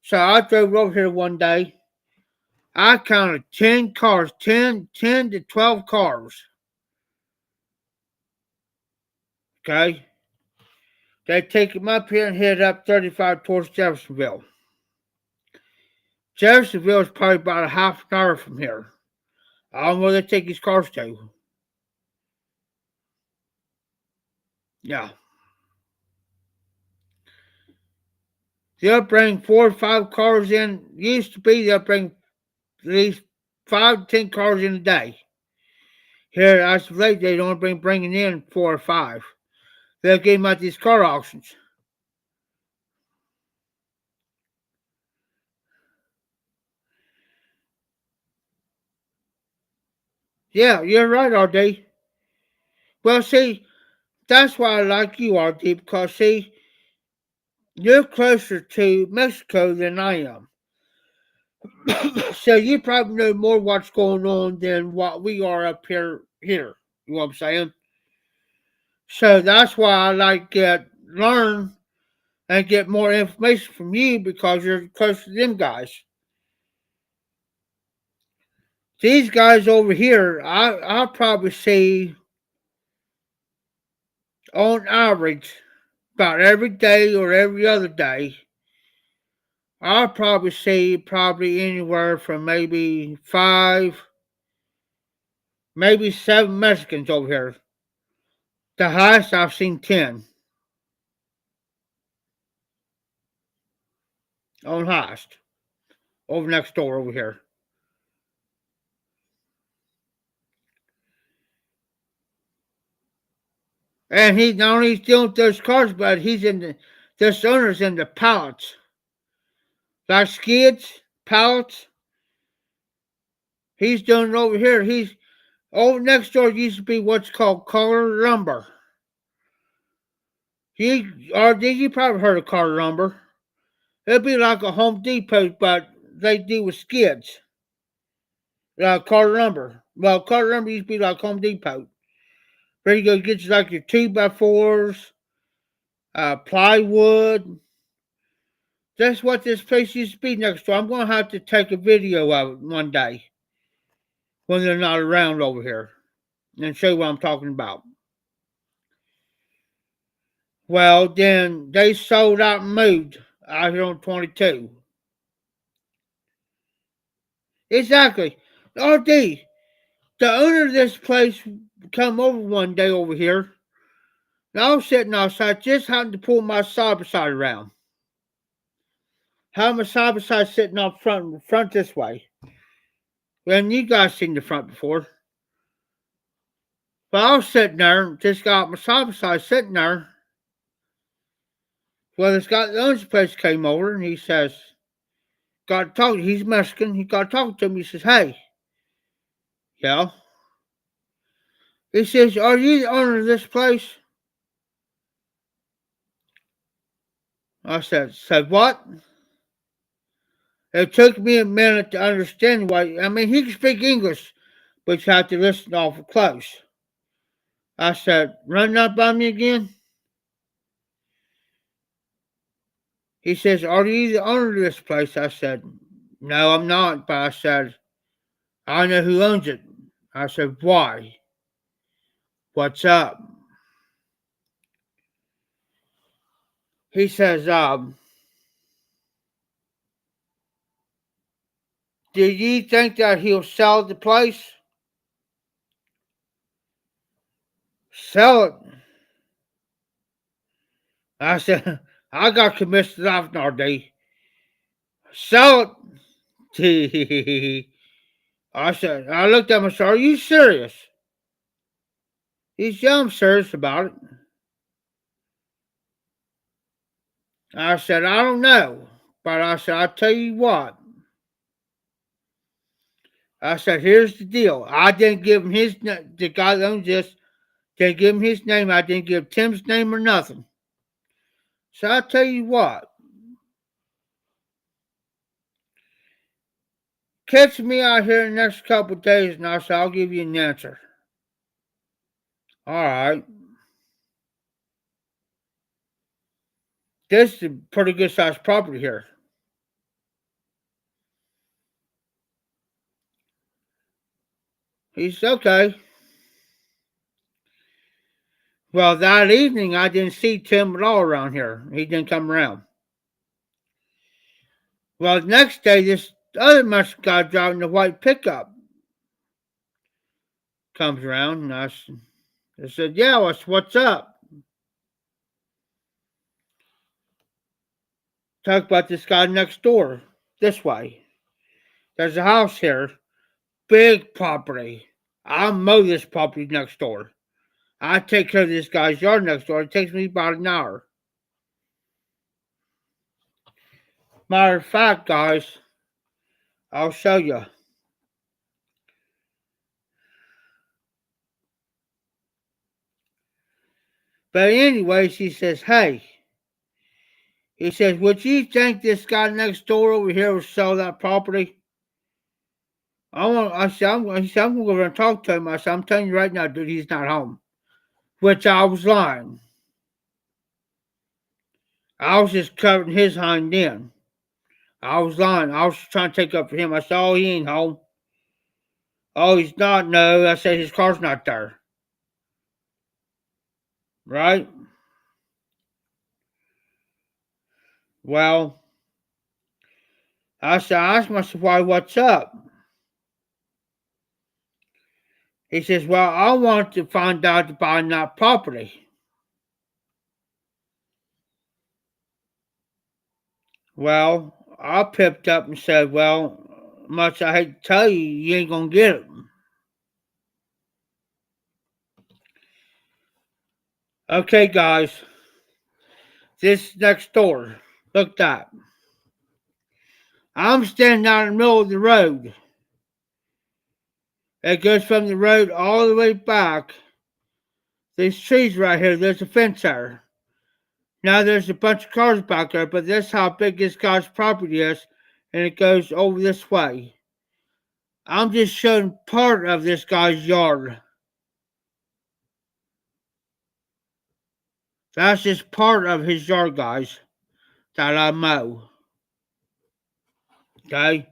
So I drove over here one day. I counted 10 cars, 10 to 12 cars. Okay. They take him up here and head up 35 towards Jeffersonville. Jeffersonville is probably about a half an hour from here. I don't know where they take his cars to. Yeah. They'll bring 4 or 5 cars in. Used to be they'll bring at least 5 to 10 cars in a day. Here, as of late, they don't bringing in 4 or 5. They'll get them at these car auctions. Yeah, you're right, RD. Well, see, that's why I like you, RD, because, see, you're closer to Mexico than I am. So you probably know more what's going on than what we are up here. You know what I'm saying? So that's why I like to learn and get more information from you because you're close to them guys. These guys over here, I probably see on average about every day or every other day. I'll probably see probably anywhere from maybe 5, maybe 7 Mexicans over here. The highest I've seen 10 on highest over next door over here. And he not only dealing with those cars, but he's in this owner's in the pallets. Like skids, pallets. He's doing it over here. He's over next door used to be what's called color lumber. You probably heard of color lumber. It'd be like a Home Depot, but they do with skids. Color lumber. Well, color lumber used to be like Home Depot. Where you go get you like your 2x4s, plywood. That's what this place used to be next door. I'm going to have to take a video of it one day when they're not around over here and show you what I'm talking about. Well, then they sold out and moved out here on 22. Exactly. RD, the owner of this place come over one day over here. And I was sitting outside, just happened to pull my side by side around. Have my side by side sitting up front this way. Well, you guys seen the front before. But I was sitting there, just got my side by side sitting there. Well, this guy that owns the place came over and he says, got to talk. He's Mexican. He got to talk to me. He says, "Hey, yeah." He says, "Are you the owner of this place?" I said what? It took me a minute to understand why. I mean, he can speak English, but you have to listen awful close. I said, "Run that by me again." He says, "Are you the owner of this place?" I said, "No, I'm not." But I said, "I know who owns it." I said, "Why? What's up?" He says, "Do you think that he'll sell the place?" Sell it. I said, "I got commissioned off Nardi. Sell it." I looked at him and said, "Are you serious?" He said, "I'm serious about it." I said, "I don't know." But I said, "I'll tell you what." I said, "Here's the deal. I didn't give him the guy that owns this, didn't give him his name. I didn't give Tim's name or nothing. So I'll tell you what. Catch me out here in the next couple of days and I said, I'll give you an answer." All right. This is a pretty good sized property here. He said, "Okay." Well, that evening I didn't see Tim at all around here. He didn't come around. Well, the next day, this other Mexican guy driving the white pickup comes around, and I said, "Yeah, what's up?" Talk about this guy next door, this way. There's a house here, big property. I'll mow this property next door. I take care of this guy's yard next door. It takes me about an hour. Matter of fact, guys, I'll show you. But anyways, he says, "Hey," he says, "would you think this guy next door over here will sell that property?" He said, "I'm gonna go over and talk to him." I said, "I'm telling you right now, dude, he's not home." Which I was lying. I was just covering his hind end. I was lying. I was trying to take up for him. I said, "Oh, he ain't home." "Oh, he's not." "No." I said, "His car's not there." Right? Well, I asked myself, "Why, what's up?" He says, "Well, I want to find out to buy that property." Well, I pipped up and said, "Well, much I hate to tell you, you ain't gonna get it." Okay, guys, this next door. Look that. I'm standing out in the middle of the road. It goes from the road all the way back. These trees right here, there's a fence there. Now there's a bunch of cars back there, but this is how big this guy's property is, and it goes over this way. I'm just showing part of this guy's yard. That's just part of his yard, guys, that I mow. Okay?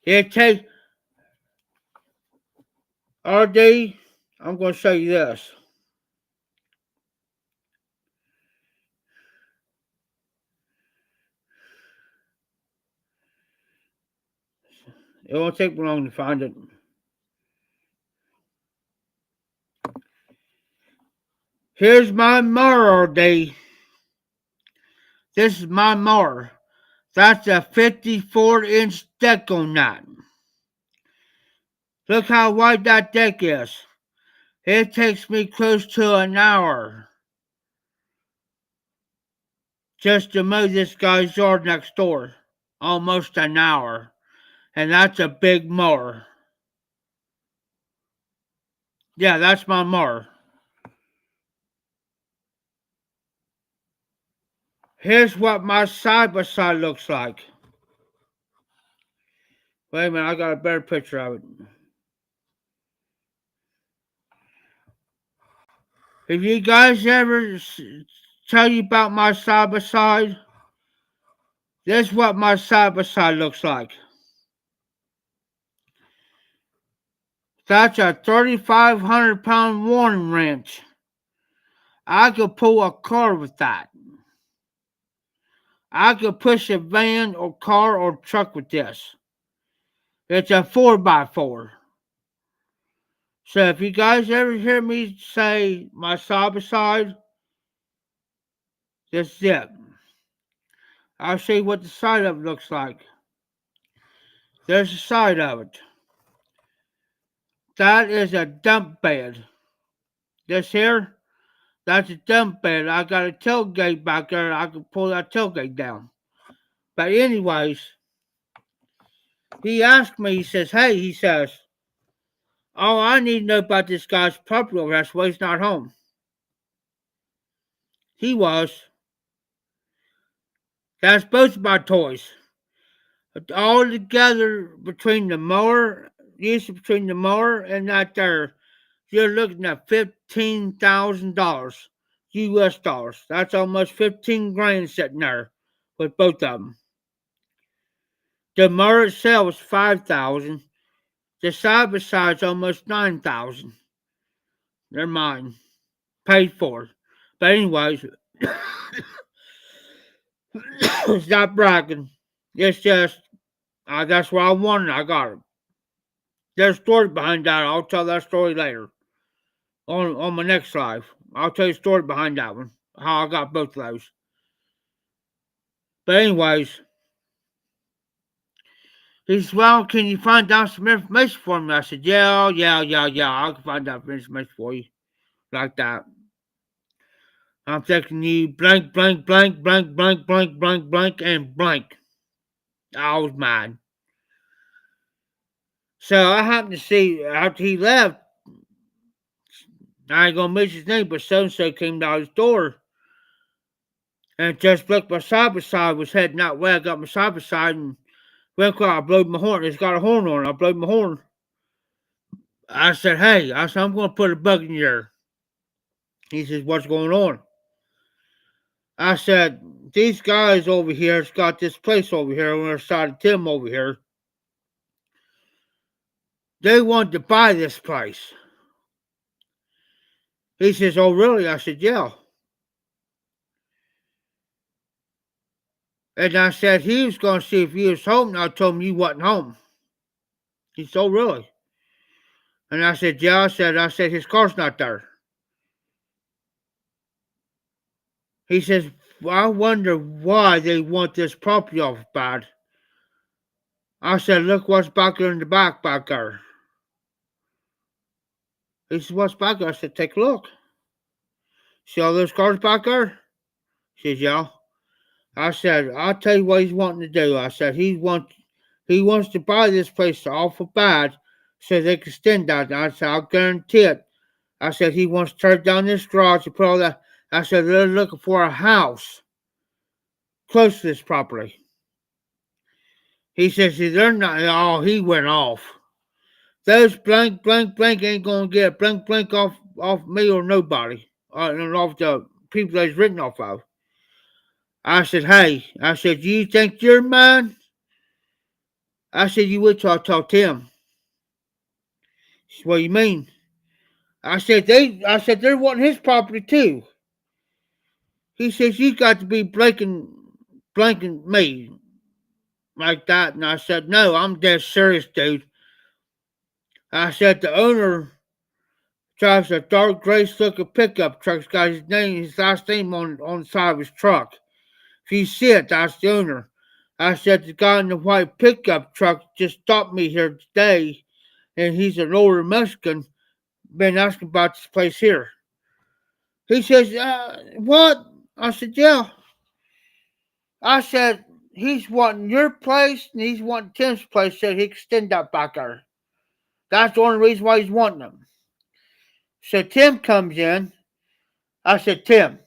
It takes RD. I'm going to show you this. It won't take me long to find it. Here's my mower, RD. This is my mower. That's a 54-inch deck on that. Look how wide that deck is. It takes me close to an hour just to mow this guy's yard next door. Almost an hour. And that's a big mower. Yeah, that's my mower. Here's what my side by side looks like. Wait a minute, I got a better picture of it. If you guys ever tell you about my side by side, this is what my side by side looks like. That's a 3,500-pound warning wrench. I could pull a car with that. I could push a van or car or truck with this. It's a 4x4. So if you guys ever hear me say my side by side, this is it. I'll show you what the side of it looks like. There's the side of it. That is a dump bed. This here, that's a dump bed. I got a tailgate back there. I can pull that tailgate down. But anyways, he asked me, he says, "Hey," he says, "all I need to know about this guy's property over there, that's why he's not home." He was. That's both of my toys. All together between the mower, usually between the mower and that there, you're looking at $15,000 US dollars. That's almost 15 grand sitting there with both of them. The mower itself was 5,000. The side by side's almost 9,000. They're mine. Paid for. But anyways, it's not bragging. It's just that's what I wanted. I got it. There's a story behind that. I'll tell that story later on my next live. I'll tell you a story behind that one. How I got both of those. But anyways, he said, "Well, can you find out some information for me?" I said, "Yeah. I can find out some information for you like that." I'm taking you blank, blank, blank, blank, blank, blank, blank, blank, and blank. I was mad. So I happened to see after he left, I ain't gonna mention his name, but so and so came down his door and just looked my side by side was heading that way. I got my side by side and went across. I blowed my horn. It's got a horn on it. I blowed my horn. I said, "Hey," I said, "I'm gonna put a bug in your ear." He says, "What's going on?" I said, "These guys over here's got this place over here on the side of Tim over here. They wanted to buy this place." He says, "Oh, really?" I said, "Yeah." And I said he was going to see if he was home, and I told him you wasn't home. He said, "Oh, really?" And I said, "Yeah." I said his car's not there. He says, "Well, I wonder why they want this property off bad." I said, "Look what's back there in the back there." He said, "What's back there?" I said, "Take a look. See all those cars back there?" He says, "Yeah." I said, "I'll tell you what he's wanting to do." I said, he wants to buy this place awful bad so they can extend that. I said, "I'll guarantee it." I said, "He wants to tear down this garage and put all that." I said, "They're looking for a house close to this property." He says, "See, they're not." Oh, he went off. Those blank, blank, blank ain't going to get blank, blank off me or nobody. And off the people that's written off of. I said, "Hey," I said, "You think you're mine?" I said, "You would talk to him." He said, "What do you mean?" I said, "They're wanting his property too." He says, "You got to be blanking me like that." And I said, "No, I'm dead serious, dude." I said, "The owner drives a dark gray looking pickup truck. It's got his last name on the side of his truck. If you see it, that's the owner." I said, "The guy in the white pickup truck just stopped me here today, and he's an older Mexican, been asking about this place here." He says, "What?" I said, "Yeah." I said, "He's wanting your place and he's wanting Tim's place so he can extend that back there. That's the only reason why he's wanting them." So Tim comes in. I said, "Tim,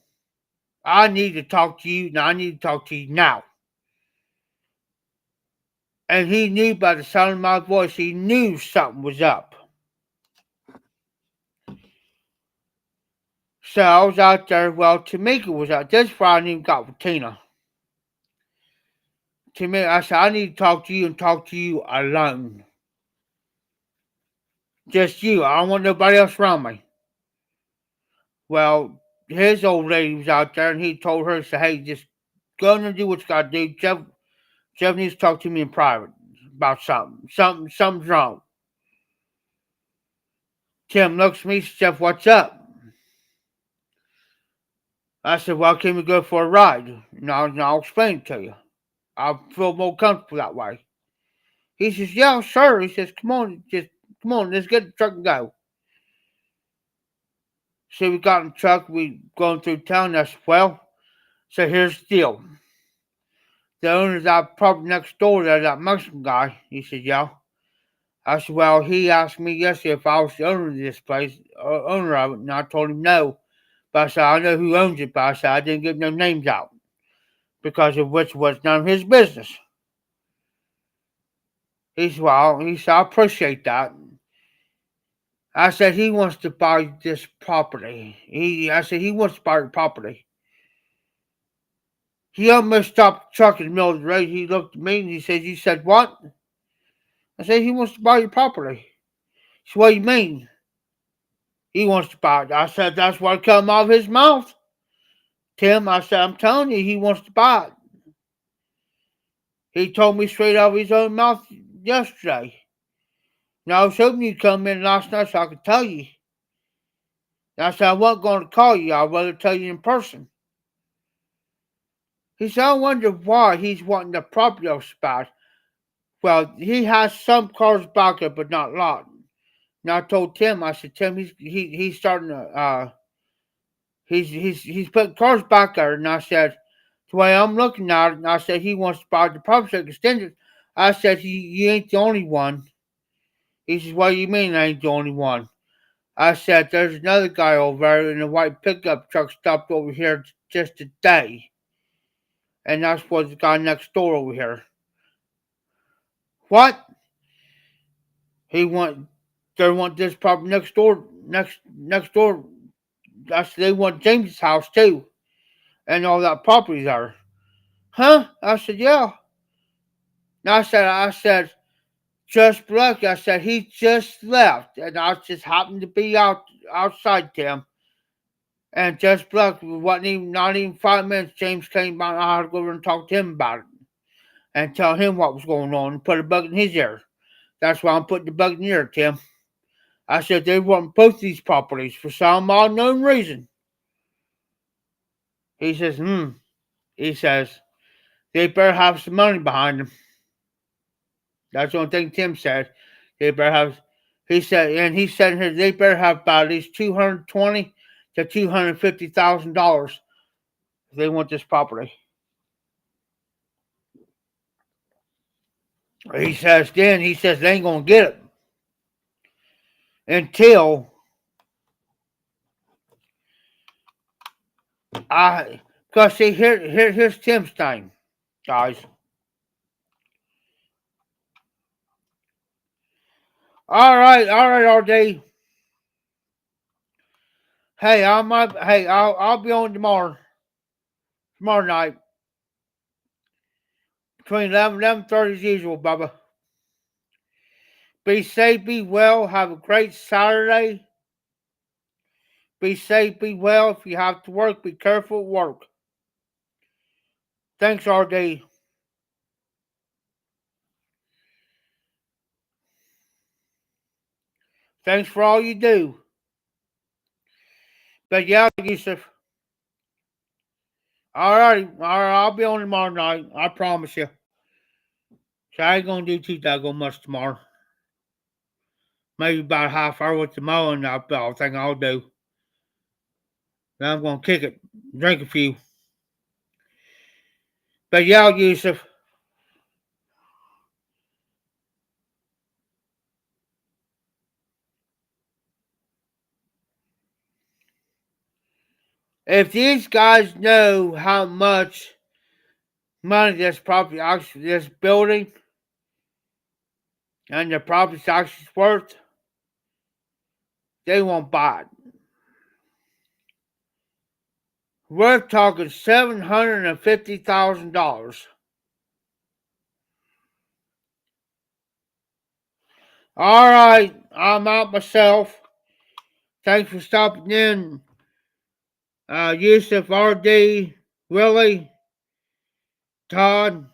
I need to talk to you. Now I need to talk to you now." And he knew by the sound of my voice, he knew something was up. So I was out there. Well, Tamika was out. This Friday I even got with Tina. Tamika, I said, "I need to talk to you and talk to you alone. Just you. I don't want nobody else around me." Well, his old lady was out there, and he told her, "Say, hey, just go in and do what you got to do. Jeff needs to talk to me in private about something. Something's wrong." Tim looks at me, says, "Jeff, what's up?" I said, "Well, can we go for a ride? And I'll explain it to you. I feel more comfortable that way." He says, "Yeah, sure." He says, come on, let's get the truck and go." So we got in the truck, we going through town. I said, "Well, so here's the deal. The owner's that property next door there, that Mexican guy." He said, "Yeah." I said, "Well, he asked me yesterday if I was the owner of this place, owner of it, and I told him no. But I said, I know who owns it, but I said, I didn't give no names out, because of which was none of his business." He said, "Well," he said, "I appreciate that." I said, "He wants to buy this property." I said, "He wants to buy the property." He almost stopped the truck in the middle of the road. He looked at me and he said, "You said what?" I said, he wants to buy your property. So what do you mean? He wants to buy it. I said, that's what come out of his mouth. Tim, I said, I'm telling you, he wants to buy it. He told me straight out of his own mouth yesterday. Now, I was hoping you'd come in last night so I could tell you. And I said, I wasn't going to call you. I'd rather tell you in person. He said, I wonder why he's wanting the property off spot. Well, he has some cars back there, but not a lot. And I told Tim, I said, Tim, he's starting to he's putting cars back there, and I said, the way I'm looking at it, and I said he wants to buy the property extended. I said, you ain't the only one. He says, what do you mean I ain't the only one? I said, there's another guy over there in a white pickup truck stopped over here just today. And that's what the guy next door over here. What? He they want this property next door, next door. I said, they want James's house too. And all that property there. Huh? I said, yeah. And I said, just look. I said, he just left. And I just happened to be outside Tim. And just look, not even 5 minutes, James came by and I had to go over and talk to him about it. And tell him what was going on and put a bug in his ear. That's why I'm putting the bug in your ear, Tim. I said they want both these properties for some unknown reason. He says, He says, they better have some money behind them. That's the only thing Tim said. They better have, he said here, they better have about at least $220,000 to $250,000 if they want this property. He says they ain't gonna get it until because see here's Tim's time, guys. All right, RD. Hey, I'll be on tomorrow night between 11:30 as usual, Bubba. Be safe, be well, have a great Saturday. Be safe, be well. If you have to work, be careful at work. Thanks, RD. Thanks for all you do. But yeah, Yusuf. All right, I'll be on tomorrow night. I promise you. So I ain't gonna do too daggone much tomorrow. Maybe about a half hour with the mowing. I think I'll do. Then I'm gonna kick it, drink a few. But yeah, Yusuf. If these guys know how much money this building and the property's actually worth, they won't buy it. We're talking $750,000. All right, I'm out myself. Thanks for stopping in, Yusuf, RD, Willie, Todd.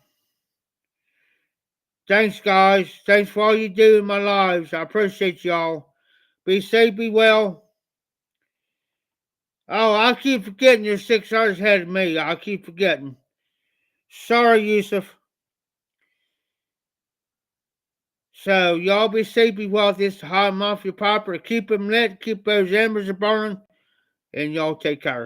Thanks, guys. Thanks for all you do in my lives. I appreciate y'all. Be safe, be well. Oh, I keep forgetting you're 6 hours ahead of me. I keep forgetting. Sorry, Yusuf. So, y'all be safe, be well. This hot Mafia popper. Keep them lit, keep those embers burning, and y'all take care.